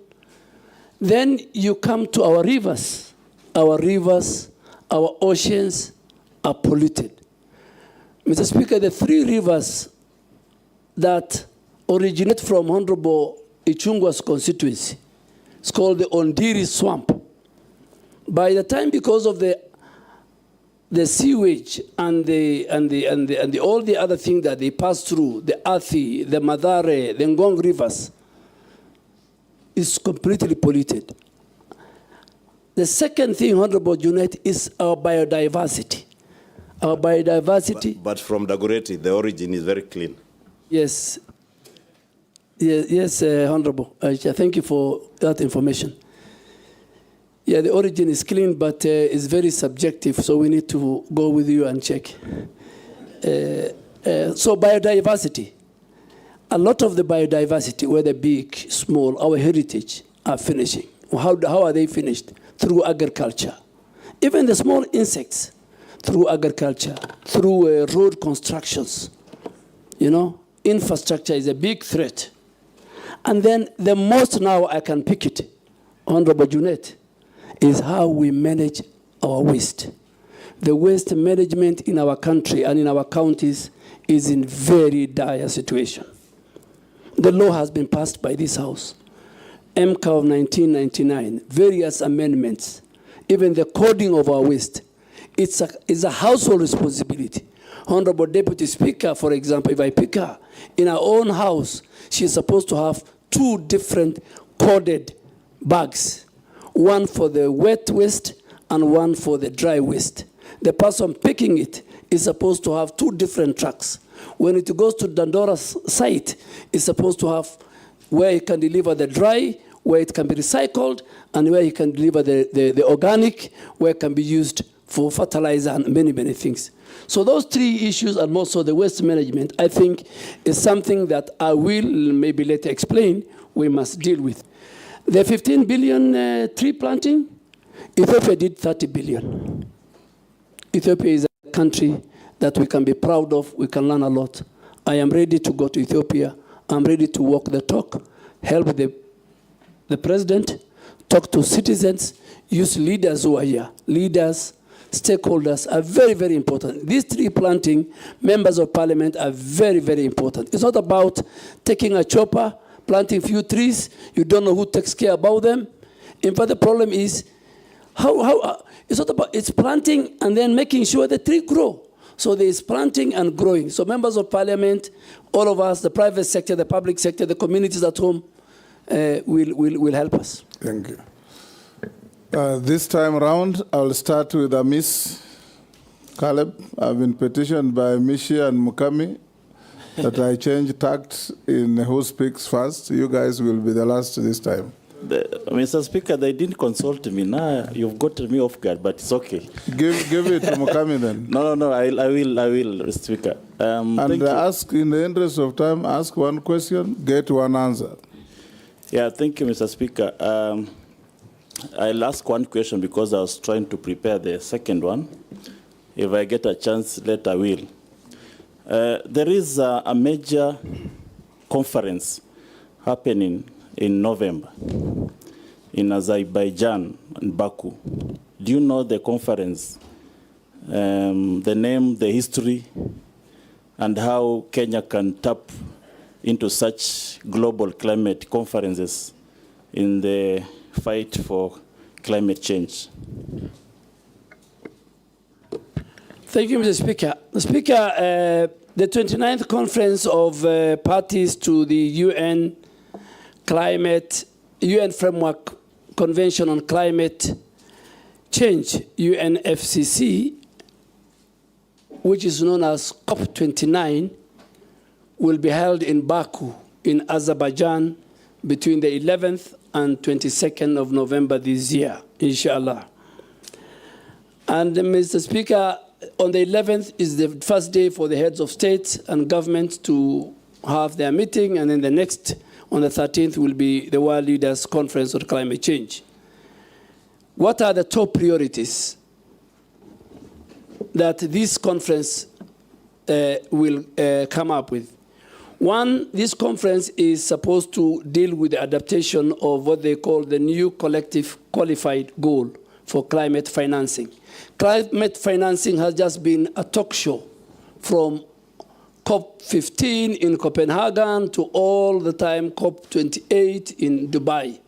Then you come to our rivers. Our rivers, our oceans are polluted. Mr. Speaker, the 3 rivers that originate from Honorable Ichungwa's constituency, it's called the Ondiri Swamp. By the time, because of the sewage and all the other things that they pass through, the Athi, the Madare, the Ngong rivers, is completely polluted. The second thing, Honorable Junet, is our biodiversity. Our biodiversity. But from Dagoretti, the origin is very clean. Yes. Yes, Honorable. Thank you for that information. Yeah, the origin is clean, but it's very subjective, so we need to go with you and check. So biodiversity. A lot of the biodiversity, whether big, small, our heritage, are finishing. How are they finished? Through agriculture. Even the small insects, through agriculture, through road constructions. You know, infrastructure is a big threat. And then the most now I can pick it, Honorable Junet, is how we manage our waste. The waste management in our country and in our counties is in very dire situation. The law has been passed by this House. MCA of 1999, various amendments, even the coding of our waste. It's a household responsibility. Honorable Deputy Speaker, for example, if I pick her, in her own house, she's supposed to have 2 different coded bags, one for the wet waste and one for the dry waste. The person picking it is supposed to have 2 different trucks. When it goes to Dandora's site, it's supposed to have where it can deliver the dry, where it can be recycled, and where it can deliver the organic, where it can be used for fertilizer and many, many things. So those 3 issues, and also the waste management, I think is something that I will maybe later explain we must deal with. The 15 billion tree planting, Ethiopia did 30 billion. Ethiopia is a country that we can be proud of, we can learn a lot. I am ready to go to Ethiopia. I'm ready to walk the talk, help the president, talk to citizens, use leaders who are here. Leaders, stakeholders are very, very important. These tree planting, members of parliament are very, very important. It's not about taking a chopper, planting few trees, you don't know who takes care about them. In fact, the problem is, it's not about, it's planting and then making sure the tree grow. So there is planting and growing. So members of parliament, all of us, the private sector, the public sector, the communities at home, will help us. Thank you. This time around, I'll start with Miss Caleb. I've been petitioned by Mishi and Mukami that I change tact in who speaks first. You guys will be the last this time. Mr. Speaker, they didn't consult me. Now you've got me off guard, but it's okay. Give it to Mukami then. No, I will, Speaker. And ask, in the interest of time, ask one question, get one answer. Yeah, thank you, Mr. Speaker. I'll ask one question because I was trying to prepare the second one. If I get a chance, later I will. There is a major conference happening in November in Azerbaijan and Baku. Do you know the conference, the name, the history, and how Kenya can tap into such global climate conferences in the fight for climate change? Thank you, Mr. Speaker. Mr. Speaker, the 29th conference of parties to the UN Framework Convention on Climate Change, UNFCCC, which is known as COP29, will be held in Baku in Azerbaijan between the 11th and 22nd of November this year, inshallah. And Mr. Speaker, on the 11th is the first day for the heads of state and government to have their meeting, and then the next, on the 13th, will be the World Leaders Conference on Climate Change. What are the top priorities that this conference will come up with? One, this conference is supposed to deal with the adaptation of what they call the new collective qualified goal for climate financing. Climate financing has just been a talk show from COP15 in Copenhagen to all the time COP28 in Dubai.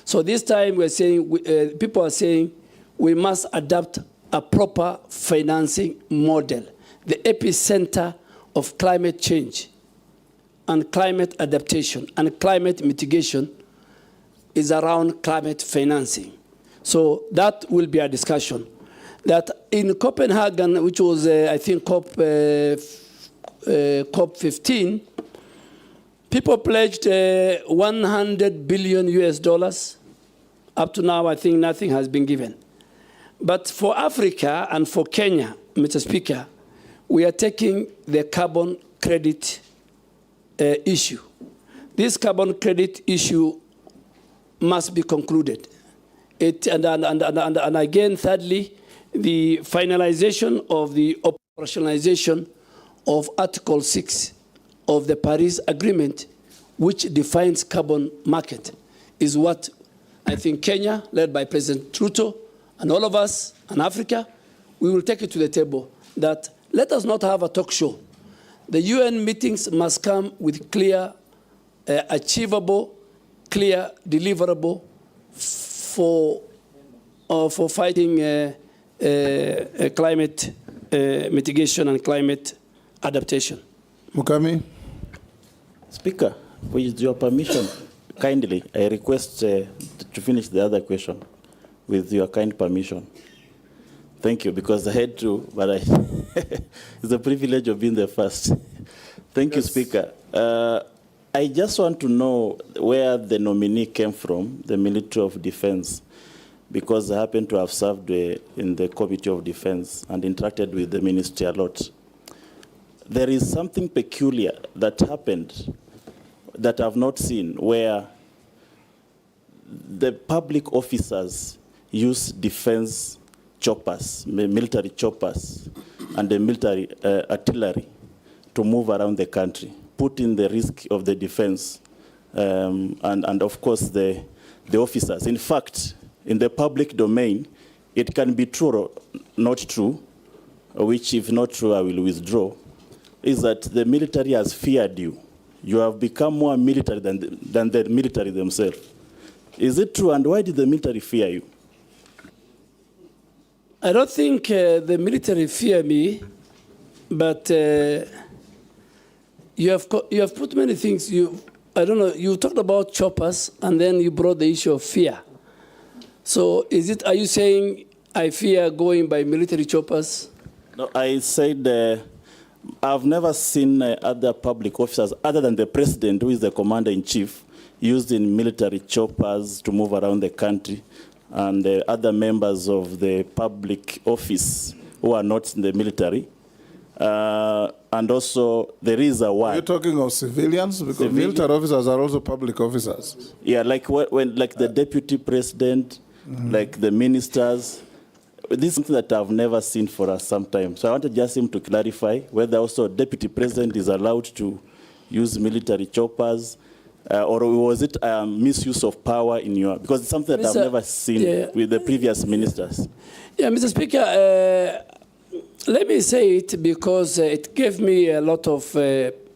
So this time we're saying, people are saying we must adapt a proper financing model. The epicenter of climate change and climate adaptation and climate mitigation is around climate financing. So that will be a discussion. that in Copenhagen, which was, I think, COP15, people pledged 100 billion US dollars. Up to now, I think nothing has been given. But for Africa and for Kenya, Mr. Speaker, we are taking the carbon credit issue. This carbon credit issue must be concluded. And again, thirdly, the finalization of the operationalization of Article 6 of the Paris Agreement, which defines carbon market, is what I think Kenya, led by President Ruto, and all of us, and Africa, we will take it to the table that let us not have a talk show. The UN meetings must come with clear, achievable, clear, deliverable for fighting climate mitigation and climate adaptation. Mukami. Speaker, with your permission, kindly, I request to finish the other question with your kind permission. Thank you, because I had to, but it's a privilege of being the first. Thank you, Speaker. I just want to know where the nominee came from, the Military of Defense, because I happen to have served in the Committee of Defense and interacted with the ministry a lot. There is something peculiar that happened that I've not seen, where the public officers use defense choppers, military choppers, and the military artillery to move around the country, putting the risk of the defense and of course, the officers. In fact, in the public domain, it can be true or not true, which if not true, I will withdraw, is that the military has feared you. You have become more military than the military themselves. Is it true, and why did the military fear you? I don't think the military fear me, but you have put many things. I don't know. You talked about choppers, and then you brought the issue of fear. So, are you saying I fear going by military choppers? No, I said I've never seen other public officers, other than the president, who is the commander-in-chief, used in military choppers to move around the country, and other members of the public office who are not in the military. And also, there is a word. You're talking of civilians? Because military officers are also public officers. Yeah, like the deputy president, like the ministers. This is something that I've never seen for some time. So I wanted just him to clarify whether also deputy president is allowed to use military choppers, or was it misuse of power in your, because it's something that I've never seen with the previous ministers. Yeah, Mr. Speaker, let me say it because it gave me a lot of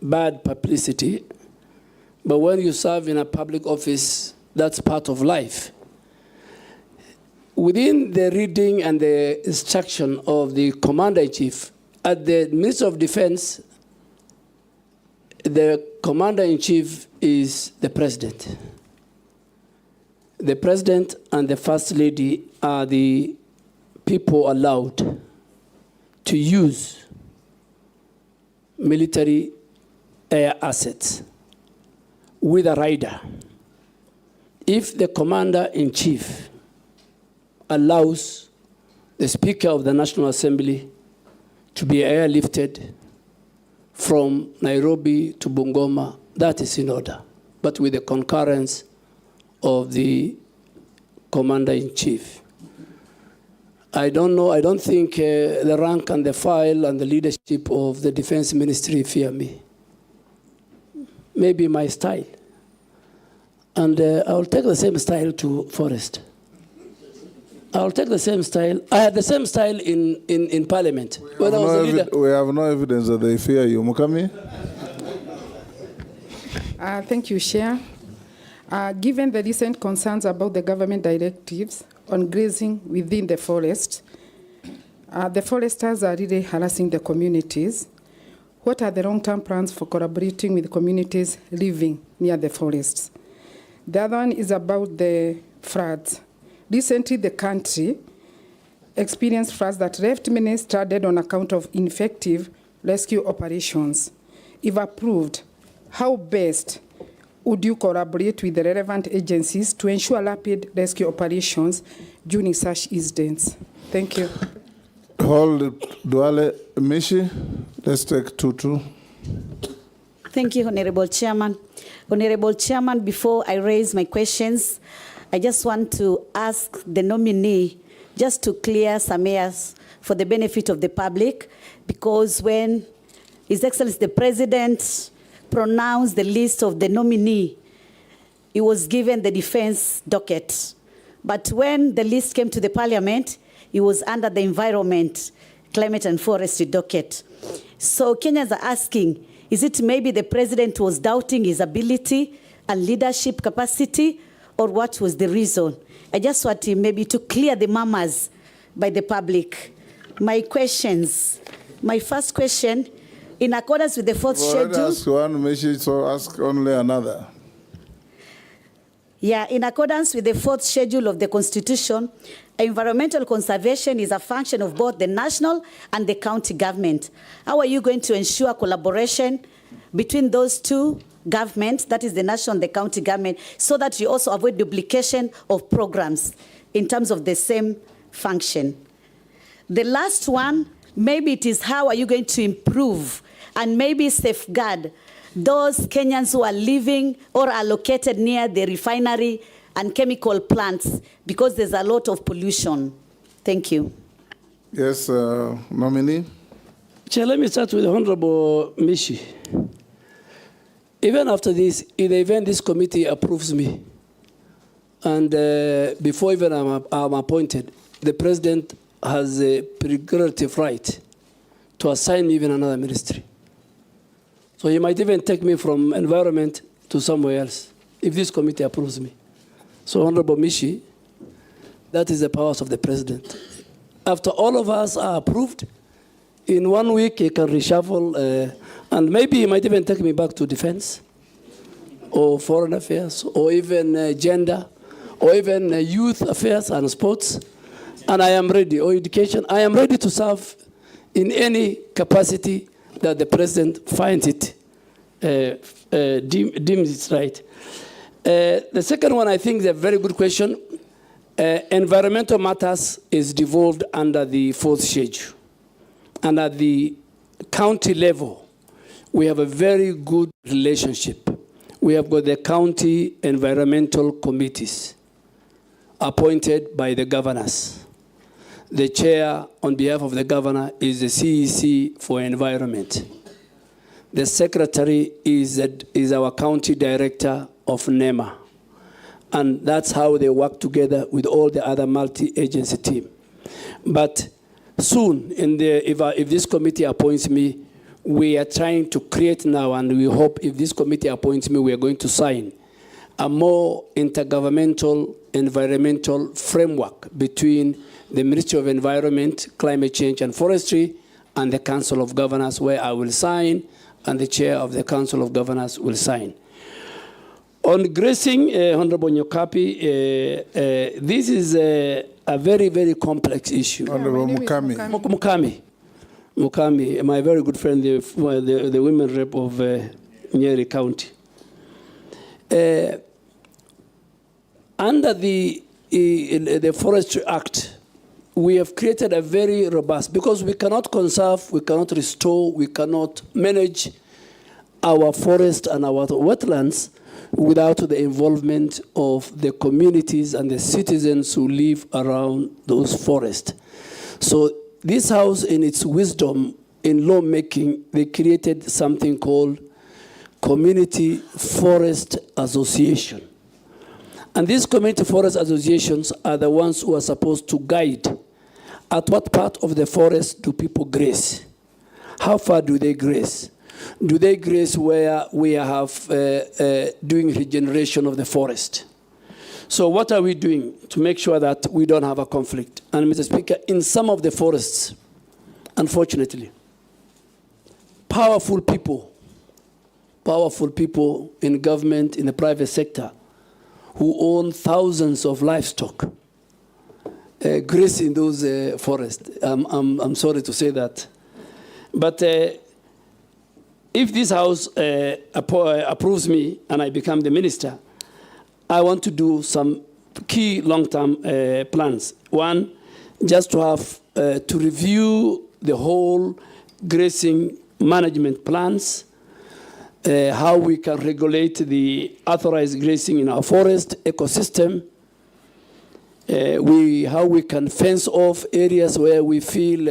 bad publicity. But when you serve in a public office, that's part of life. Within the reading and the instruction of the Commander-in-Chief, at the Ministry of Defense, the Commander-in-Chief is the President. The President and the First Lady are the people allowed to use military air assets with a rider. If the Commander-in-Chief allows the Speaker of the National Assembly to be airlifted from Nairobi to Bungoma, that is in order, but with the concurrence of the Commander-in-Chief. I don't know, I don't think the rank and the file and the leadership of the Defense Ministry fear me. Maybe my style. And I'll take the same style to Forest. I'll take the same style. I had the same style in Parliament. We have no evidence that they fear you. Mukami? Thank you, Chair. Given the recent concerns about the government directives on grazing within the forest foresters are really harassing the communities. What are the long-term plans for collaborating with communities living near the forests? The other one is about the floods. Recently, the country experienced floods that left many stranded on account of ineffective rescue operations. If approved, how best would you collaborate with the relevant agencies to ensure rapid rescue operations during such incidents? Thank you. Hold Duale Mishi. Let's take Tutu. Thank you, Honorable Chairman. Honorable Chairman, before I raise my questions, I just want to ask the nominee just to clear some airs for the benefit of the public, because when His Excellency the President pronounced the list of the nominee, he was given the defense docket. But when the list came to the Parliament, he was under the environment, climate and forestry docket. So Kenyans are asking, is it maybe the President was doubting his ability and leadership capacity, or what was the reason? I just want him maybe to clear the murmurs by the public. My questions. My first question, in accordance with the fourth schedule. Ask one message, so ask only another. Yeah, in accordance with the fourth schedule of the Constitution, environmental conservation is a function of both the national and the county government. How are you going to ensure collaboration between those two governments, that is the national and the county government, so that you also avoid duplication of programs in terms of the same function? The last one, maybe it is how are you going to improve and maybe safeguard those Kenyans who are living or are located near the refinery and chemical plants, because there's a lot of pollution. Thank you. Yes, nominee. Chair, let me start with Honorable Mishi. Even after this, in the event this committee approves me, and before even I'm appointed, the President has a prerogative right to assign me even another ministry. So he might even take me from environment to somewhere else if this committee approves me. So Honorable Mishi, that is the powers of the President. After all of us are approved, in 1 week he can reshuffle, and maybe he might even take me back to defense, or foreign affairs, or even gender, or even youth affairs and sports. And I am ready, or education. I am ready to serve in any capacity that the President finds it, deems it right. The second one, I think, is a very good question. Environmental matters is devolved under the fourth schedule. And at the county level, we have a very good relationship. We have got the county environmental committees appointed by the governors. The chair, on behalf of the governor, is the CEC for environment. The secretary is our county director of NEMA. And that's how they work together with all the other multi-agency team. But soon, if this committee appoints me, we are trying to create now, and we hope if this committee appoints me, we are going to sign a more intergovernmental environmental framework between the Ministry of Environment, Climate Change and Forestry, and the Council of Governors, where I will sign, and the chair of the Council of Governors will sign. On grazing, Honorable Nyokapi, this is a very, very complex issue. Honorable Mukami. Mukami, my very good friend, the women rep of Nyeri County. Under the Forestry Act, we have created a very robust, because we cannot conserve, we cannot restore, we cannot manage our forest and our wetlands without the involvement of the communities and the citizens who live around those forests. So this House, in its wisdom in lawmaking, they created something called Community Forest Association. And these community forest associations are the ones who are supposed to guide at what part of the forest do people graze? How far do they graze? Do they graze where we have doing regeneration of the forest? So what are we doing to make sure that we don't have a conflict? And Mr. Speaker, in some of the forests, unfortunately, powerful people in government, in the private sector, who own thousands of livestock, grace in those forests. I'm sorry to say that. But if this House approves me and I become the minister, I want to do some key long-term plans. One, just to have to review the whole grazing management plans, how we can regulate the authorized grazing in our forest ecosystem, how we can fence off areas where we feel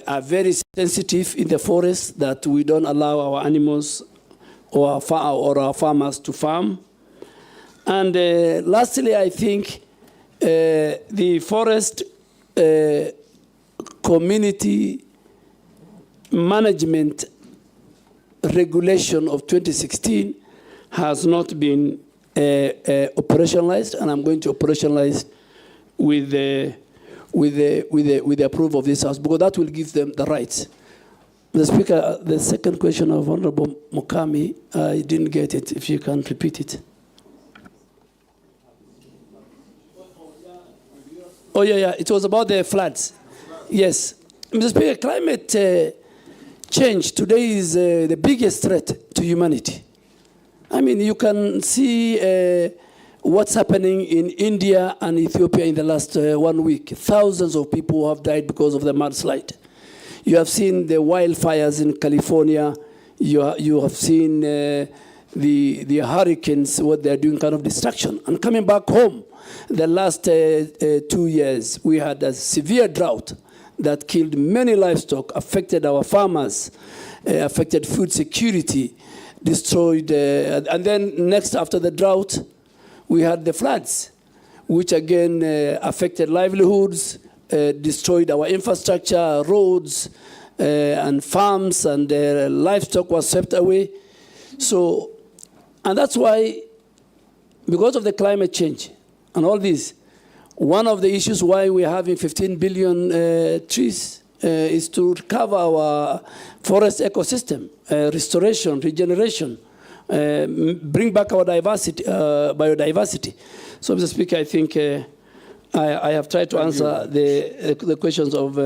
are very sensitive in the forest, that we don't allow our animals or our farmers to farm. And lastly, I think the forest community management regulation of 2016 has not been operationalized, and I'm going to operationalize with the approval of this House, because that will give them the rights. The Speaker, the second question of Honorable Mukami, I didn't get it. If you can repeat it. Oh, yeah, it was about the floods. Yes. Mr. Speaker, climate change today is the biggest threat to humanity. I mean, you can see what's happening in India and Ethiopia in the last 1 week. Thousands of people have died because of the mudslide. You have seen the wildfires in California. You have seen the hurricanes, what they're doing, kind of destruction. And coming back home, the last 2 years, we had a severe drought that killed many livestock, affected our farmers, affected food security, destroyed, and then next after the drought, we had the floods, which again affected livelihoods, destroyed our infrastructure, roads, and farms, and livestock was swept away. So, and that's why, because of the climate change and all this, one of the issues why we're having 15 billion trees is to recover our forest ecosystem, restoration, regeneration, bring back our biodiversity. So, Mr. Speaker, I think I have tried to answer the questions of...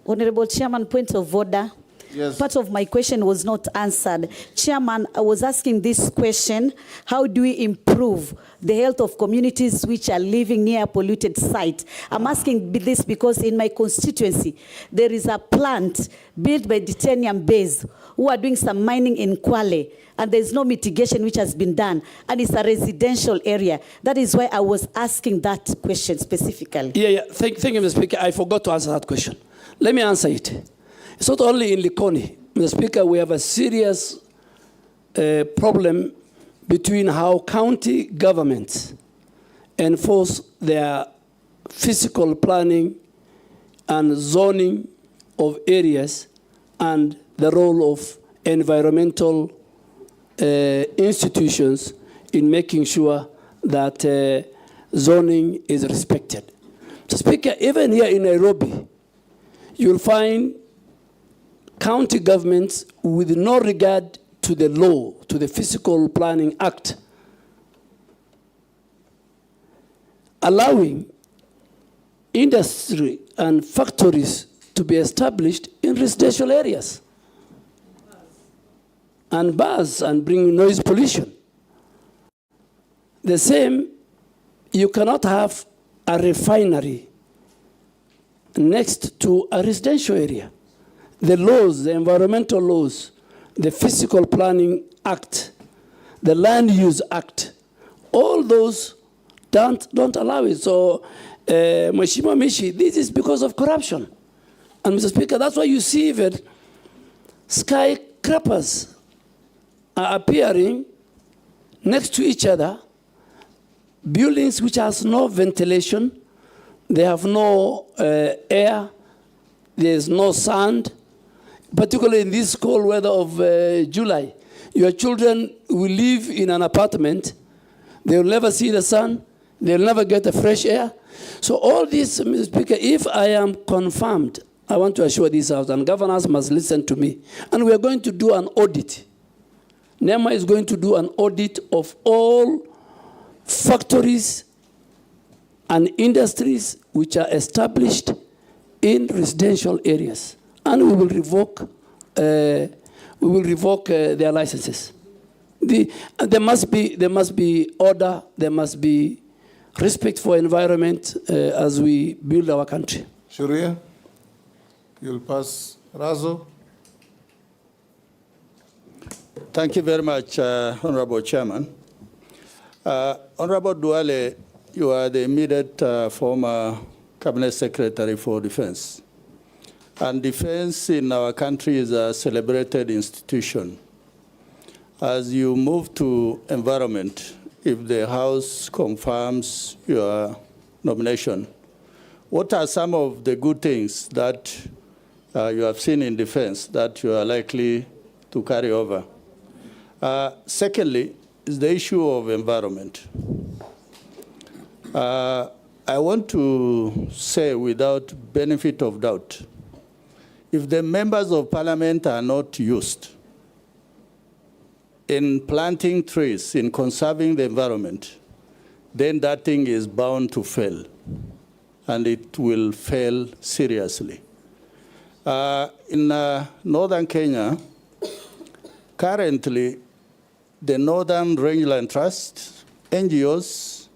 Honorable Chairman, point of order. Yes. Part of my question was not answered. Chairman, I was asking this question: how do we improve the health of communities which are living near a polluted site? I'm asking this because in my constituency, there is a plant built by Titanium Base who are doing some mining in Kwale, and there's no mitigation which has been done, and it's a residential area. That is why I was asking that question specifically. Yeah. Thank you, Mr. Speaker. I forgot to answer that question. Let me answer it. It's not only in Likoni. Mr. Speaker, we have a serious problem between how county governments enforce their physical planning and zoning of areas and the role of environmental institutions in making sure that zoning is respected. Mr. Speaker, even here in Nairobi, you'll find county governments with no regard to the law, to the Physical Planning Act, allowing industry and factories to be established in residential areas and bars and bring noise pollution. The same, you cannot have a refinery next to a residential area. The laws, the environmental laws, the Physical Planning Act, the Land Use Act, all those don't allow it. So, Mheshimiwa Mishi, this is because of corruption. And Mr. Speaker, that's why you see even skyscrapers are appearing next to each other, buildings which has no ventilation, they have no air, there's no sand, particularly in this cold weather of July. Your children will live in an apartment, they will never see the sun, they will never get the fresh air. So all this, Mr. Speaker, if I am confirmed, I want to assure this House, and governors must listen to me, and we are going to do an audit. NEMA is going to do an audit of all factories and industries which are established in residential areas, and we will revoke their licenses. There must be order. There must be respect for environment as we build our country. Sharia, you'll pass. Razo. Thank you very much, Honorable Chairman. Honorable Duale, you are the immediate former Cabinet Secretary for Defense. And defense in our country is a celebrated institution. As you move to environment, if the House confirms your nomination, what are some of the good things that you have seen in defense that you are likely to carry over? Secondly, is the issue of environment. I want to say without benefit of doubt, if the members of parliament are not used in planting trees, in conserving the environment, then that thing is bound to fail, and it will fail seriously. In northern Kenya, currently, the Northern Rangeland Trust, NGOs,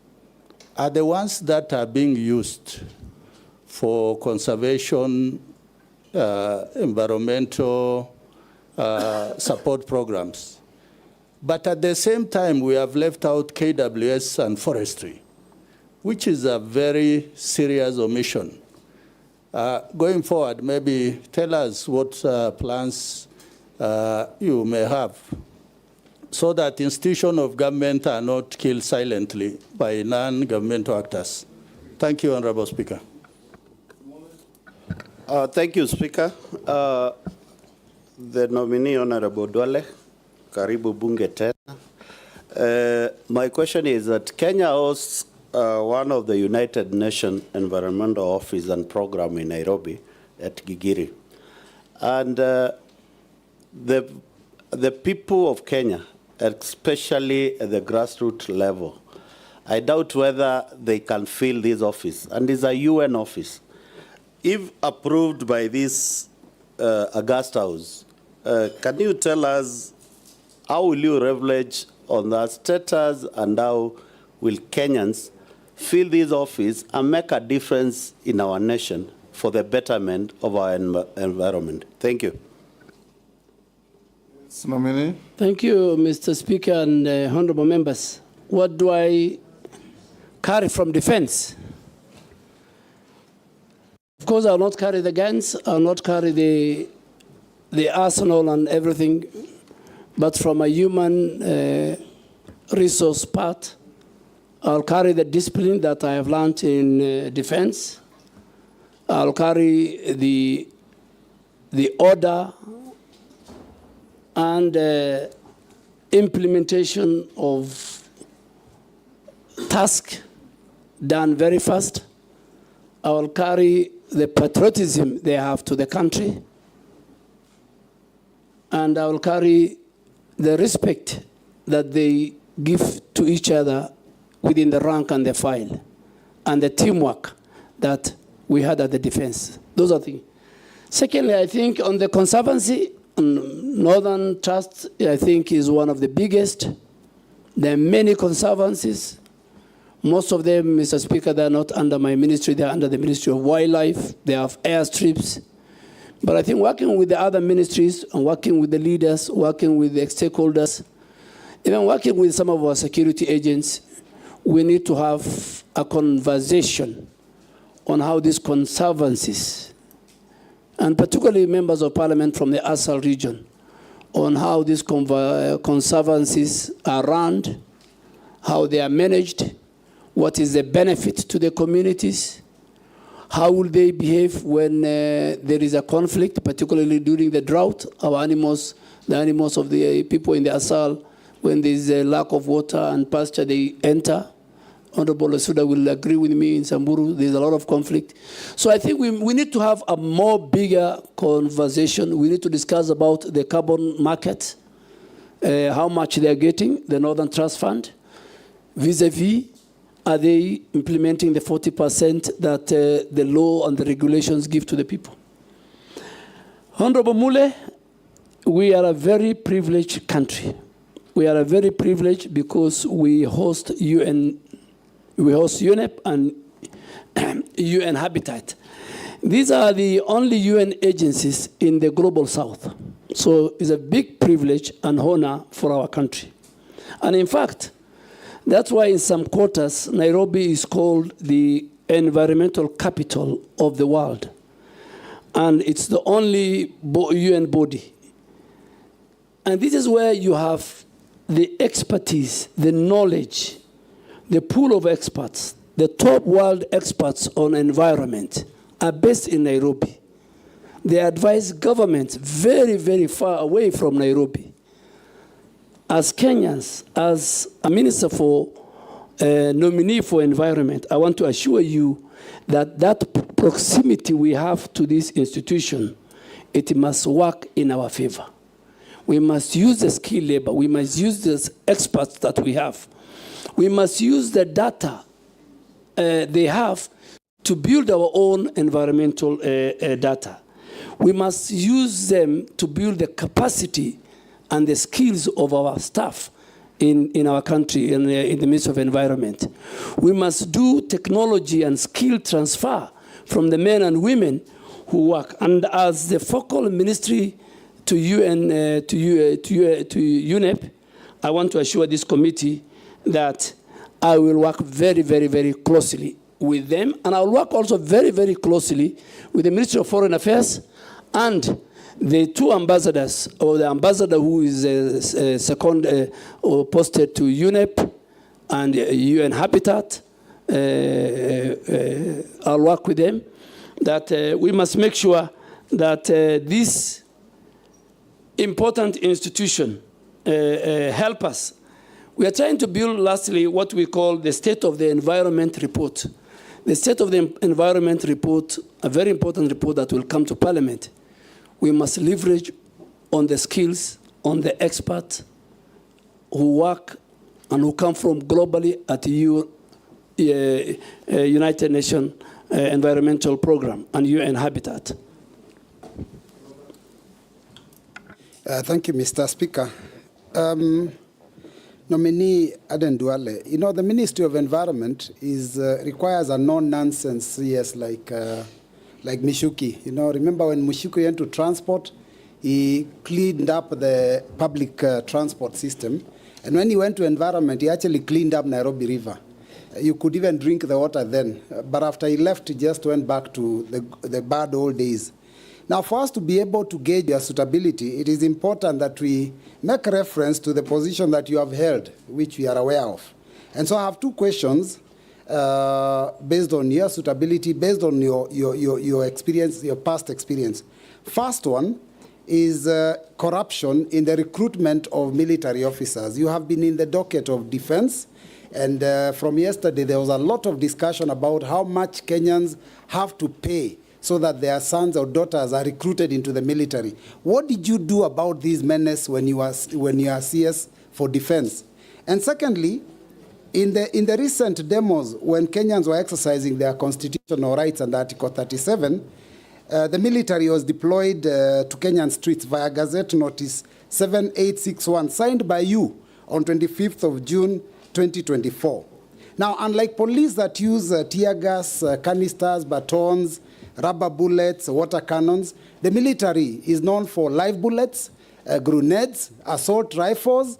are the ones that are being used for conservation, environmental support programs. But at the same time, we have left out KWS and forestry, which is a very serious omission. Going forward, maybe tell us what plans you may have so that institutions of government are not killed silently by non-governmental actors. Thank you, Honorable Speaker. Thank you, Speaker. The nominee, Honorable Duale, Karibu Bunge tena. My question is that Kenya hosts one of the United Nations Environmental Office and Program in Nairobi at Gigiri. And the people of Kenya, especially at the grassroots level, I doubt whether they can fill this office. And it's a UN office. If approved by this August House, can you tell us how will you leverage on that status and how will Kenyans fill this office and make a difference in our nation for the betterment of our environment? Thank you. Nominee. Thank you, Mr. Speaker and honorable members. What do I carry from defense? Of course, I will not carry the guns, I will not carry the arsenal and everything, but from a human resource part, I'll carry the discipline that I have learned in defense. I'll carry the order and implementation of tasks done very fast. I will carry the patriotism they have to the country, and I will carry the respect that they give to each other within the rank and the file, and the teamwork that we had at the defense. Those are the things. Secondly, I think on the conservancy, Northern Trust, I think, is one of the biggest. There are many conservancies. Most of them, Mr. Speaker, they are not under my ministry. They are under the Ministry of Wildlife. They have airstrips. But I think working with the other ministries and working with the leaders, working with the stakeholders, even working with some of our security agents, we need to have a conversation on how these conservancies, and particularly members of parliament from the Asal region, on how these conservancies are run, how they are managed, what is the benefit to the communities, how will they behave when there is a conflict, particularly during the drought. Our animals, the animals of the people in the Asal, when there is a lack of water and pasture, they enter. Honorable Lesuda will agree with me in Samburu, there's a lot of conflict. So I think we need to have a more bigger conversation. We need to discuss about the carbon market, how much they're getting, the Northern Trust Fund, vis-a-vis Are they implementing the 40% that the law and the regulations give to the people? Honorable Mule, we are a very privileged country. We are a very privileged because we host UN, we host UNEP and UN Habitat. These are the only UN agencies in the global south. So it's a big privilege and honor for our country. And in fact, that's why in some quarters, Nairobi is called the environmental capital of the world. And it's the only UN body. And this is where you have the expertise, the knowledge, the pool of experts, the top world experts on environment are based in Nairobi. They advise governments very, very far away from Nairobi. As Kenyans, as a minister for nominee for environment, I want to assure you that that proximity we have to this institution, it must work in our favor. We must use the skilled labor. We must use the experts that we have. We must use the data they have to build our own environmental data. We must use them to build the capacity and the skills of our staff in our country in the midst of environment. We must do technology and skill transfer from the men and women who work. And as the focal ministry to UNEP, I want to assure this committee that I will work very, very, very closely with them, and I'll work also very, very closely with the Ministry of Foreign Affairs and the two ambassadors, or the ambassador who is second or posted to UNEP and UN Habitat. I'll work with them, that we must make sure that this important institution help us. We are trying to build, lastly, what we call the State of the Environment Report. The State of the Environment Report, a very important report that will come to Parliament. We must leverage on the skills, on the experts who work and who come from globally at the United Nations Environmental Program and UN Habitat. Thank you, Mr. Speaker. Nominee Aden Duale, you know, the Ministry of Environment requires a no-nonsense CS like Mishuki. You know, remember when Mishuki went to transport, he cleaned up the public transport system. And when he went to environment, he actually cleaned up Nairobi River. You could even drink the water then. But after he left, he just went back to the bad old days. Now, for us to be able to gauge your suitability, it is important that we make reference to the position that you have held, which we are aware of. And so I have two questions based on your suitability, based on your experience, your past experience. First one is corruption in the recruitment of military officers. You have been in the docket of defense, and from yesterday there was a lot of discussion about how much Kenyans have to pay so that their sons or daughters are recruited into the military. What did you do about these menace when you are CS for defense? And secondly, in the recent demos, when Kenyans were exercising their constitutional rights under Article 37, the military was deployed to Kenyan streets via Gazette Notice 7861, signed by you on 25th of June 2024. Now, unlike police that use tear gas, canisters, batons, rubber bullets, water cannons, the military is known for live bullets, grenades, assault rifles,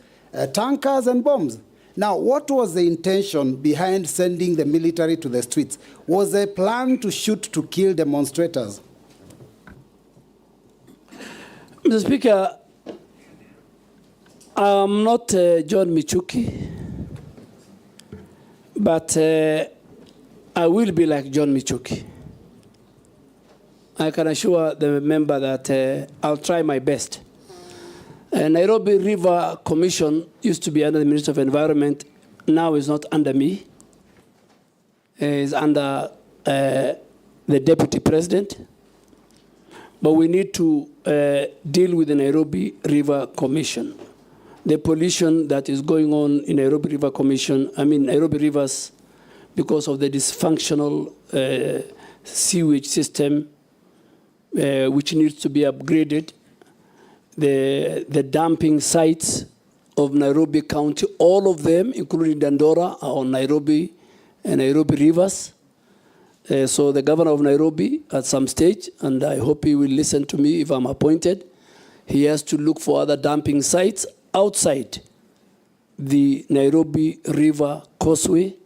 tankers, and bombs. Now, what was the intention behind sending the military to the streets? Was there a plan to shoot to kill demonstrators? Mr. Speaker, I'm not John Michuki, but I will be like John Michuki. I can assure the member that I'll try my best. Nairobi River Commission used to be under the Ministry of Environment. Now it's not under me. It's under the Deputy President. But we need to deal with the Nairobi River Commission. The pollution that is going on in Nairobi River Commission, Nairobi Rivers because of the dysfunctional sewage system, which needs to be upgraded. The dumping sites of Nairobi County, all of them, including Dandora, are on Nairobi and Nairobi rivers. So the governor of Nairobi at some stage, and I hope he will listen to me if I'm appointed, he has to look for other dumping sites outside the Nairobi Rivers Causeway.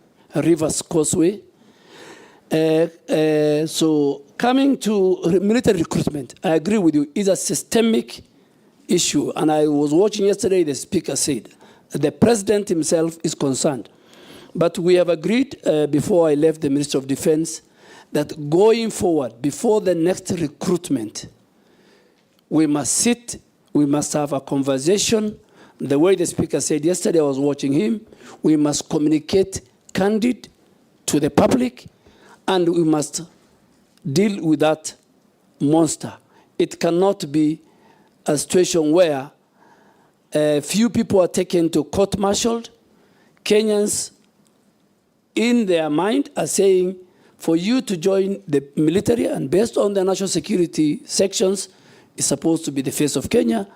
So coming to military recruitment, I agree with you, it's a systemic issue. And I was watching yesterday, the speaker said, the president himself is concerned. But we have agreed before I left the Ministry of Defense that going forward, before the next recruitment, we must sit, we must have a conversation. The way the speaker said yesterday, I was watching him, we must communicate candid to the public, and we must deal with that monster. It cannot be a situation where few people are taken to court-martialed. Kenyans, in their mind, are saying, for you to join the military, and based on the national security sections, is supposed to be the face of Kenya.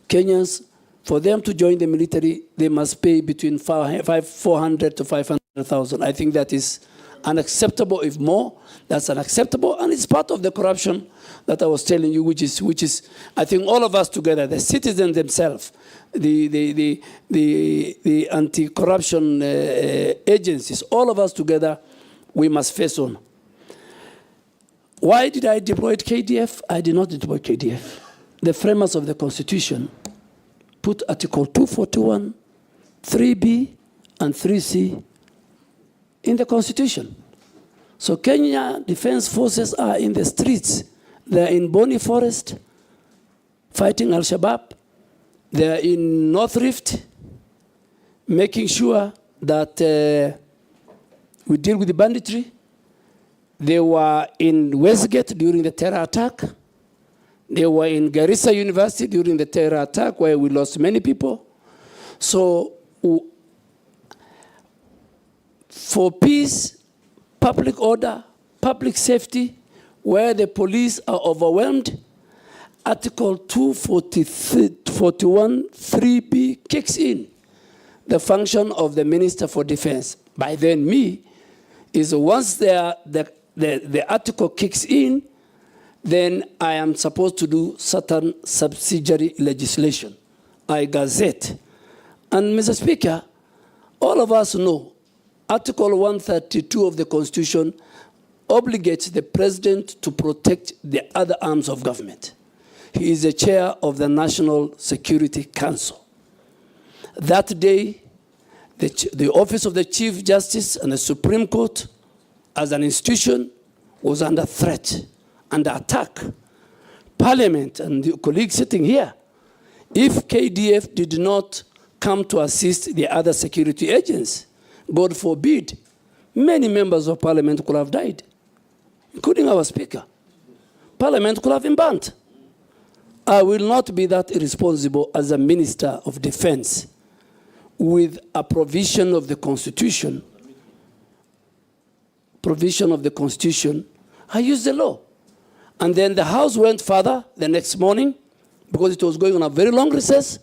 Kenyans, for them to join the military, they must pay between 400 to 500,000. I think that is unacceptable, if more. That's unacceptable, and it's part of the corruption that I was telling you, which is I think all of us together, the citizens themselves, the anti-corruption agencies, all of us together, we must face on. Why did I deploy KDF? I did not deploy KDF. The framers of the Constitution put Article 241, 3B, and 3C in the Constitution. So Kenya Defense Forces are in the streets. They're in Boni Forest fighting Al-Shabaab. They're in North Rift making sure that we deal with the banditry. They were in Westgate during the terror attack. They were in Garissa University during the terror attack where we lost many people. So for peace, public order, public safety, where the police are overwhelmed, Article 241 3B kicks in. The function of the Minister for Defense, by then me, is once the article kicks in, then I am supposed to do certain subsidiary legislation. I gazette. And Mr. Speaker, all of us know Article 132 of the Constitution obligates the President to protect the other arms of government. He is the chair of the National Security Council. That day, the Office of the Chief Justice and the Supreme Court, as an institution, was under threat, under attack. Parliament and the colleagues sitting here, if KDF did not come to assist the other security agents, God forbid, many members of Parliament could have died, including our Speaker. Parliament could have been burnt. I will not be that irresponsible as a Minister of Defense with a provision of the Constitution. I used the law. And then the House went further the next morning, because it was going on a very long recess.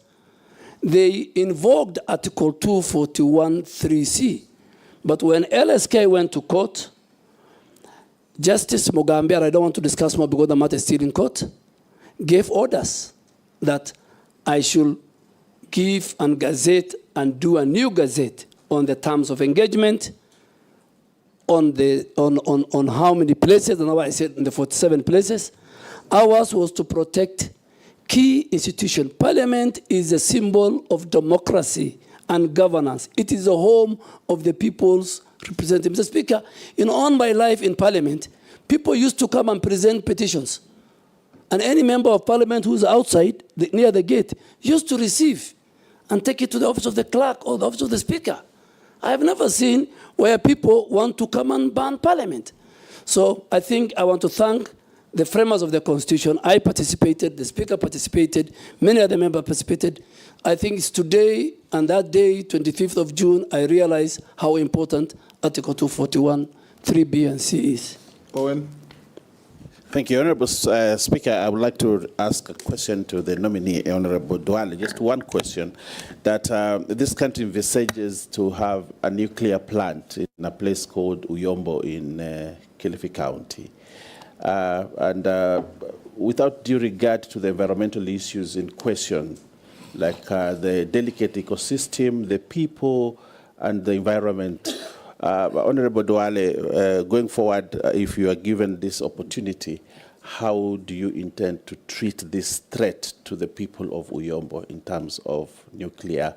They invoked Article 241 3C. But when LSK went to court, Justice Mugambe, I don't want to discuss more because the matter is still in court, gave orders that I should give and gazette and do a new gazette on the terms of engagement, on how many places, and I said in the 47 places. Ours was to protect key institutions. Parliament is a symbol of democracy and governance. It is the home of the people's representatives. Mr. Speaker, all my life in Parliament, people used to come and present petitions. And any member of Parliament who's outside, near the gate, used to receive and take it to the office of the clerk or the office of the Speaker. I have never seen where people want to come and ban Parliament. So I think I want to thank the framers of the Constitution. I participated, the Speaker participated, many other members participated. I think it's today and that day, 25th of June, I realized how important Article 241, 3B and C is. Owen. Thank you, Honorable Speaker. I would like to ask a question to the nominee, Honorable Duale. Just one question, that this country envisages to have a nuclear plant in a place called Uyombo in Kilifi County. Without due regard to the environmental issues in question, like the delicate ecosystem, the people, and the environment, Honorable Duale, going forward, if you are given this opportunity, how do you intend to treat this threat to the people of Uyombo in terms of nuclear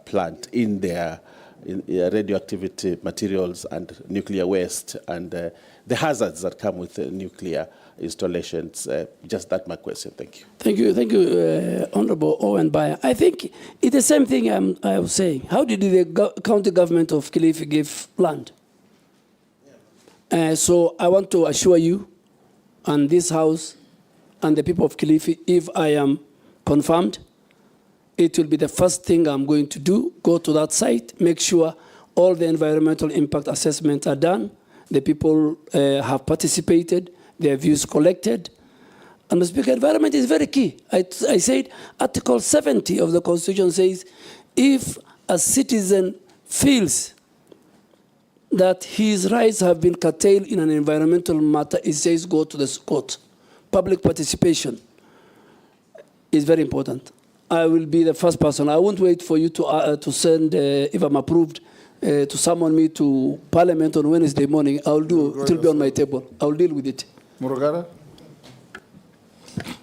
plant in their radioactivity materials and nuclear waste and the hazards that come with nuclear installations? Just that my question. Thank you. Thank you, Honorable Owen Bayer. I think it's the same thing I was saying. How did the county government of Kilifi give land? So I want to assure you and this House and the people of Kilifi, if I am confirmed, it will be the first thing I'm going to do, go to that site, make sure all the environmental impact assessments are done, the people have participated, their views collected. And Mr. Speaker, environment is very key. I said Article 70 of the Constitution says, if a citizen feels that his rights have been curtailed in an environmental matter, it says go to the court. Public participation is very important. I will be the first person. I won't wait for you to send, if I'm approved, to summon me to Parliament on Wednesday morning. I'll do, it will be on my table. I'll deal with it. Murugara.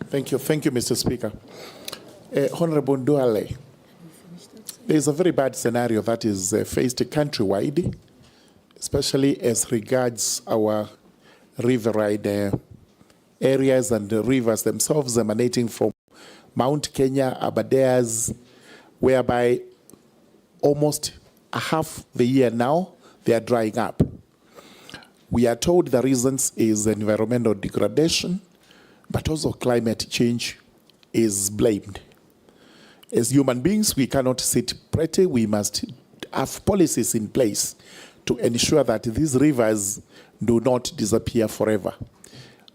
Thank you, Mr. Speaker. Honorable Duale, there is a very bad scenario that is faced countrywide, especially as regards our riverine areas and the rivers themselves emanating from Mount Kenya, Aberdares, whereby almost half the year now, they are drying up. We are told the reasons is environmental degradation, but also climate change is blamed. As human beings, we cannot sit pretty. We must have policies in place to ensure that these rivers do not disappear forever.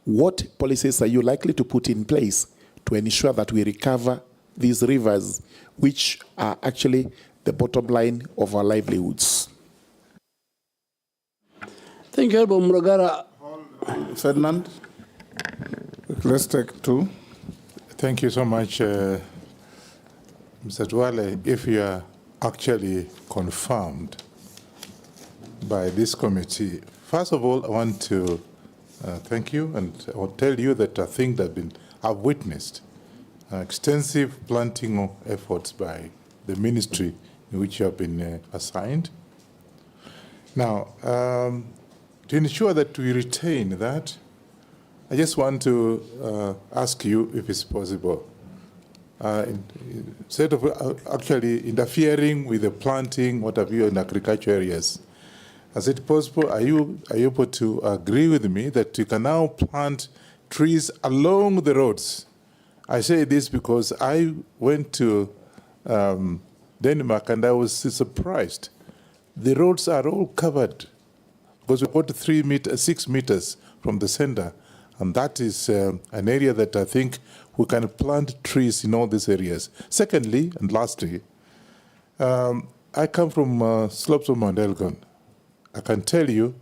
What policies are you likely to put in place to ensure that we recover these rivers, which are actually the bottom line of our livelihoods? Thank you, Honorable Murugara. Ferdinand, let's take two. Thank you so much, Mr. Duale. If you are actually confirmed by this committee, first of all, I want to thank you, and I will tell you that I think that I've witnessed extensive planting efforts by the ministry in which you have been assigned. Now, to ensure that we retain that, I just want to ask you if it's possible. Instead of actually interfering with the planting, what have you, in agriculture areas, is it possible, are you able to agree with me that you can now plant trees along the roads? I say this because I went to Denmark and I was surprised. The roads are all covered because we got 6 meters from the center. And that is an area that I think we can plant trees in all these areas. Secondly, and lastly, I come from slopes of Mount Elgon. I can tell you,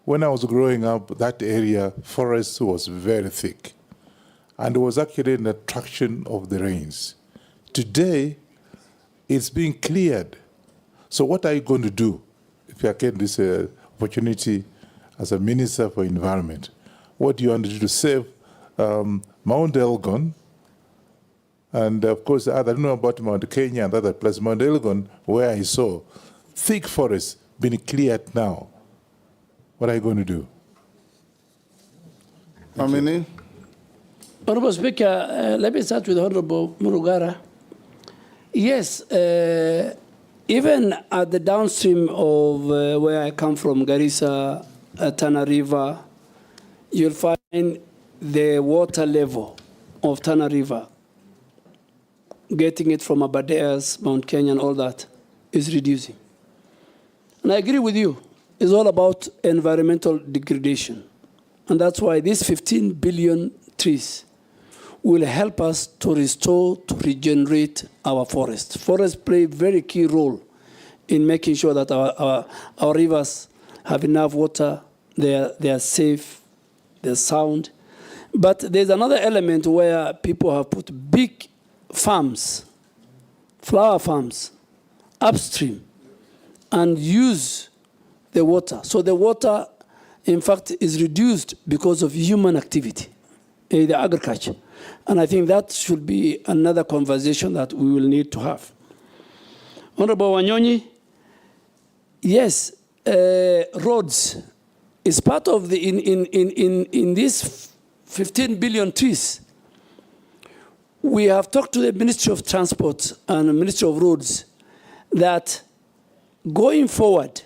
when I was growing up, that area, forest was very thick. And it was actually an attraction of the rains. Today, it's being cleared. So what are you going to do if you get this opportunity as a Minister for Environment? What do you want to do to save Mount Elgon? And of course, I don't know about Mount Kenya and other places. Mount Elgon, where I saw thick forests being cleared now. What are you going to do? Nominee? Honorable Speaker, let me start with Honorable Murugara. Yes, even at the downstream of where I come from, Garissa, Tana River, you'll find the water level of Tana River, getting it from Aberdares, Mount Kenya, and all that, is reducing. And I agree with you. It's all about environmental degradation. And that's why these 15 billion trees will help us to restore, to regenerate our forests. Forests play a very key role in making sure that our rivers have enough water, they are safe, they're sound. But there's another element where people have put big farms, flower farms, upstream, and use the water. So the water, in fact, is reduced because of human activity, the agriculture. And I think that should be another conversation that we will need to have. Honorable Wanyonyi, yes, roads is part of the, in these 15 billion trees. We have talked to the Ministry of Transport and the Ministry of Roads that going forward,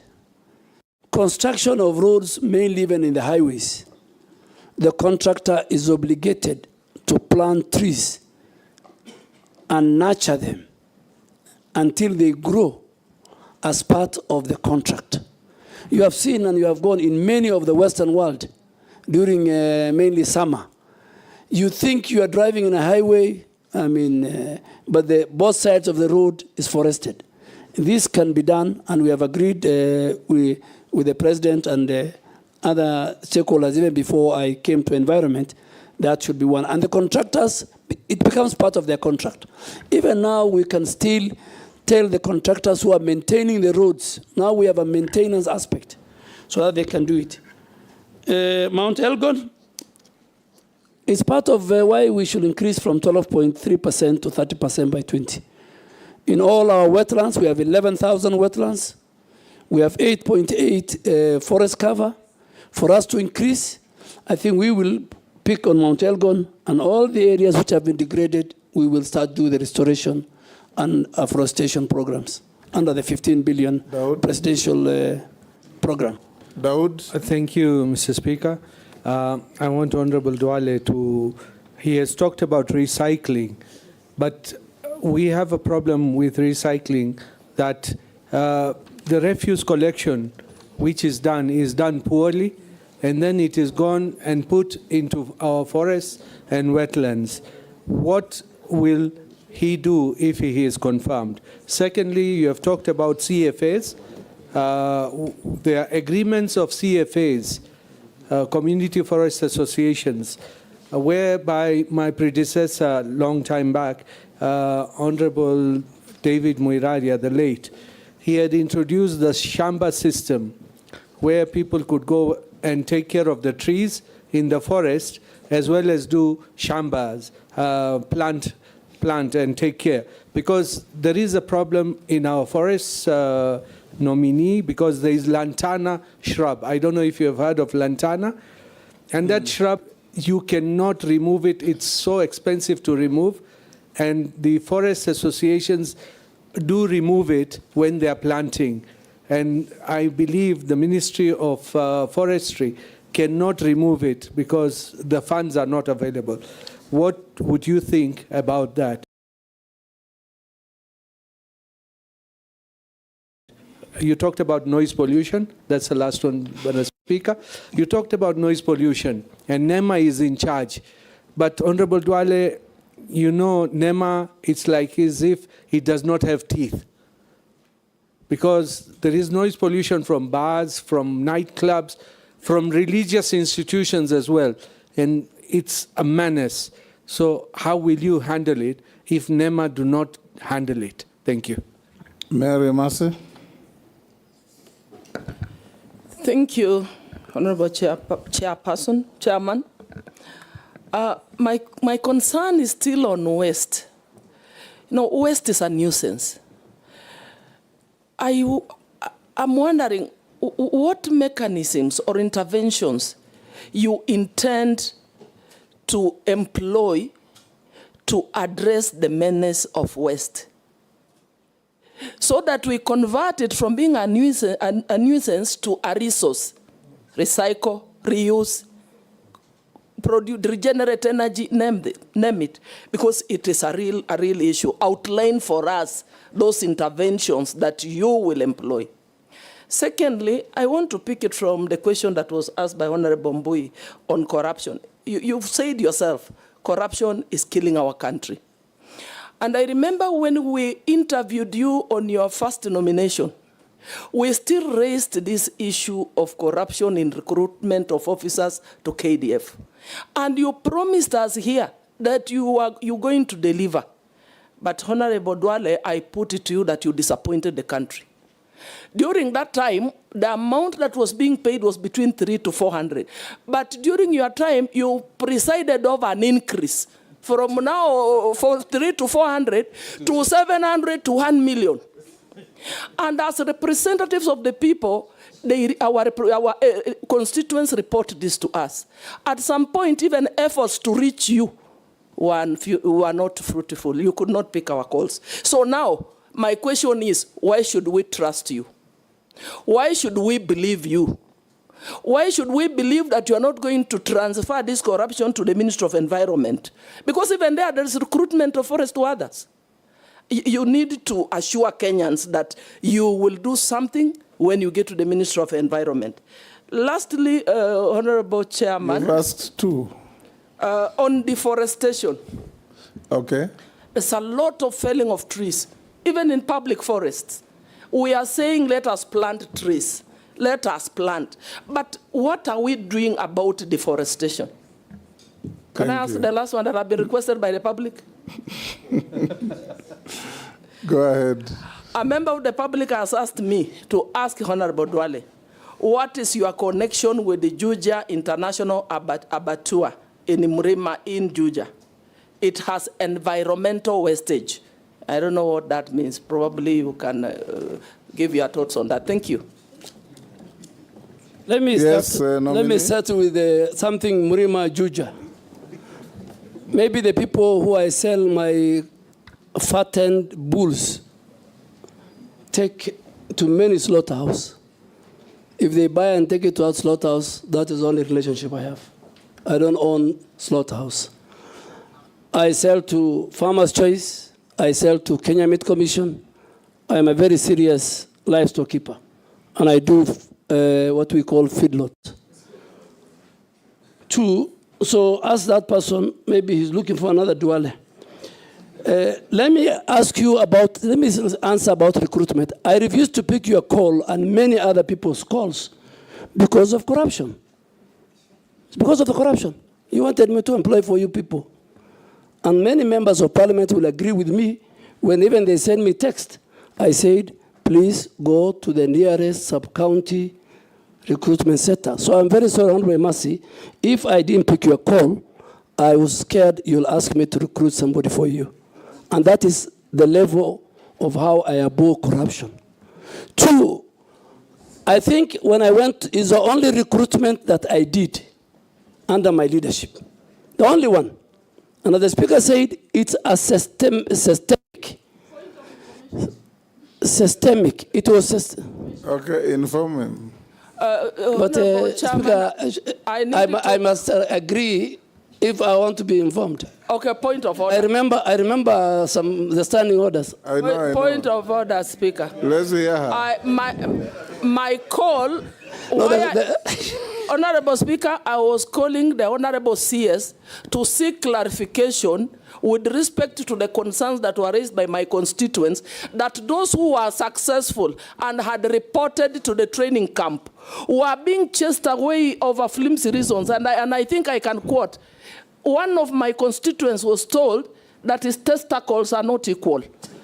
construction of roads, mainly even in the highways, the contractor is obligated to plant trees and nurture them until they grow as part of the contract. You have seen and you have gone in many of the Western world during mainly summer. You think you are driving in a highway, but both sides of the road is forested. This can be done, and we have agreed with the president and the other stakeholders, even before I came to environment, that should be one. And the contractors, it becomes part of their contract. Even now, we can still tell the contractors who are maintaining the roads, now we have a maintenance aspect, so that they can do it. Mount Elgon is part of why we should increase from 12.3% to 30% by 20. In all our wetlands, we have 11,000 wetlands. We have 8.8 forest cover. For us to increase, I think we will pick on Mount Elgon and all the areas which have been degraded, we will start doing the restoration and afforestation programs under the 15 billion presidential program. Daud. Thank you, Mr. Speaker. I want Honorable Duale to, he has talked about recycling, but we have a problem with recycling that the refuse collection, which is done poorly, and then it is gone and put into our forests and wetlands. What will he do if he is confirmed? Secondly, you have talked about CFAs. There are agreements of CFAs, Community Forest Associations, whereby my predecessor, long time back, Honorable David Muiraria, the late, he had introduced the shamba system, where people could go and take care of the trees in the forest, as well as do shambas, plant and take care. Because there is a problem in our forests, Nominee, because there is lantana shrub. I don't know if you have heard of lantana. And that shrub, you cannot remove it. It's so expensive to remove. And the forest associations do remove it when they are planting. And I believe the Ministry of Forestry cannot remove it because the funds are not available. What would you think about that? You talked about noise pollution. That's the last one, Mr. Speaker. You talked about noise pollution, and NEMA is in charge. But Honorable Duale, you know, NEMA, it's like as if it does not have teeth. Because there is noise pollution from bars, from nightclubs, from religious institutions as well. And it's a menace. So how will you handle it if NEMA do not handle it? Thank you. Mary Massey. Thank you, Honorable Chairman. My concern is still on waste. You know, waste is a nuisance. I'm wondering what mechanisms or interventions you intend to employ to address the menace of waste, so that we convert it from being a nuisance to a resource. Recycle, reuse, regenerate energy, name it, because it is a real issue. Outline for us those interventions that you will employ. Secondly, I want to pick it from the question that was asked by Honorable Mbui on corruption. You've said yourself, corruption is killing our country. And I remember when we interviewed you on your first nomination, we still raised this issue of corruption in recruitment of officers to KDF. And you promised us here that you're going to deliver. But Honorable Duale, I put it to you that you disappointed the country. During that time, the amount that was being paid was between 300 to 400. But during your time, you presided over an increase from now for 300 to 400 to 700 to 1 million. And as representatives of the people, our constituents report this to us. At some point, even efforts to reach you were not fruitful. You could not pick our calls. So now, my question is, why should we trust you? Why should we believe you? Why should we believe that you are not going to transfer this corruption to the Ministry of Environment? Because even there's recruitment of forest to others. You need to assure Kenyans that you will do something when you get to the Ministry of Environment. Lastly, Honorable Chairman. You've asked two. On deforestation. Okay. There's a lot of felling of trees, even in public forests. We are saying, let us plant trees. Let us plant. But what are we doing about deforestation? Can I ask the last one that have been requested by the public? Go ahead. A member of the public has asked me to ask Honorable Duale, what is your connection with the Juja International Abattoir in Mrima in Juja? It has environmental wastage. I don't know what that means. Probably you can give your thoughts on that. Thank you. Let me start with something Mrima Juja. Maybe the people who I sell my fattened bulls take to many slaughterhouse. If they buy and take it to our slaughterhouse, that is the only relationship I have. I don't own slaughterhouse. I sell to Farmers Choice. I sell to Kenya Meat Commission. I am a very serious livestock keeper. And I do what we call feedlot. Two, so ask that person, maybe he's looking for another Duale. Let me answer about recruitment. I refuse to pick your call and many other people's calls because of corruption. It's because of the corruption. You wanted me to employ for you people. And many members of parliament will agree with me when even they send me text. I said, please go to the nearest sub-county recruitment center. So I'm very sorry, Honorable Mercy. If I didn't pick your call, I was scared you'll ask me to recruit somebody for you. And that is the level of how I abhor corruption. Two, I think when I went, is the only recruitment that I did under my leadership. The only one. And the speaker said it's a systemic. Systemic. It was okay, inform him. But Speaker, I must agree if I want to be informed. Okay, point of order. I remember the standing orders. I know. Point of order, Speaker. Let's hear her. My call. Honorable Speaker, I was calling the Honorable CS to seek clarification with respect to the concerns that were raised by my constituents, that those who were successful and had reported to the training camp were being chased away over flimsy reasons. And I think I can quote, one of my constituents was told that his testicles are not equal.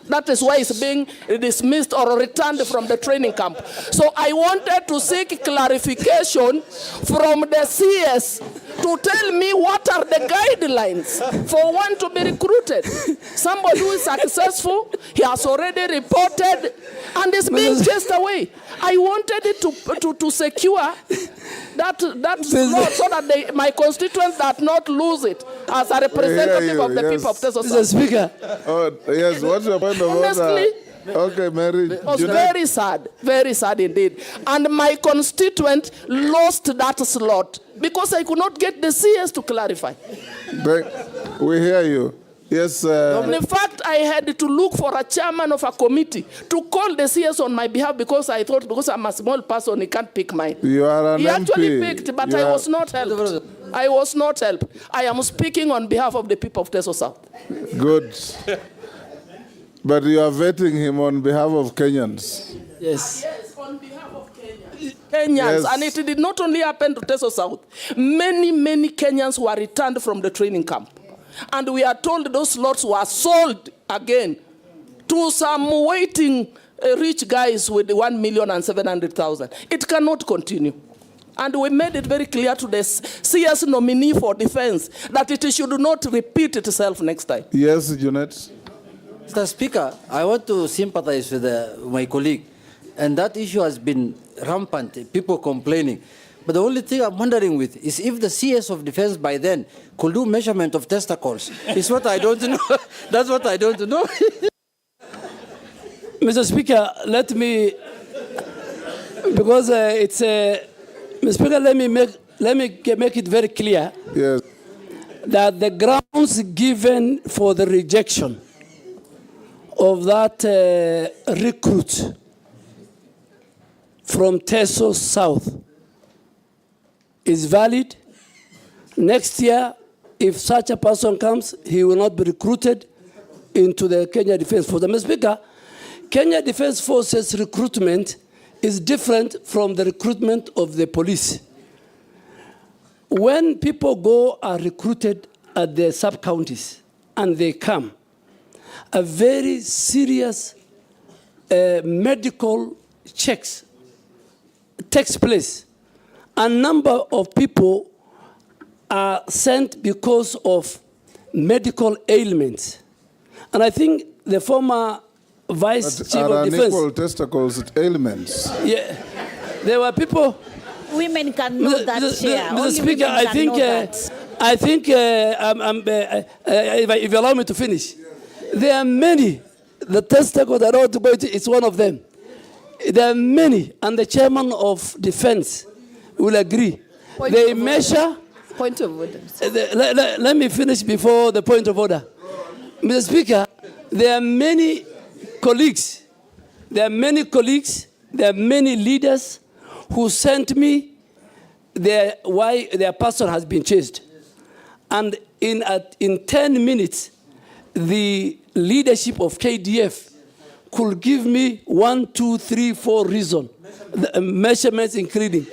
That is why he's being dismissed or returned from the training camp. So I wanted to seek clarification from the CS to tell me what are the guidelines for one to be recruited. Somebody who is successful, he has already reported and is being chased away. I wanted it to secure that slot so that my constituents do not lose it as a representative of the people of Teso. Mr. Speaker. Oh, yes, what's your point of order? Okay, Mary. It was very sad indeed. And my constituent lost that slot because I could not get the CS to clarify. We hear you. Yes. In fact, I had to look for a chairman of a committee to call the CS on my behalf because I thought because I'm a small person, he can't pick mine. You are an He MP. actually picked, but I was not helped. I was not helped. I am speaking on behalf of the people of Teso South. Good. But you are vetting him on behalf of Kenyans. Yes. Yes, on behalf of Kenyans. Yes. And it did not only happen to Teso South. Many Kenyans were returned from the training camp. And we are told those slots were sold again to some waiting rich guys with 1,700,000. It cannot continue. And we made it very clear to the CS nominee for defense that it should not repeat itself next time. Yes, Junet. Mr. Speaker, I want to sympathize with my colleague. And that issue has been rampant, people complaining. But the only thing I'm wondering with is if the CS of defense by then could do measurement of testicles. It's what I don't know. That's what I don't know. Mr. Speaker, let me, because it's Mr. Speaker, let me make it very clear that the grounds given for the rejection of that recruit from Teso South is valid. Next year, if such a person comes, he will not be recruited into the Kenya Defense Force. Mr. Speaker, Kenya Defense Forces recruitment is different from the recruitment of the police. When people go are recruited at the sub-counties and they come, a very serious medical checks takes place. A number of people are sent because of medical ailments. And I think the former Vice Chief of Defense... unequal testicles ailments. Yeah, there were people... Women can know that, Chair. Mr. Only Speaker, women can know that. If you allow me to finish, there are many. The testicle that I want to go into is one of them. There are many, and the chairman of defense will agree. They measure. Point of order. Let me finish before the point of order. Mr. Speaker, there are many colleagues. There are many leaders who sent me why their person has been chased. And in 10 minutes, the leadership of KDF could give me 1, 2, 3, 4 reasons, measurements including.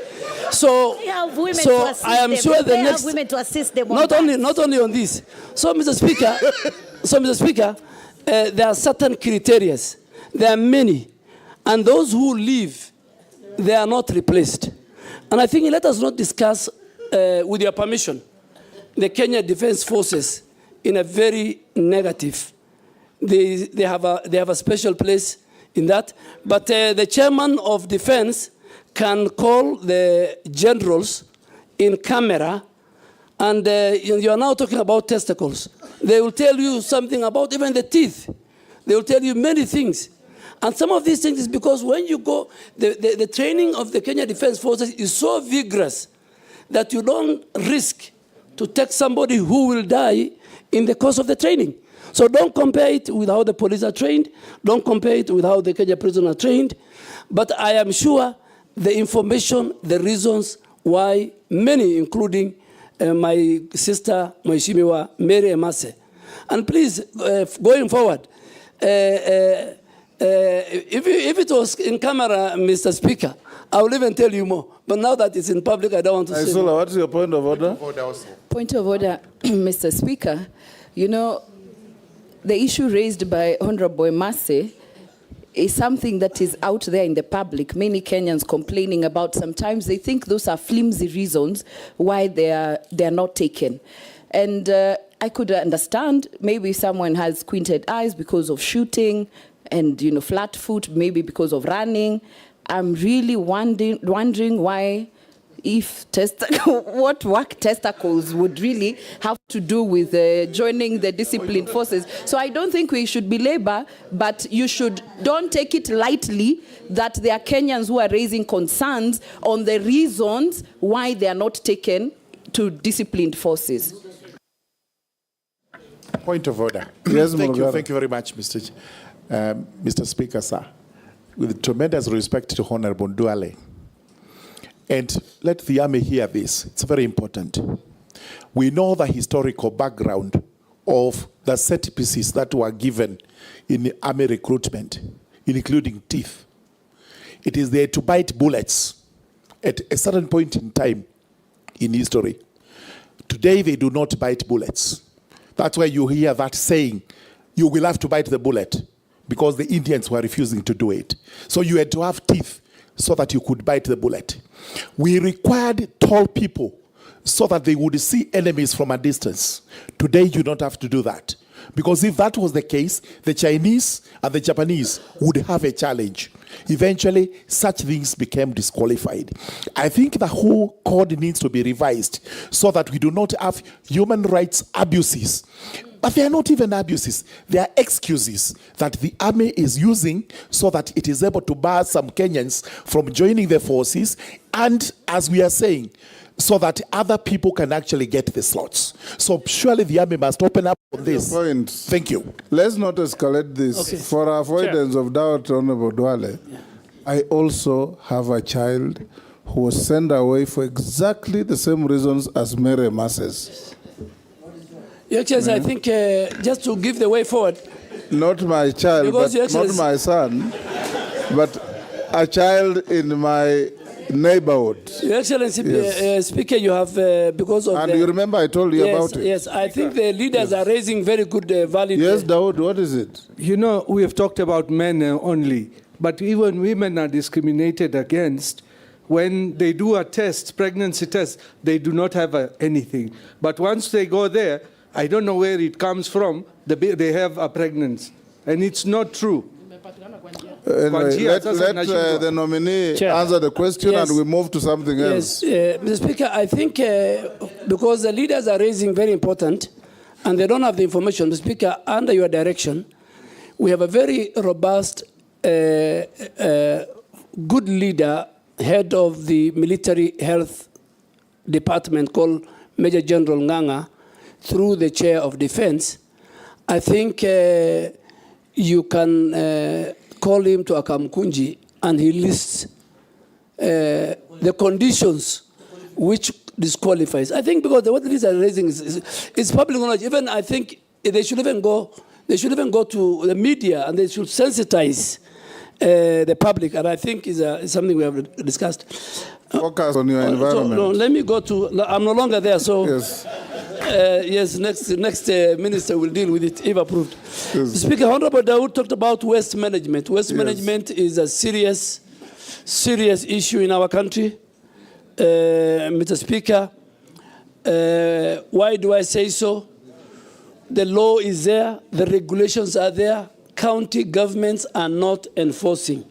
So I am sure the next. Women to assist them not only on this. So, Mr. Speaker, there are certain criteria. There are many, and those who leave, they are not replaced. And I think let us not discuss, with your permission, the Kenya Defense Forces in a very negative. They have a special place in that. But the chairman of defense can call the generals in camera, and you are now talking about testicles. They will tell you something about even the teeth. They will tell you many things. And some of these things is because when you go, the training of the Kenya Defense Forces is so vigorous that you don't risk to take somebody who will die in the course of the training. So don't compare it with how the police are trained. Don't compare it with how the Kenya prisoners are trained. But I am sure the information, the reasons why many, including my sister, Mheshimiwa Mary Emase. And please, going forward, if it was in camera, Mr. Speaker, I will even tell you more. But now that it's in public, I don't want to say more. What's your point of order? Point of order, Mr. Speaker. You know, the issue raised by Honorable Emase is something that is out there in the public. Many Kenyans complaining about. Sometimes they think those are flimsy reasons why they are not taken. And I could understand maybe someone has squinted eyes because of shooting and, you know, flat foot, maybe because of running. I'm really wondering why if what work testicles would really have to do with joining the disciplined forces. So I don't think we should belabor, but don't take it lightly that there are Kenyans who are raising concerns on the reasons why they are not taken to disciplined forces. Point of order. Yes, thank you very much, Mr. Speaker, sir. With tremendous respect to Honorable Duale. And let the Army hear this. It's very important. We know the historical background of the set pieces that were given in the Army recruitment, including teeth. It is there to bite bullets at a certain point in time in history. Today, they do not bite bullets. That's why you hear that saying, you will have to bite the bullet, because the Indians were refusing to do it. So you had to have teeth so that you could bite the bullet. We required tall people so that they would see enemies from a distance. Today, you don't have to do that. Because if that was the case, the Chinese and the Japanese would have a challenge. Eventually, such things became disqualified. I think the whole code needs to be revised so that we do not have human rights abuses. But they are not even abuses. They are excuses that the army is using so that it is able to bar some Kenyans from joining the forces, and, as we are saying, so that other people can actually get the slots. So surely the army must open up on this. Point. Thank you. Let's not escalate this. Okay. For avoidance of doubt, Honorable Duale, I also have a child who was sent away for exactly the same reasons as Mary Masses. Your Excellency, I think just to give the way forward. Not my child, Because but not my son, but a child in my neighborhood. Your Excellency, Yes. Speaker, you have, because of And you remember I told you about it. Yes, I think the leaders are raising very good valid. Yes, Dawood, what is it? You know, we have talked about men only, but even women are discriminated against. When they do a test, pregnancy test, they do not have anything. But once they go there, I don't know where it comes from, they have a pregnancy. And it's not true. Anyway, let the nominee answer the question, and we move to something else. Yes, Mr. Speaker, I think because the leaders are raising very important and they don't have the information, Mr. Speaker, under your direction, we have a very robust, good leader, head of the military health department called Major General Nganga, through the chair of defense. I think you can call him to Akamkunji, and he lists the conditions which disqualifies. I think because what these are raising is public knowledge. Even I think they should even go to the media and they should sensitize the public. And I think is something we have discussed. Focus on your environment. So, let me go to. I'm no longer there, so. Yes. Yes, next minister will deal with it if approved. Yes. Speaker, Honorable Dawood talked about waste management. Waste management is a serious issue in our country. Mr. Speaker, why do I say so? The law is there, the regulations are there, county governments are not enforcing.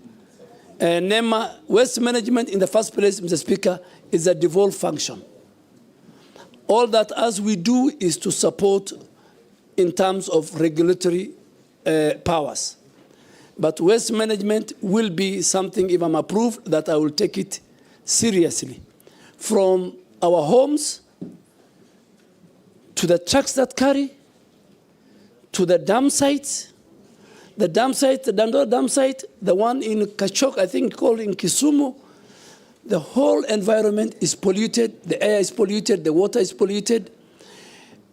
NEMA, waste management in the first place, Mr. Speaker, is a devolved function. All that as we do is to support in terms of regulatory powers. But waste management will be something, if I'm approved, that I will take it seriously. From our homes, to the trucks that carry, to the dam sites, the Dandora dam site, the one in Kachok, I think called in Kisumu, the whole environment is polluted, the air is polluted, the water is polluted.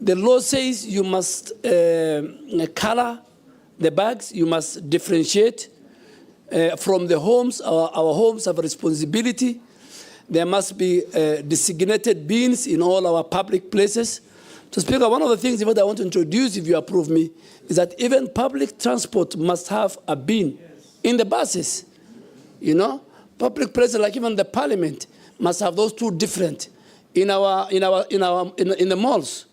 The law says you must color the bags, you must differentiate from the homes. Our homes have a responsibility. There must be designated bins in all our public places. So, Speaker, one of the things that I want to introduce, if you approve me, is that even public transport must have a bin in the buses. You know, public places like even the parliament must have those two different. In the malls,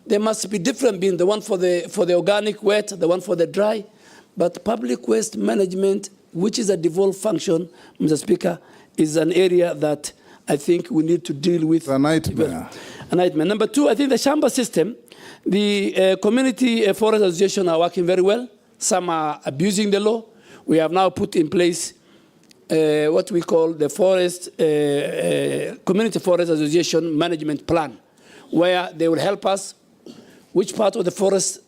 there must be different bins, the one for the organic wet, the one for the dry. But public waste management, which is a devolved function, Mr. Speaker, is an area that I think we need to deal with. A nightmare. A nightmare. Number two, I think the Shamba system, the community forest associations are working very well. Some are abusing the law. We have now put in place what we call the community forest association management plan, where they will help us which part of the forest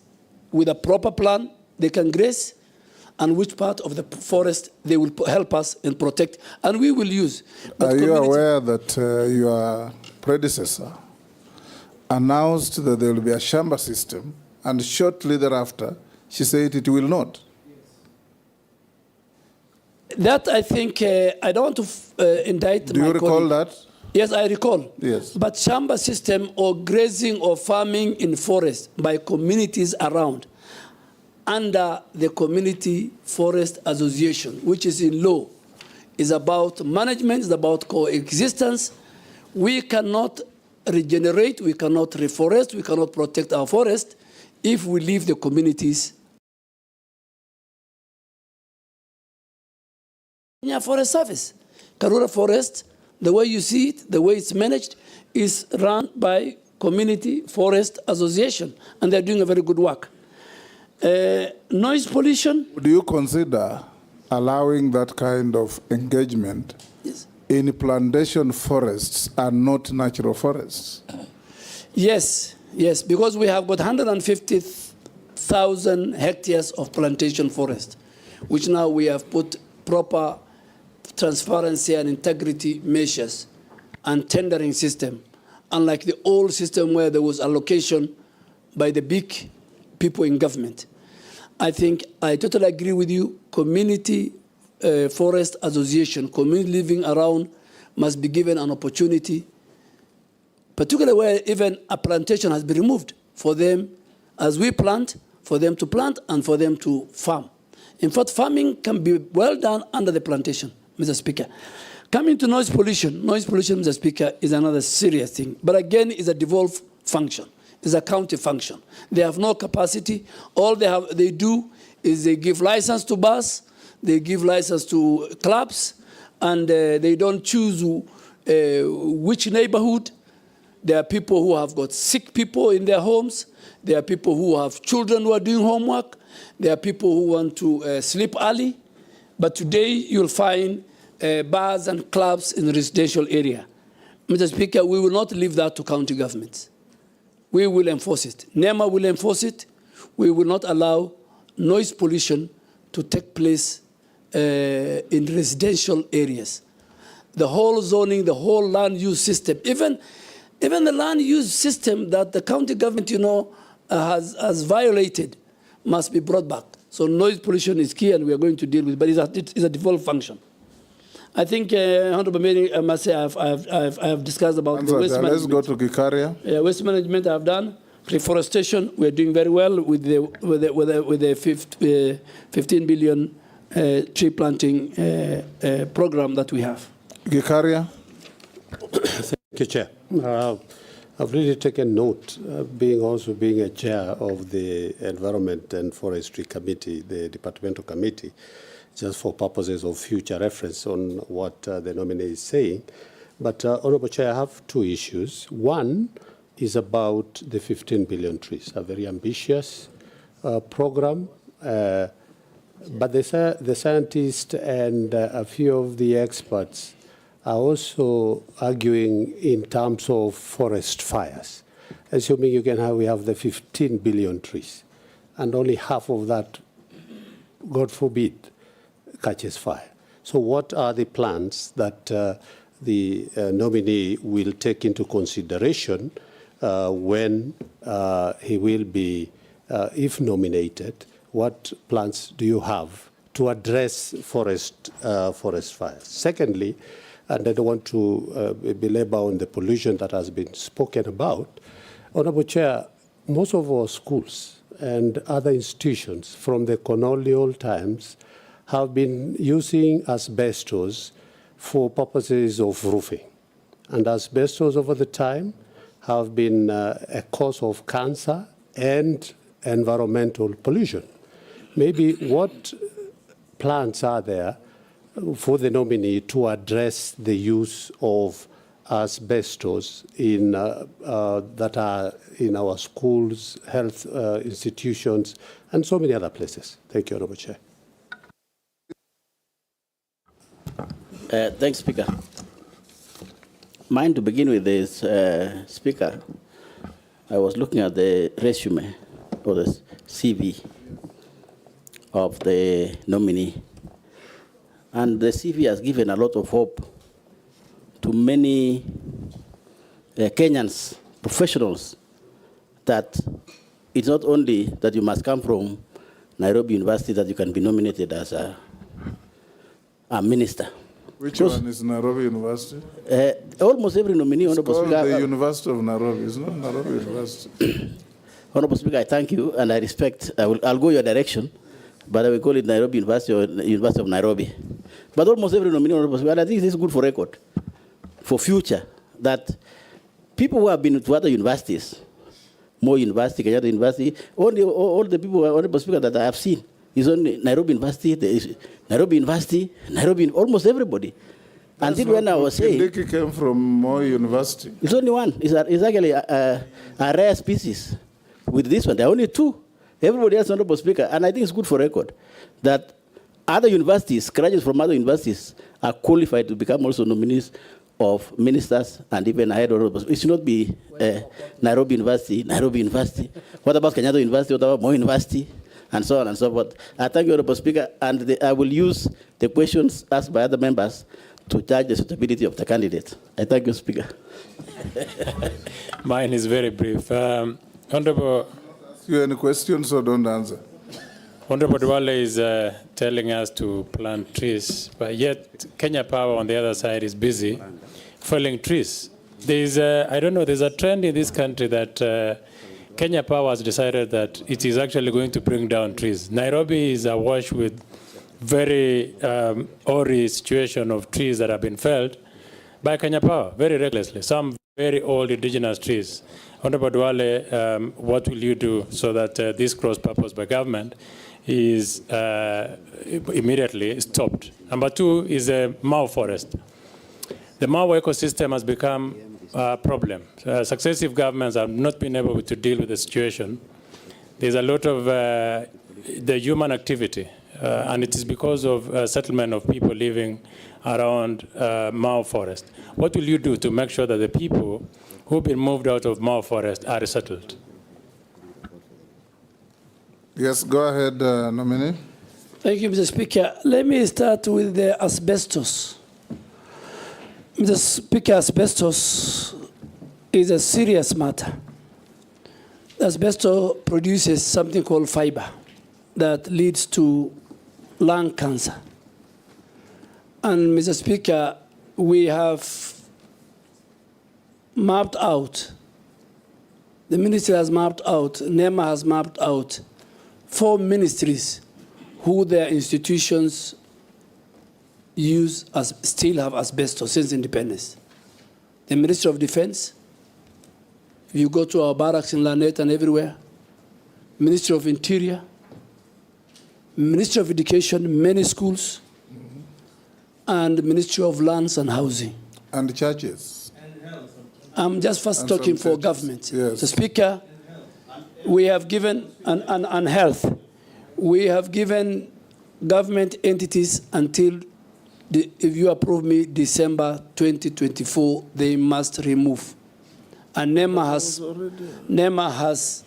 with a proper plan they can graze, and which part of the forest they will help us and protect, and we will use. But are you aware that your predecessor announced that there will be a Shamba system, and shortly thereafter, she said it will not? That, I think, I don't want to indict my colleague. Do you recall that? Yes, I recall. Yes. But Shamba system or grazing or farming in forest by communities around under the Community Forest Association, which is in law, is about management, is about coexistence. We cannot regenerate, we cannot reforest, we cannot protect our forest if we leave the communities. Kenya Forest Service, Karura Forest, the way you see it, the way it's managed, is run by Community Forest Association, and they're doing a very good work. Noise pollution. Do you consider allowing that kind of engagement in plantation forests and not natural forests? Yes, yes, because we have got 150,000 hectares of plantation forest, which now we have put proper transparency and integrity measures and tendering system, unlike the old system where there was allocation by the big people in government. I think I totally agree with you. Community Forest Association, community living around must be given an opportunity, particularly where even a plantation has been removed, for them, as we plant, for them to plant and for them to farm. In fact, farming can be well done under the plantation, Mr. Speaker. Coming to noise pollution, Mr. Speaker, is another serious thing. But again, it's a devolved function. It's a county function. They have no capacity. All they do is they give license to bus, they give license to clubs, and they don't choose which neighborhood. There are people who have got sick people in their homes. There are people who have children who are doing homework. There are people who want to sleep early. But today you'll find bars and clubs in the residential area. Mr. Speaker, we will not leave that to county governments. We will enforce it. NEMA will enforce it. We will not allow noise pollution to take place in residential areas. The whole zoning, the whole land use system, even the land use system that the county government, has violated, must be brought back. So noise pollution is key, and we are going to deal with it, but it's a devolved function. I think, Honorable Mayor, I must say I have discussed about the waste management. Let's go to Gikaria. Waste management I have done. Reforestation, we are doing very well with the 15 billion tree planting program that we have. Gikaria. Thank you, Chair. I've really taken note, being a chair of the Environment and Forestry Committee, the departmental committee, just for purposes of future reference on what the nominee is saying. But, Honourable Chair, I have two issues. One is about the 15 billion trees, a very ambitious program. But the scientists and a few of the experts are also arguing in terms of forest fires. Assuming we have the 15 billion trees, and only half of that, God forbid, catches fire. So what are the plans that the nominee will take into consideration when he will be, if nominated? What plans do you have to address forest fires? Secondly, and I don't want to belabor on the pollution that has been spoken about, Honourable Chair, most of our schools and other institutions from the colonial times have been using asbestos for purposes of roofing. And asbestos over the time have been a cause of cancer and environmental pollution. Maybe what plans are there for the nominee to address the use of asbestos that are in our schools, health institutions, and so many other places. Thank you, Honorable Chair. Thanks, Speaker. Mine to begin with is, Speaker, I was looking at the resume or the CV of the nominee, and the CV has given a lot of hope to many Kenyans, professionals, that it's not only that you must come from Nairobi University that you can be nominated as a minister. Which one is Nairobi University? Almost every nominee, Honorable It's called Speaker. the University of Nairobi, it's not Nairobi University. Honorable Speaker, I thank you and I respect. I'll go your direction, but I will call it Nairobi University or University of Nairobi. But almost every nominee, Honorable Speaker, and I think this is good for record, for future, that people who have been to other universities, Moi University, Kenyatta University, all the people, Honorable Speaker, that I have seen, is only Nairobi University, Nairobi, almost everybody. That's until when I was saying... Kindiki came from Moi University. It's only one. It's actually a rare species. With this one, there are only two. Everybody else, Honorable Speaker, and I think it's good for record, that other universities, graduates from other universities, are qualified to become also nominees of ministers and even ahead of... It should not be Nairobi University. What about Kenyatta University? What about Moi University? And so on and so forth. I thank you, Honorable Speaker, and I will use the questions asked by other members to judge the suitability of the candidate. I thank you, Speaker. Mine is very brief. Honorable... Do you have any questions or don't answer? Honorable Duale is telling us to plant trees, but yet Kenya Power on the other side is busy felling trees. There's I don't know, there's a trend in this country that Kenya Power has decided that it is actually going to bring down trees. Nairobi is awash with very hoary situation of trees that have been felled by Kenya Power very recklessly, some very old indigenous trees. Honorable Duale, what will you do so that this cross-purpose by government is immediately stopped? Number two is the Mau forest. The Mau ecosystem has become a problem. Successive governments have not been able to deal with the situation. There's a lot of the human activity, and it is because of settlement of people living around Mau forest. What will you do to make sure that the people who've been moved out of Mau forest are resettled? Yes, go ahead, nominee. Thank you, Mr. Speaker. Let me start with the asbestos. Mr. Speaker, asbestos is a serious matter. Asbestos produces something called fiber that leads to lung cancer. And Mr. Speaker, we have mapped out, the ministry has mapped out, NEMA has mapped out 4 ministries who their institutions still have asbestos since independence. The Ministry of Defense, if you go to our barracks in Lanet and everywhere, Ministry of Interior, Ministry of Education, many schools, and Ministry of Lands and Housing. And churches. I'm just first talking for government. Yes. The Speaker, we have given, and health, we have given government entities until, if you approve me, December 2024, they must remove. And NEMA has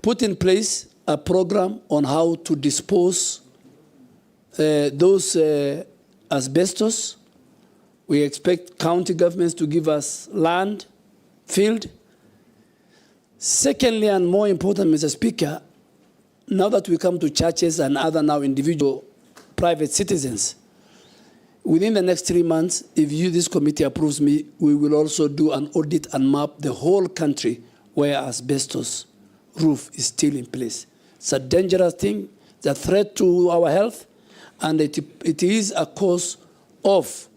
put in place a program on how to dispose those asbestos. We expect county governments to give us land, field. Secondly, and more important, Mr. Speaker, now that we come to churches and other now individual private citizens, within the next 3 months, if this committee approves me, we will also do an audit and map the whole country where asbestos roof is still in place. It's a dangerous thing, it's a threat to our health, and it is a cause of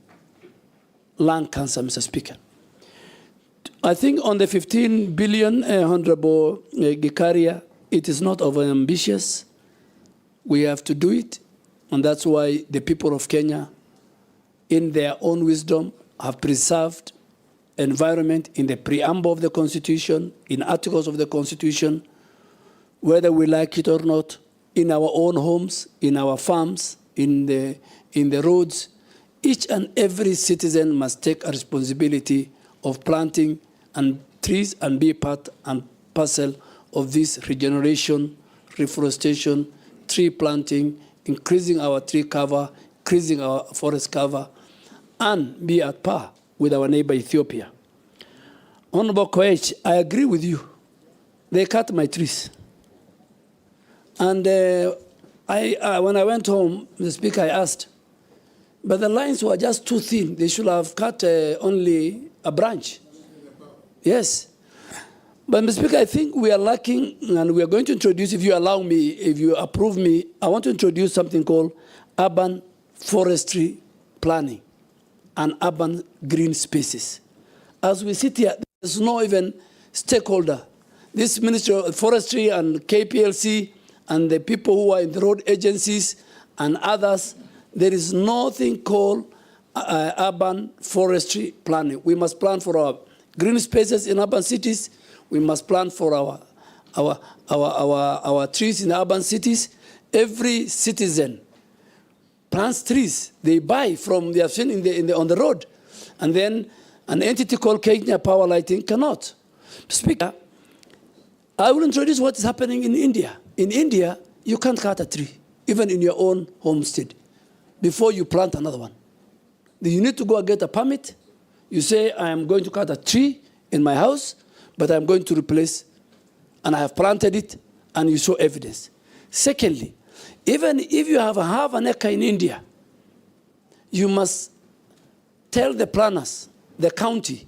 lung cancer, Mr. Speaker. I think on the 15 billion, Honorable Gikaria, it is not over-ambitious. We have to do it, and that's why the people of Kenya, in their own wisdom, have preserved environment in the preamble of the Constitution, in articles of the Constitution, whether we like it or not, in our own homes, in our farms, in the roads. Each and every citizen must take a responsibility of planting and trees and be part and parcel of this regeneration, reforestation, tree planting, increasing our tree cover, increasing our forest cover, and be at par with our neighbor Ethiopia. Honorable Koech, I agree with you. They cut my trees. And when I went home, the Speaker, I asked, but the lines were just too thin. They should have cut only a branch. Yes. But, Mr. Speaker, I think we are lacking, and we are going to introduce, if you allow me, if you approve me, I want to introduce something called urban forestry planning and urban green spaces. As we sit here, there's no even stakeholder. This Ministry of Forestry and KPLC and the people who are in the road agencies and others, there is nothing called urban forestry planning. We must plan for our green spaces in urban cities. We must plan for our trees in urban cities. Every citizen plants trees. They buy from, they have seen on the road. And then an entity called Kenya Power Lighting cannot. Speaker, I will introduce what is happening in India. In India, you can't cut a tree, even in your own homestead, before you plant another one. You need to go and get a permit. You say, I am going to cut a tree in my house, but I'm going to replace, and I have planted it, and you show evidence. Secondly, even if you have half an acre in India, you must tell the planners, the county,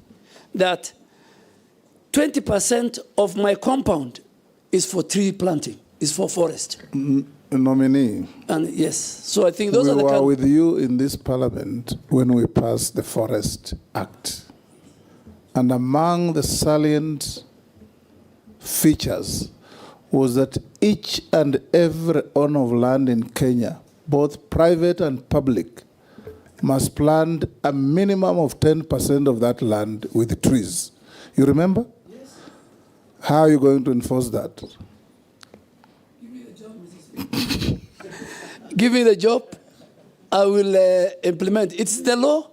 that 20% of my compound is for tree planting, is for forest. Nominee. And yes, so I think those are the... We were with you in this parliament when we passed the Forest Act. And among the salient features was that each and every owner of land in Kenya, both private and public, must plant a minimum of 10% of that land with trees. You remember? Yes. How are you going to enforce that? Give me the job, Mrs. Speaker. Give me the job. I will implement. It's the law.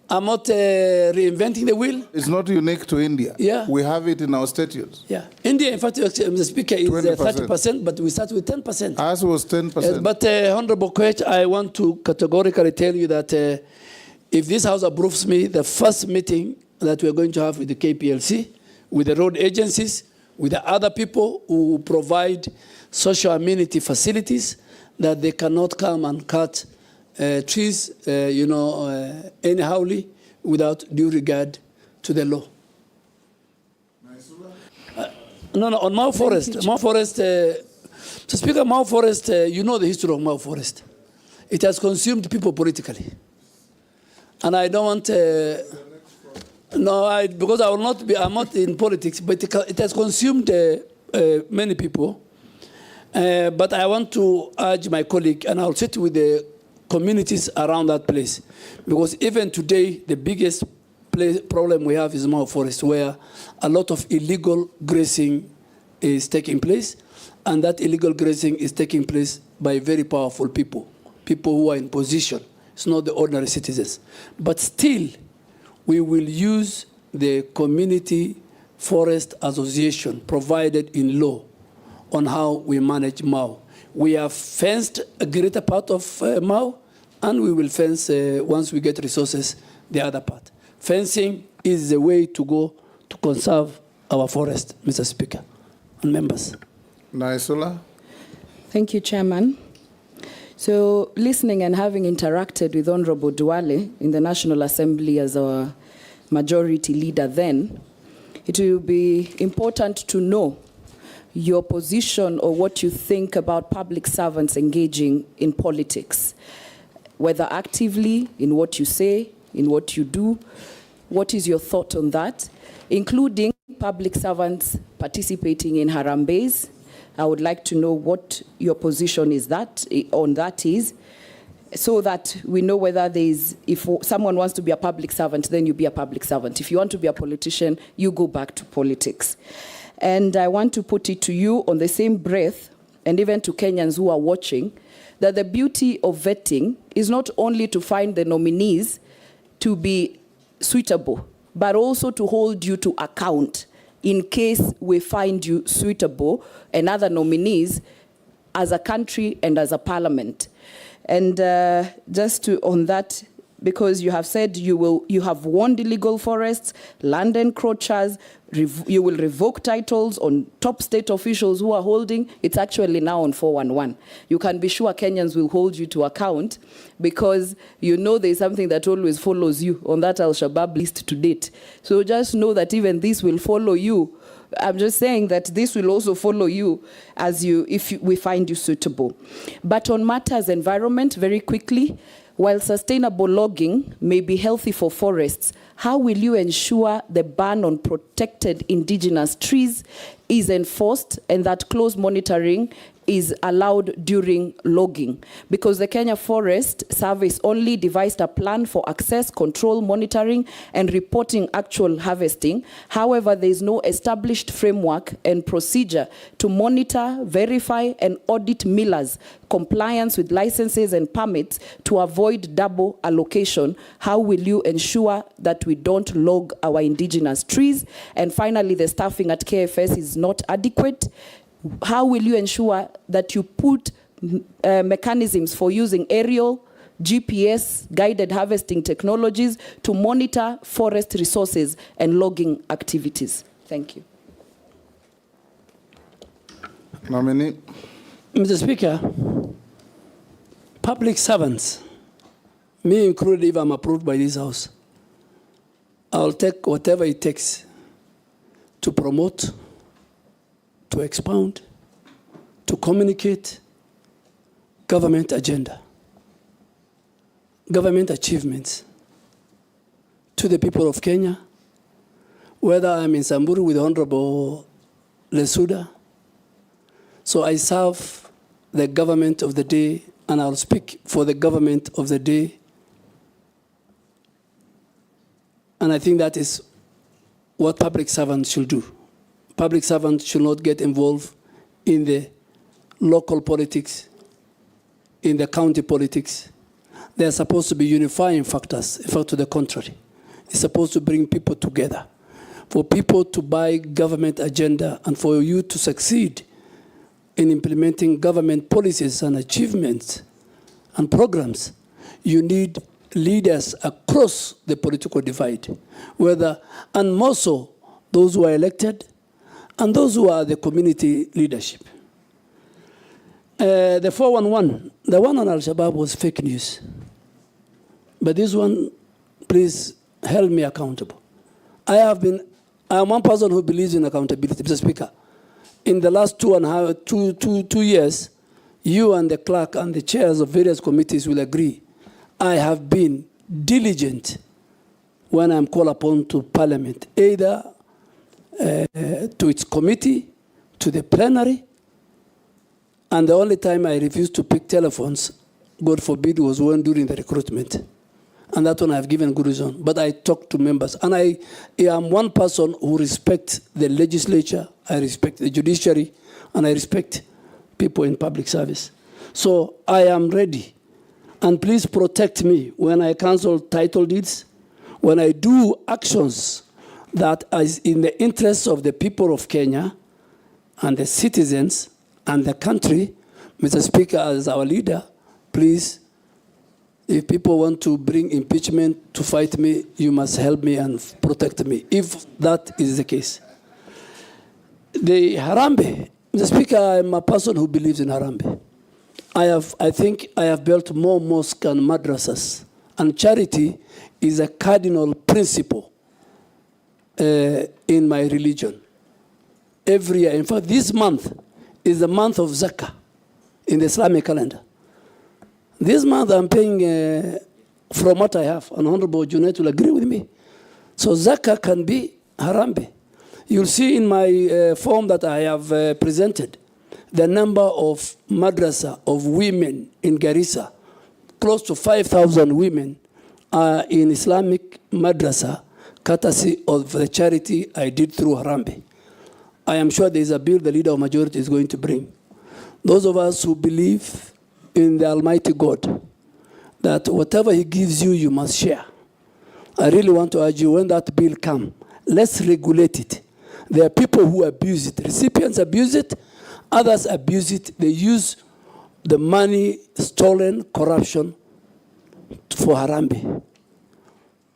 I'm not reinventing the wheel. It's not unique to India. Yeah. We have it in our statutes. Yeah. India, in fact, Mr. Speaker, is 30%, but we start with 10%. Ours was 10%. But, Honorable Koech, I want to categorically tell you that if this House approves me, the first meeting that we're going to have with the KPLC, with the road agencies, with the other people who provide social amenity facilities, that they cannot come and cut trees, anyhowly, without due regard to the law. No, on Mau Forest. Mau Forest, to speak of Mau Forest, you know the history of Mau Forest. It has consumed people politically. And I don't want... because I will not be, I'm not in politics, but it has consumed many people. But I want to urge my colleague, and I'll sit with the communities around that place. Because even today, the biggest problem we have is Mau Forest, where a lot of illegal grazing is taking place. And that illegal grazing is taking place by very powerful people, people who are in position. It's not the ordinary citizens. But still, we will use the Community Forest Association provided in law on how we manage Mau. We have fenced a greater part of Mau, and we will fence, once we get resources, the other part. Fencing is the way to go to conserve our forest, Mr. Speaker and members. Naisula. Thank you, Chairman. So, listening and having interacted with Honorable Duale in the National Assembly as our majority leader then, it will be important to know your position or what you think about public servants engaging in politics, whether actively, in what you say, in what you do. What is your thought on that, including public servants participating in Harambes? I would like to know what your position is on that is. so that we know whether if someone wants to be a public servant, then you be a public servant. If you want to be a politician, you go back to politics. And I want to put it to you on the same breath, and even to Kenyans who are watching, that the beauty of vetting is not only to find the nominees to be suitable, but also to hold you to account in case we find you suitable and other nominees as a country and as a parliament. And just on that, because you have said you have warned illegal forests, land encroachers, you will revoke titles on top state officials who are holding. It's actually now on 411. You can be sure Kenyans will hold you to account, because you know there's something that always follows you on that Al-Shabaab list to date. So just know that even this will follow you. I'm just saying that this will also follow you if we find you suitable. But on matters environment, very quickly, while sustainable logging may be healthy for forests, how will you ensure the ban on protected indigenous trees is enforced and that close monitoring is allowed during logging? Because the Kenya Forest Service only devised a plan for access, control, monitoring, and reporting actual harvesting. However, there is no established framework and procedure to monitor, verify, and audit millers' compliance with licenses and permits to avoid double allocation. How will you ensure that we don't log our indigenous trees? And finally, the staffing at KFS is not adequate. How will you ensure that you put mechanisms for using aerial, GPS, guided harvesting technologies to monitor forest resources and logging activities? Thank you. Nominee. Mr. Speaker, public servants, me included if I'm approved by this House, I'll take whatever it takes to promote, to expound, to communicate government agenda, government achievements to the people of Kenya, whether I'm in Samburu with Honorable Lesuda. So I serve the government of the day, and I'll speak for the government of the day. And I think that is what public servants should do. Public servants should not get involved in the local politics, in the county politics. They're supposed to be unifying factors. In fact, to the contrary. It's supposed to bring people together. For people to buy government agenda and for you to succeed in implementing government policies and achievements and programs, you need leaders across the political divide, and more so those who are elected and those who are the community leadership. The 411, the one on Al-Shabaab was fake news. But this one, please hold me accountable. I am one person who believes in accountability, Mr. Speaker. In the last 2 years, you and the clerk and the chairs of various committees will agree, I have been diligent when I'm called upon to Parliament, either to its committee, to the plenary, and the only time I refused to pick telephones, God forbid, was when during the recruitment. And that one I've given good reason. But I talk to members. And I am one person who respects the legislature, I respect the judiciary, and I respect people in public service. So I am ready. And please protect me when I cancel title deeds, when I do actions that is in the interests of the people of Kenya and the citizens and the country. Mr. Speaker, as our leader, please, if people want to bring impeachment to fight me, you must help me and protect me, if that is the case. The Harambee, Mr. Speaker, I'm a person who believes in Harambee. I think I have built more mosques and madrasas, and charity is a cardinal principle in my religion. Every year, in fact, this month is the month of Zakah in the Islamic calendar. This month I'm paying from what I have, and Honorable Junaid will agree with me. So Zakah can be Harambee. You'll see in my form that I have presented the number of madrasa of women in Garissa close to 5,000 women are in Islamic madrasa, courtesy of the charity I did through Harambee. I am sure there is a bill the leader of majority is going to bring. Those of us who believe in the Almighty God, that whatever He gives you, you must share. I really want to urge you, when that bill comes, let's regulate it. There are people who abuse it. Recipients abuse it. Others abuse it. They use the money, stolen, corruption for Harambee,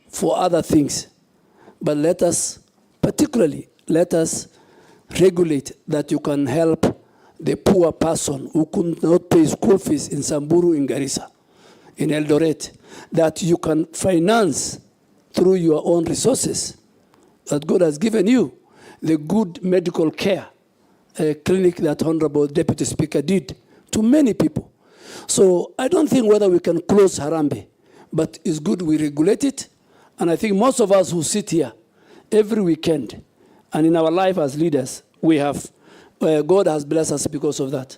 for other things. But let us, particularly, let us regulate that you can help the poor person who could not pay school fees in Samburu, in Garissa, in Eldoret, that you can finance through your own resources that God has given you, the good medical care clinic that Honorable Deputy Speaker did to many people. So I don't think whether we can close Harambee, but it's good we regulate it. And I think most of us who sit here every weekend and in our life as leaders, we have, God has blessed us because of that.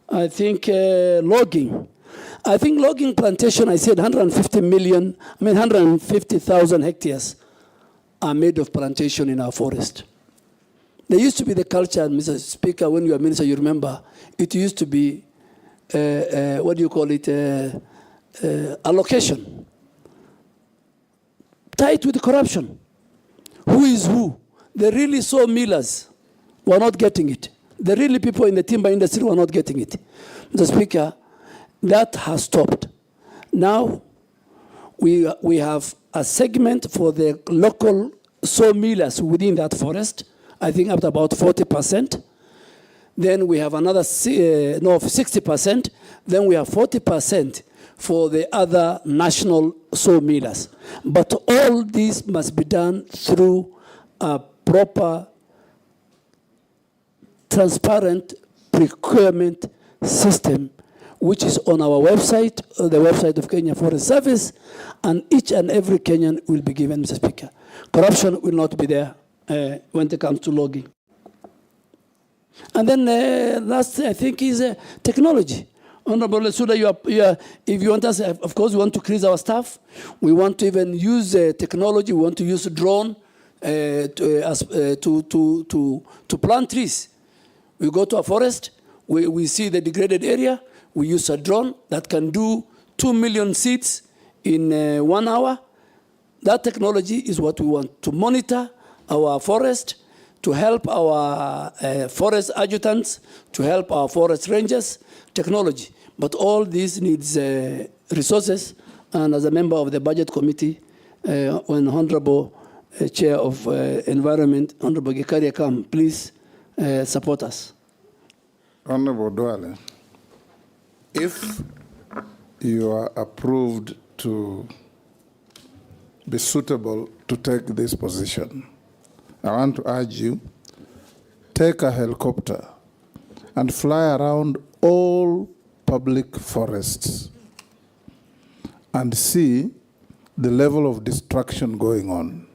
I think logging. I think logging plantation, I said 150,000 hectares are made of plantation in our forest. There used to be the culture, Mr. Speaker, when you were minister, you remember, it used to be, what do you call it, allocation. Tied with corruption. Who is who? The really sawmillers were not getting it. The really people in the timber industry were not getting it. Mr. Speaker, that has stopped. Now, we have a segment for the local sawmillers within that forest, I think up to about 40%. Then we have another 60%. Then we have 40% for the other national sawmillers. But all this must be done through a proper, transparent procurement system, which is on our website, the website of Kenya Forest Service, and each and every Kenyan will be given, Mr. Speaker. Corruption will not be there when it comes to logging. And then last, I think, is technology. Honorable Lesuda, if you want us, of course, we want to increase our staff. We want to even use technology. We want to use drone to plant trees. We go to a forest, we see the degraded area, we use a drone that can do 2 million seeds in 1 hour. That technology is what we want to monitor our forest, to help our forest adjutants, to help our forest rangers, technology. But all this needs resources, and as a member of the Budget Committee, when Honorable Chair of Environment, Honorable Gikaria come, please support us. Honorable Duale, if you are approved to be suitable to take this position, I want to urge you, take a helicopter and fly around all public forests and see the level of destruction going on.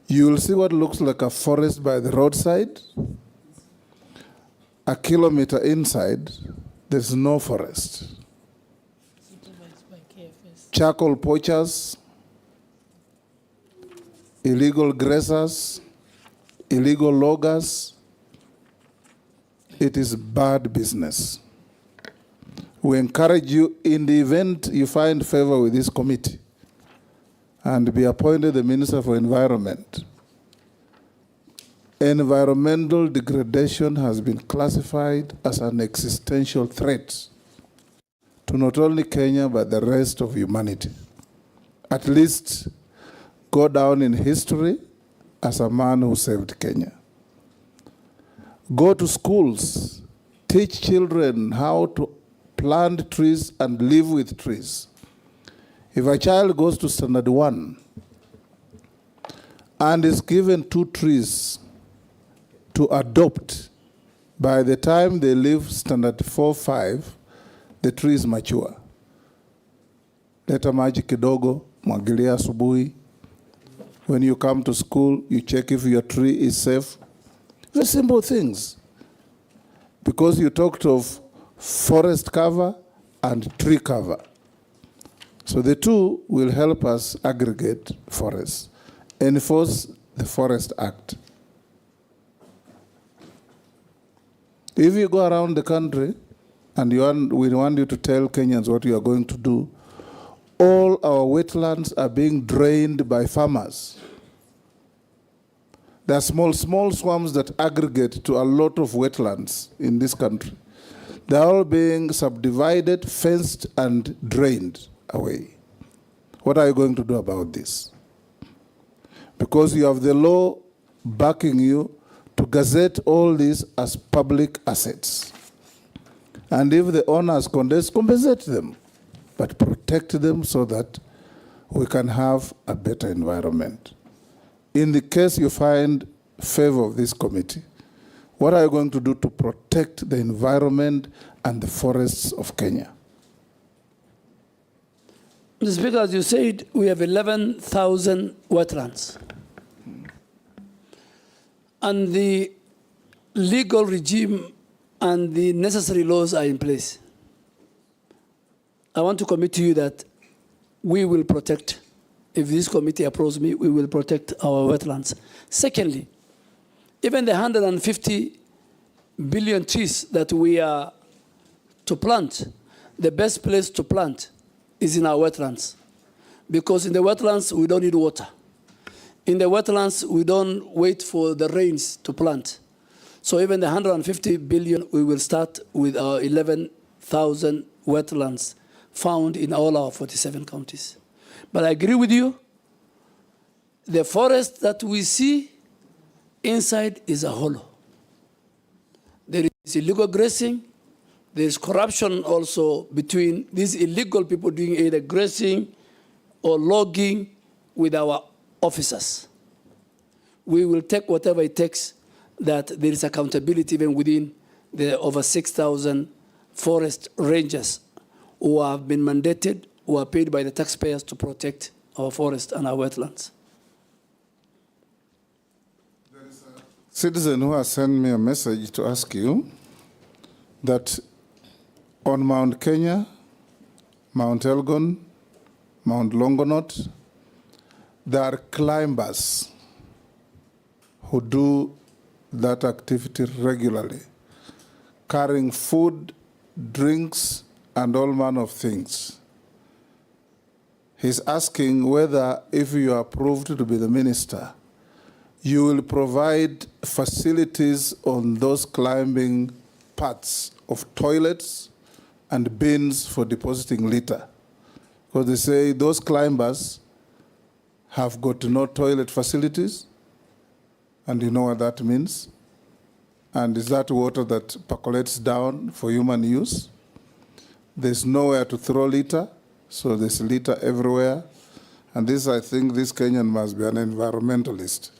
You will see what looks like a forest by the roadside. A kilometer inside, there's no forest. Charcoal poachers, illegal grazers, illegal loggers. It is bad business. We encourage you, in the event you find favor with this committee and be appointed the Minister for Environment. Environmental degradation has been classified as an existential threat to not only Kenya, but the rest of humanity. At least go down in history as a man who saved Kenya. Go to schools, teach children how to plant trees and live with trees. If a child goes to standard 1 and is given 2 trees to adopt, by the time they leave standard 4, 5, the tree is mature. Leta maji kidogo, mwagilia asubuhi. When you come to school, you check if your tree is safe. Very simple things. Because you talked of forest cover and tree cover. So the two will help us aggregate forests, enforce the Forest Act. If you go around the country and we want you to tell Kenyans what you are going to do, all our wetlands are being drained by farmers. There are small swamps that aggregate to a lot of wetlands in this country. They're all being subdivided, fenced, and drained away. What are you going to do about this? Because you have the law backing you to gazette all these as public assets. And if the owners compensate them, but protect them so that we can have a better environment. In the case you find favor of this committee, what are you going to do to protect the environment and the forests of Kenya? Mr. Speaker, as you said, we have 11,000 wetlands. And the legal regime and the necessary laws are in place. I want to commit to you that we will protect, if this committee approves me, we will protect our wetlands. Secondly, even the 150 billion trees that we are to plant, the best place to plant is in our wetlands. Because in the wetlands, we don't need water. In the wetlands, we don't wait for the rains to plant. So even the 150 billion, we will start with our 11,000 wetlands found in all our 47 counties. But I agree with you, the forest that we see inside is a hollow. There is illegal grazing. There is corruption also between these illegal people doing either grazing or logging with our officers. We will take whatever it takes that there is accountability even within the over 6,000 forest rangers who have been mandated, who are paid by the taxpayers to protect our forest and our wetlands. There is a citizen who has sent me a message to ask you that on Mount Kenya, Mount Elgon, Mount Longonot, there are climbers who do that activity regularly, carrying food, drinks, and all manner of things. He's asking whether, if you are approved to be the minister, you will provide facilities on those climbing paths of toilets and bins for depositing litter. Because they say those climbers have got no toilet facilities, and you know what that means. And is that water that percolates down for human use? There's nowhere to throw litter, so there's litter everywhere. And this, I think, this Kenyan must be an environmentalist.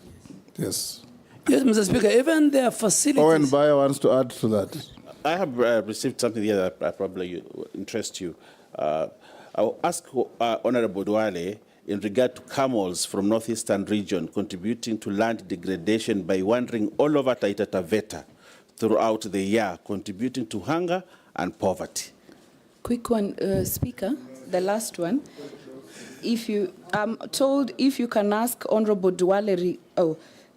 Yes. Yes, Mr. Speaker, even their facilities. Owen Bayer wants to add to that. I have received something here that probably interest you. I'll ask Honorable Duale in regard to camels from northeastern region contributing to land degradation by wandering all over Taita Taveta throughout the year, contributing to hunger and poverty. Quick one, Speaker, the last one. I'm told if you can ask Honorable Duale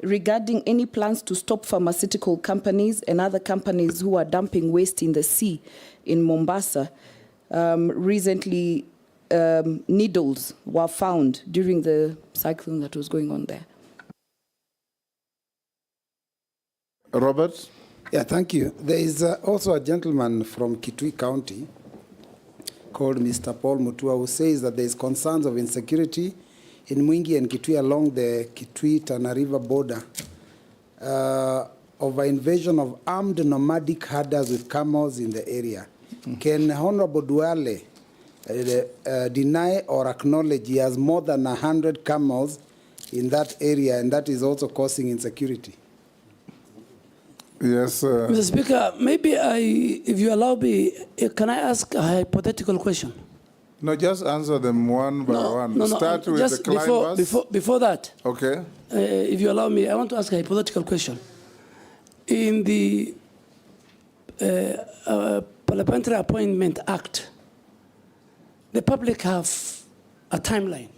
regarding any plans to stop pharmaceutical companies and other companies who are dumping waste in the sea in Mombasa. Recently, needles were found during the cyclone that was going on there. Robert? Yeah, thank you. There is also a gentleman from Kitui County called Mr. Paul Mutua who says that there is concerns of insecurity in Mwingi and Kitui along the Kitui-Tana River border of an invasion of armed nomadic herders with camels in the area. Can Honorable Duale deny or acknowledge he has more than 100 camels in that area, and that is also causing insecurity? Yes. Mr. Speaker, maybe if you allow me, can I ask a hypothetical question? No, just answer them one by one. No, Start with just the climbers. before that. Okay. If you allow me, I want to ask a hypothetical question. In the Parliamentary Appointment Act, the public have a timeline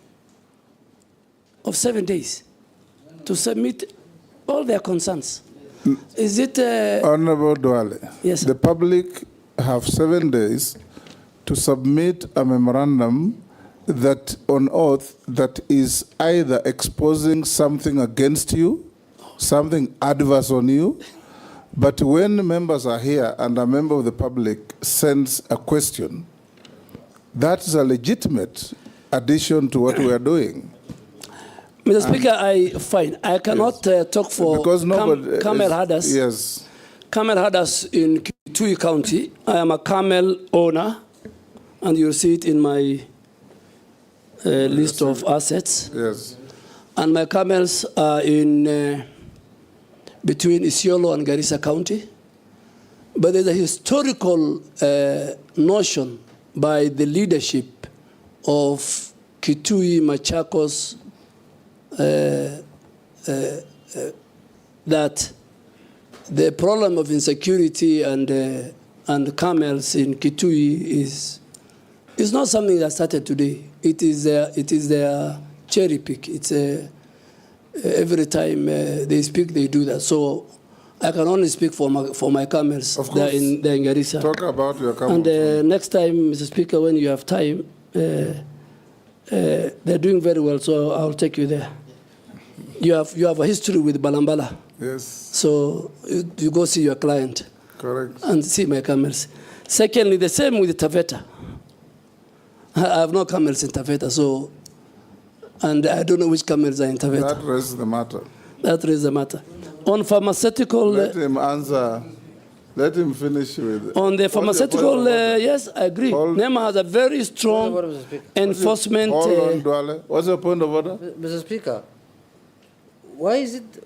of 7 days to submit all their concerns. Is it... Honorable Duale, yes, the public have 7 days to submit a memorandum that on oath that is either exposing something against you, something adverse on you, but when members are here and a member of the public sends a question, that's a legitimate addition to what we are doing. Mr. Speaker, I cannot talk for camel herders. Yes. Camel herders in Kitui County. I am a camel owner, and you'll see it in my list of assets. Yes. And my camels are in between Isiolo and Garissa County. But there's a historical notion by the leadership of Kitui, Machakos, that the problem of insecurity and camels in Kitui is not something that started today. It is their cherry pick. It's every time they speak, they do that. So I can only speak for my camels. Of course. They're in Garissa. Talk about your camels. And next time, Mr. Speaker, when you have time, they're doing very well, so I'll take you there. You have a history with Balambala. Yes. So you go see your client. Correct. And see my camels. Secondly, the same with Taveta. I have no camels in Taveta, so, and I don't know which camels are in Taveta. That raises the matter. That raises the matter. On pharmaceutical... Let him answer. Let him finish with... On the pharmaceutical, yes, I agree. NEMA has a very strong enforcement... Hold on, Duale. What's your point of order? Mr. Speaker, why is it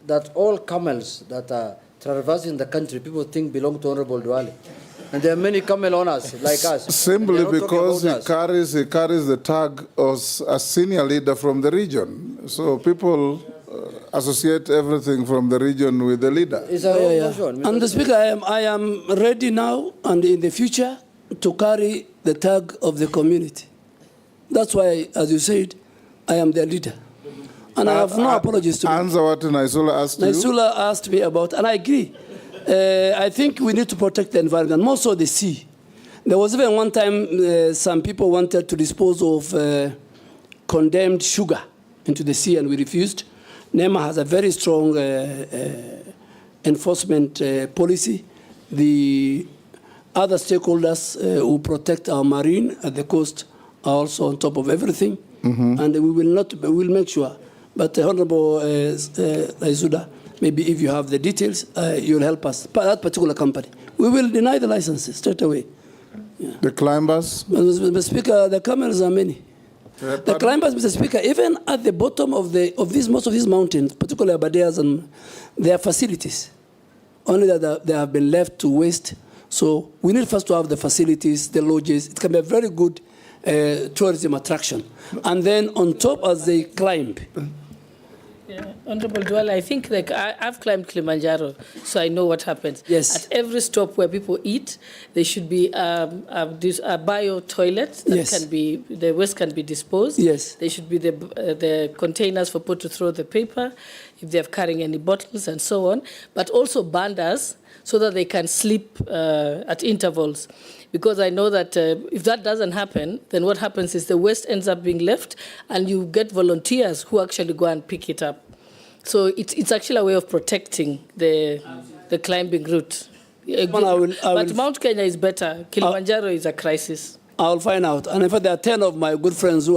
that all camels that are traversing the country, people think belong to Honorable Duale? And there are many camel owners like us. Simply because he carries the tag as a senior leader from the region. So people associate everything from the region with the leader. And the Speaker, I am ready now and in the future to carry the tag of the community. That's why, as you said, I am their leader. And I have no apologies to answer what Naisula asked you. Naisula asked me about, and I agree. I think we need to protect the environment, more so the sea. There was even one time some people wanted to dispose of condemned sugar into the sea, and we refused. NEMA has a very strong enforcement policy. The other stakeholders who protect our marine at the coast are also on top of everything, and we will make sure. But Honorable Laisuda, maybe if you have the details, you'll help us. That particular company, we will deny the licenses straight away. Yeah. The climbers? Mr. Speaker, the camels are many. The climbers, Mr. Speaker, even at the bottom of most of these mountains, particularly Abadeas, and their facilities, only that they have been left to waste. So we need first to have the facilities, the lodges. It can be a very good tourism attraction. And then on top, as they climb. Yeah. Honorable Duale, I think I've climbed Kilimanjaro, so I know what happens. Yes. At every stop where people eat, there should be a bio toilet that can be, the waste can be disposed. Yes. There should be the containers for people to throw the paper, if they're carrying any bottles and so on, but also bandas so that they can sleep at intervals. Because I know that if that doesn't happen, then what happens is the waste ends up being left, and you get volunteers who actually go and pick it up. So it's actually a way of protecting the climbing route. But Mount Kenya is better. Kilimanjaro is a crisis. I'll find out. And in fact, there are 10 of my good friends who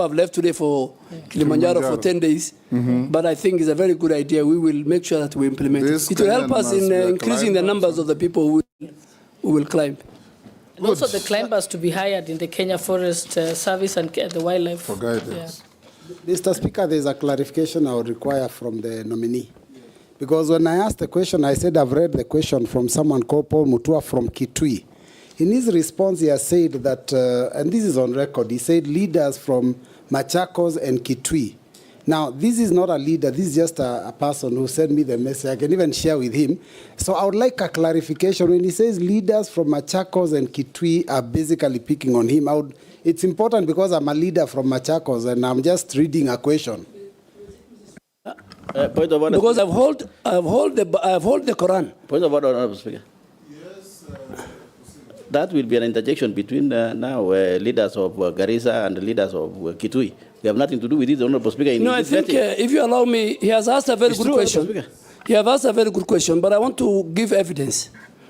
have left today for Kilimanjaro for 10 days. But I think it's a very good idea. We will make sure that we implement it. It will help us in increasing the numbers of the people who will climb. And also the climbers to be hired in the Kenya Forest Service and the wildlife. For guidance. Yeah. Mr. Speaker, there's a clarification I would require from the nominee. Because when I asked the question, I said I've read the question from someone called Paul Mutua from Kitui. In his response, he has said that, and this is on record, he said leaders from Machakos and Kitui Now, this is not a leader. This is just a person who sent me the message. I can even share with him. So I would like a clarification. When he says leaders from Machakos and Kitui are basically picking on him, it's important because I'm a leader from Machakos and I'm just reading a question. Because I've hold the Quran. Point of order, Honorable Speaker. That will be an interjection between leaders of Garissa and leaders of Kitui. We have nothing to do with it, Honorable Speaker. No, I think if you allow me, he has asked a very good question. He has asked a very good question, but I want to give evidence.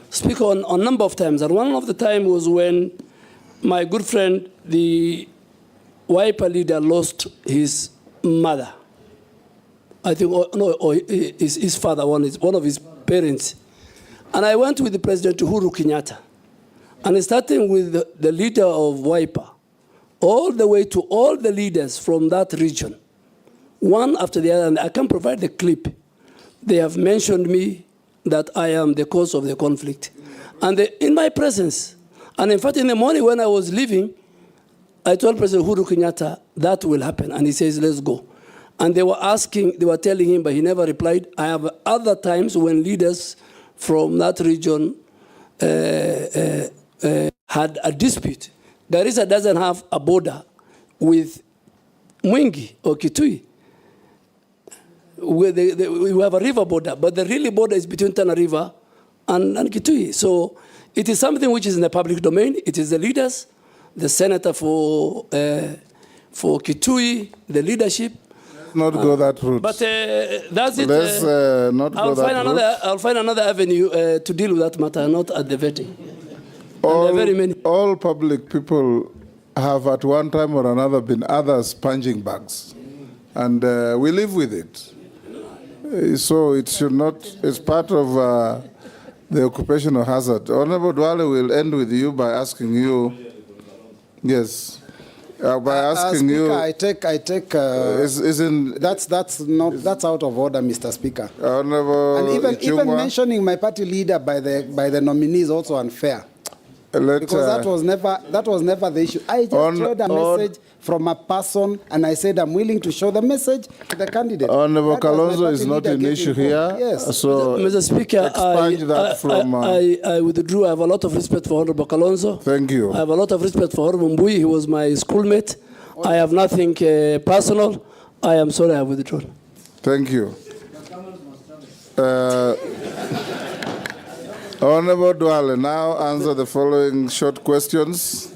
Speak on a number of times. And one of the time was when my good friend, the Wiper leader, lost his mother. I think, or his father, one of his parents. And I went with the President Uhuru Kenyatta. And starting with the leader of Wiper, all the way to all the leaders from that region, one after the other, and I can provide the clip. They have mentioned me that I am the cause of the conflict. And in my presence, and in fact, in the morning when I was leaving, I told President Uhuru Kenyatta, that will happen. And he says, let's go. And they were telling him, but he never replied. I have other times when leaders from that region had a dispute. Garissa doesn't have a border with Mwingi or Kitui. We have a river border, but the really border is between Tana River and Kitui. So it is something which is in the public domain. It is the leaders, the senator for Kitui, the leadership. Not go that route. But that's it. Let's not go that route. I'll find another avenue to deal with that matter, not at the vetting. All public people have at one time or another been others' punching bags. And we live with it. So it should not, it's part of the occupational hazard. Honorable Dwale will end with you by asking you, yes, by asking Speaker, you. I take. That's out of order, Mr. Speaker. Honorable And even mentioning my party leader by the nominee is also unfair. Because that was never the issue. I just showed a message from a person, and I said I'm willing to show the message to the candidate. Honorable Kalonzo is not an issue here. Yes. So Mr. Speaker, I withdrew. I have a lot of respect for Honorable Kalonzo. Thank you. I have a lot of respect for Honorable Mbui. He was my schoolmate. I have nothing personal. I am sorry I withdrew. Thank you. Honorable Dwale, now answer the following short questions.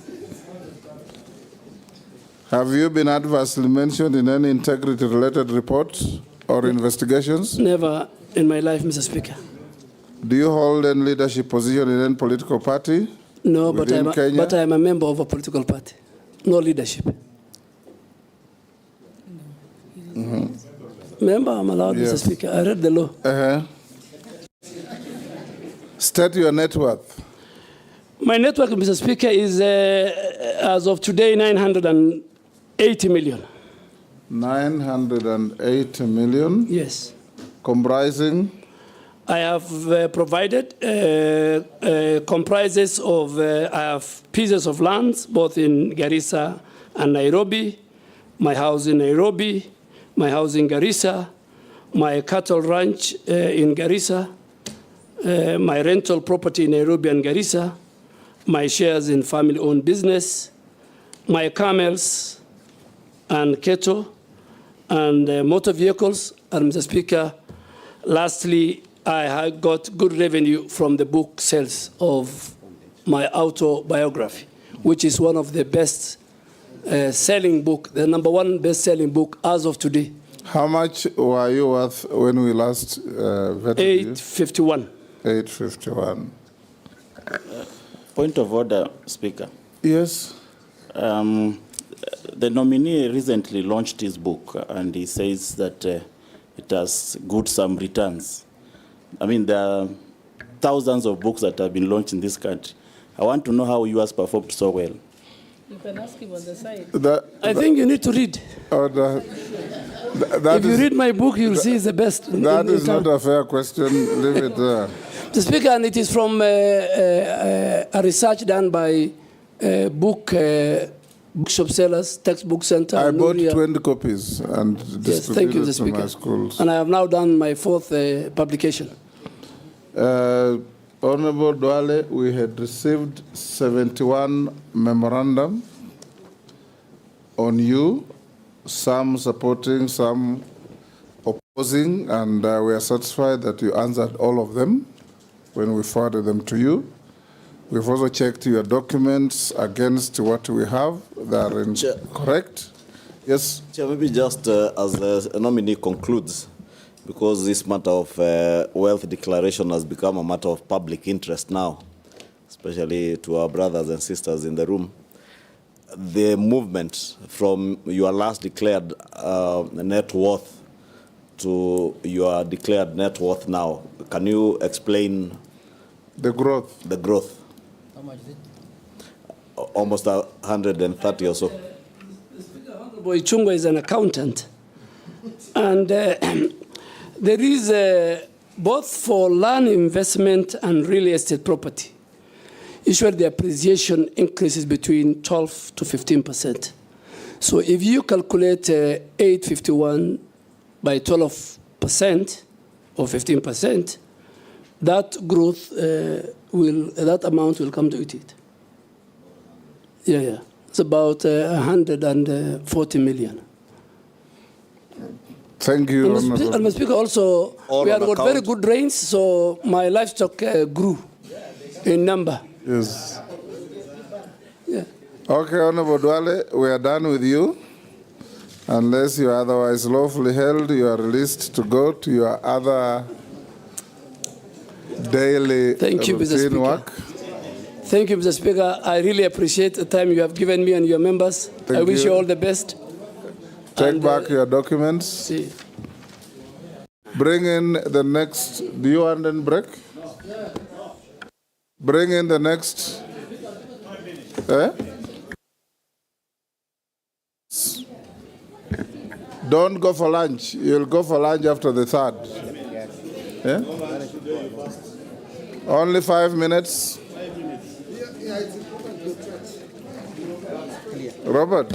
Have you been adversely mentioned in any integrity-related reports or investigations? Never in my life, Mr. Speaker. Do you hold any leadership position in any political party? No, but I am a member of a political party. No leadership. Member, I'm allowed, Mr. Speaker. I read the law. State your net worth. My net worth, Mr. Speaker, is, as of today, 980 million. 980 million? Yes. Comprising? I have provided, comprises of, I have pieces of lands, both in Garissa and Nairobi, my house in Nairobi, my house in Garissa, my cattle ranch in Garissa, my rental property in Nairobi and Garissa, my shares in family-owned business, my camels and cattle, and motor vehicles. And Mr. Speaker, lastly, I have got good revenue from the book sales of my autobiography, which is one of the best selling book, the #1 best-selling book as of today. How much were you worth when we last vetted you? 851. 851. Point of order, Speaker. Yes. The nominee recently launched his book, and he says that it has good some returns. I mean, there are thousands of books that have been launched in this country. I want to know how yours performed so well. You can ask him on the side. I think you need to read. If you read my book, you'll see it's the best. That is not a fair question. Leave it there. Mr. Speaker, and it is from a research done by book bookshop sellers, textbook center. I bought Nuria. 20 copies and Yes, thank you, distributed Mr. to my Speaker. schools. And I have now done my 4th publication. Honorable Duale, we had received 71 memorandum on you, some supporting, some opposing, and we are satisfied that you answered all of them when we forwarded them to you. We've also checked your documents against what we have. They are correct. Yes? Chair, maybe just as a nominee concludes, because this matter of wealth declaration has become a matter of public interest now, especially to our brothers and sisters in the room. The movement from your last declared net worth to your declared net worth now, can you explain the growth? The growth. How much is it? Almost 130 or so. Honorable Ichungwa is an accountant. And there is both for land investment and real estate property. Usually the appreciation increases between 12 to 15%. So if you calculate 851 by 12% or 15%, that growth that amount will come to it. Yeah. It's about 140 million. Thank you, And Mr. Speaker, also, we have got very good rains, so my livestock grew in number. Yes. Yeah. Okay, Honorable Duale, we are done with you. Unless you are otherwise lawfully held, you are released to go to your other daily routine work. Thank you, Mr. Speaker. I really appreciate the time you have given me and your members. I wish you all the best. Take back your documents. See. Bring in the next. Do you want a break? Bring in the next. Don't go for lunch. You'll go for lunch after the 3rd. Yeah? Only 5 minutes. Robert.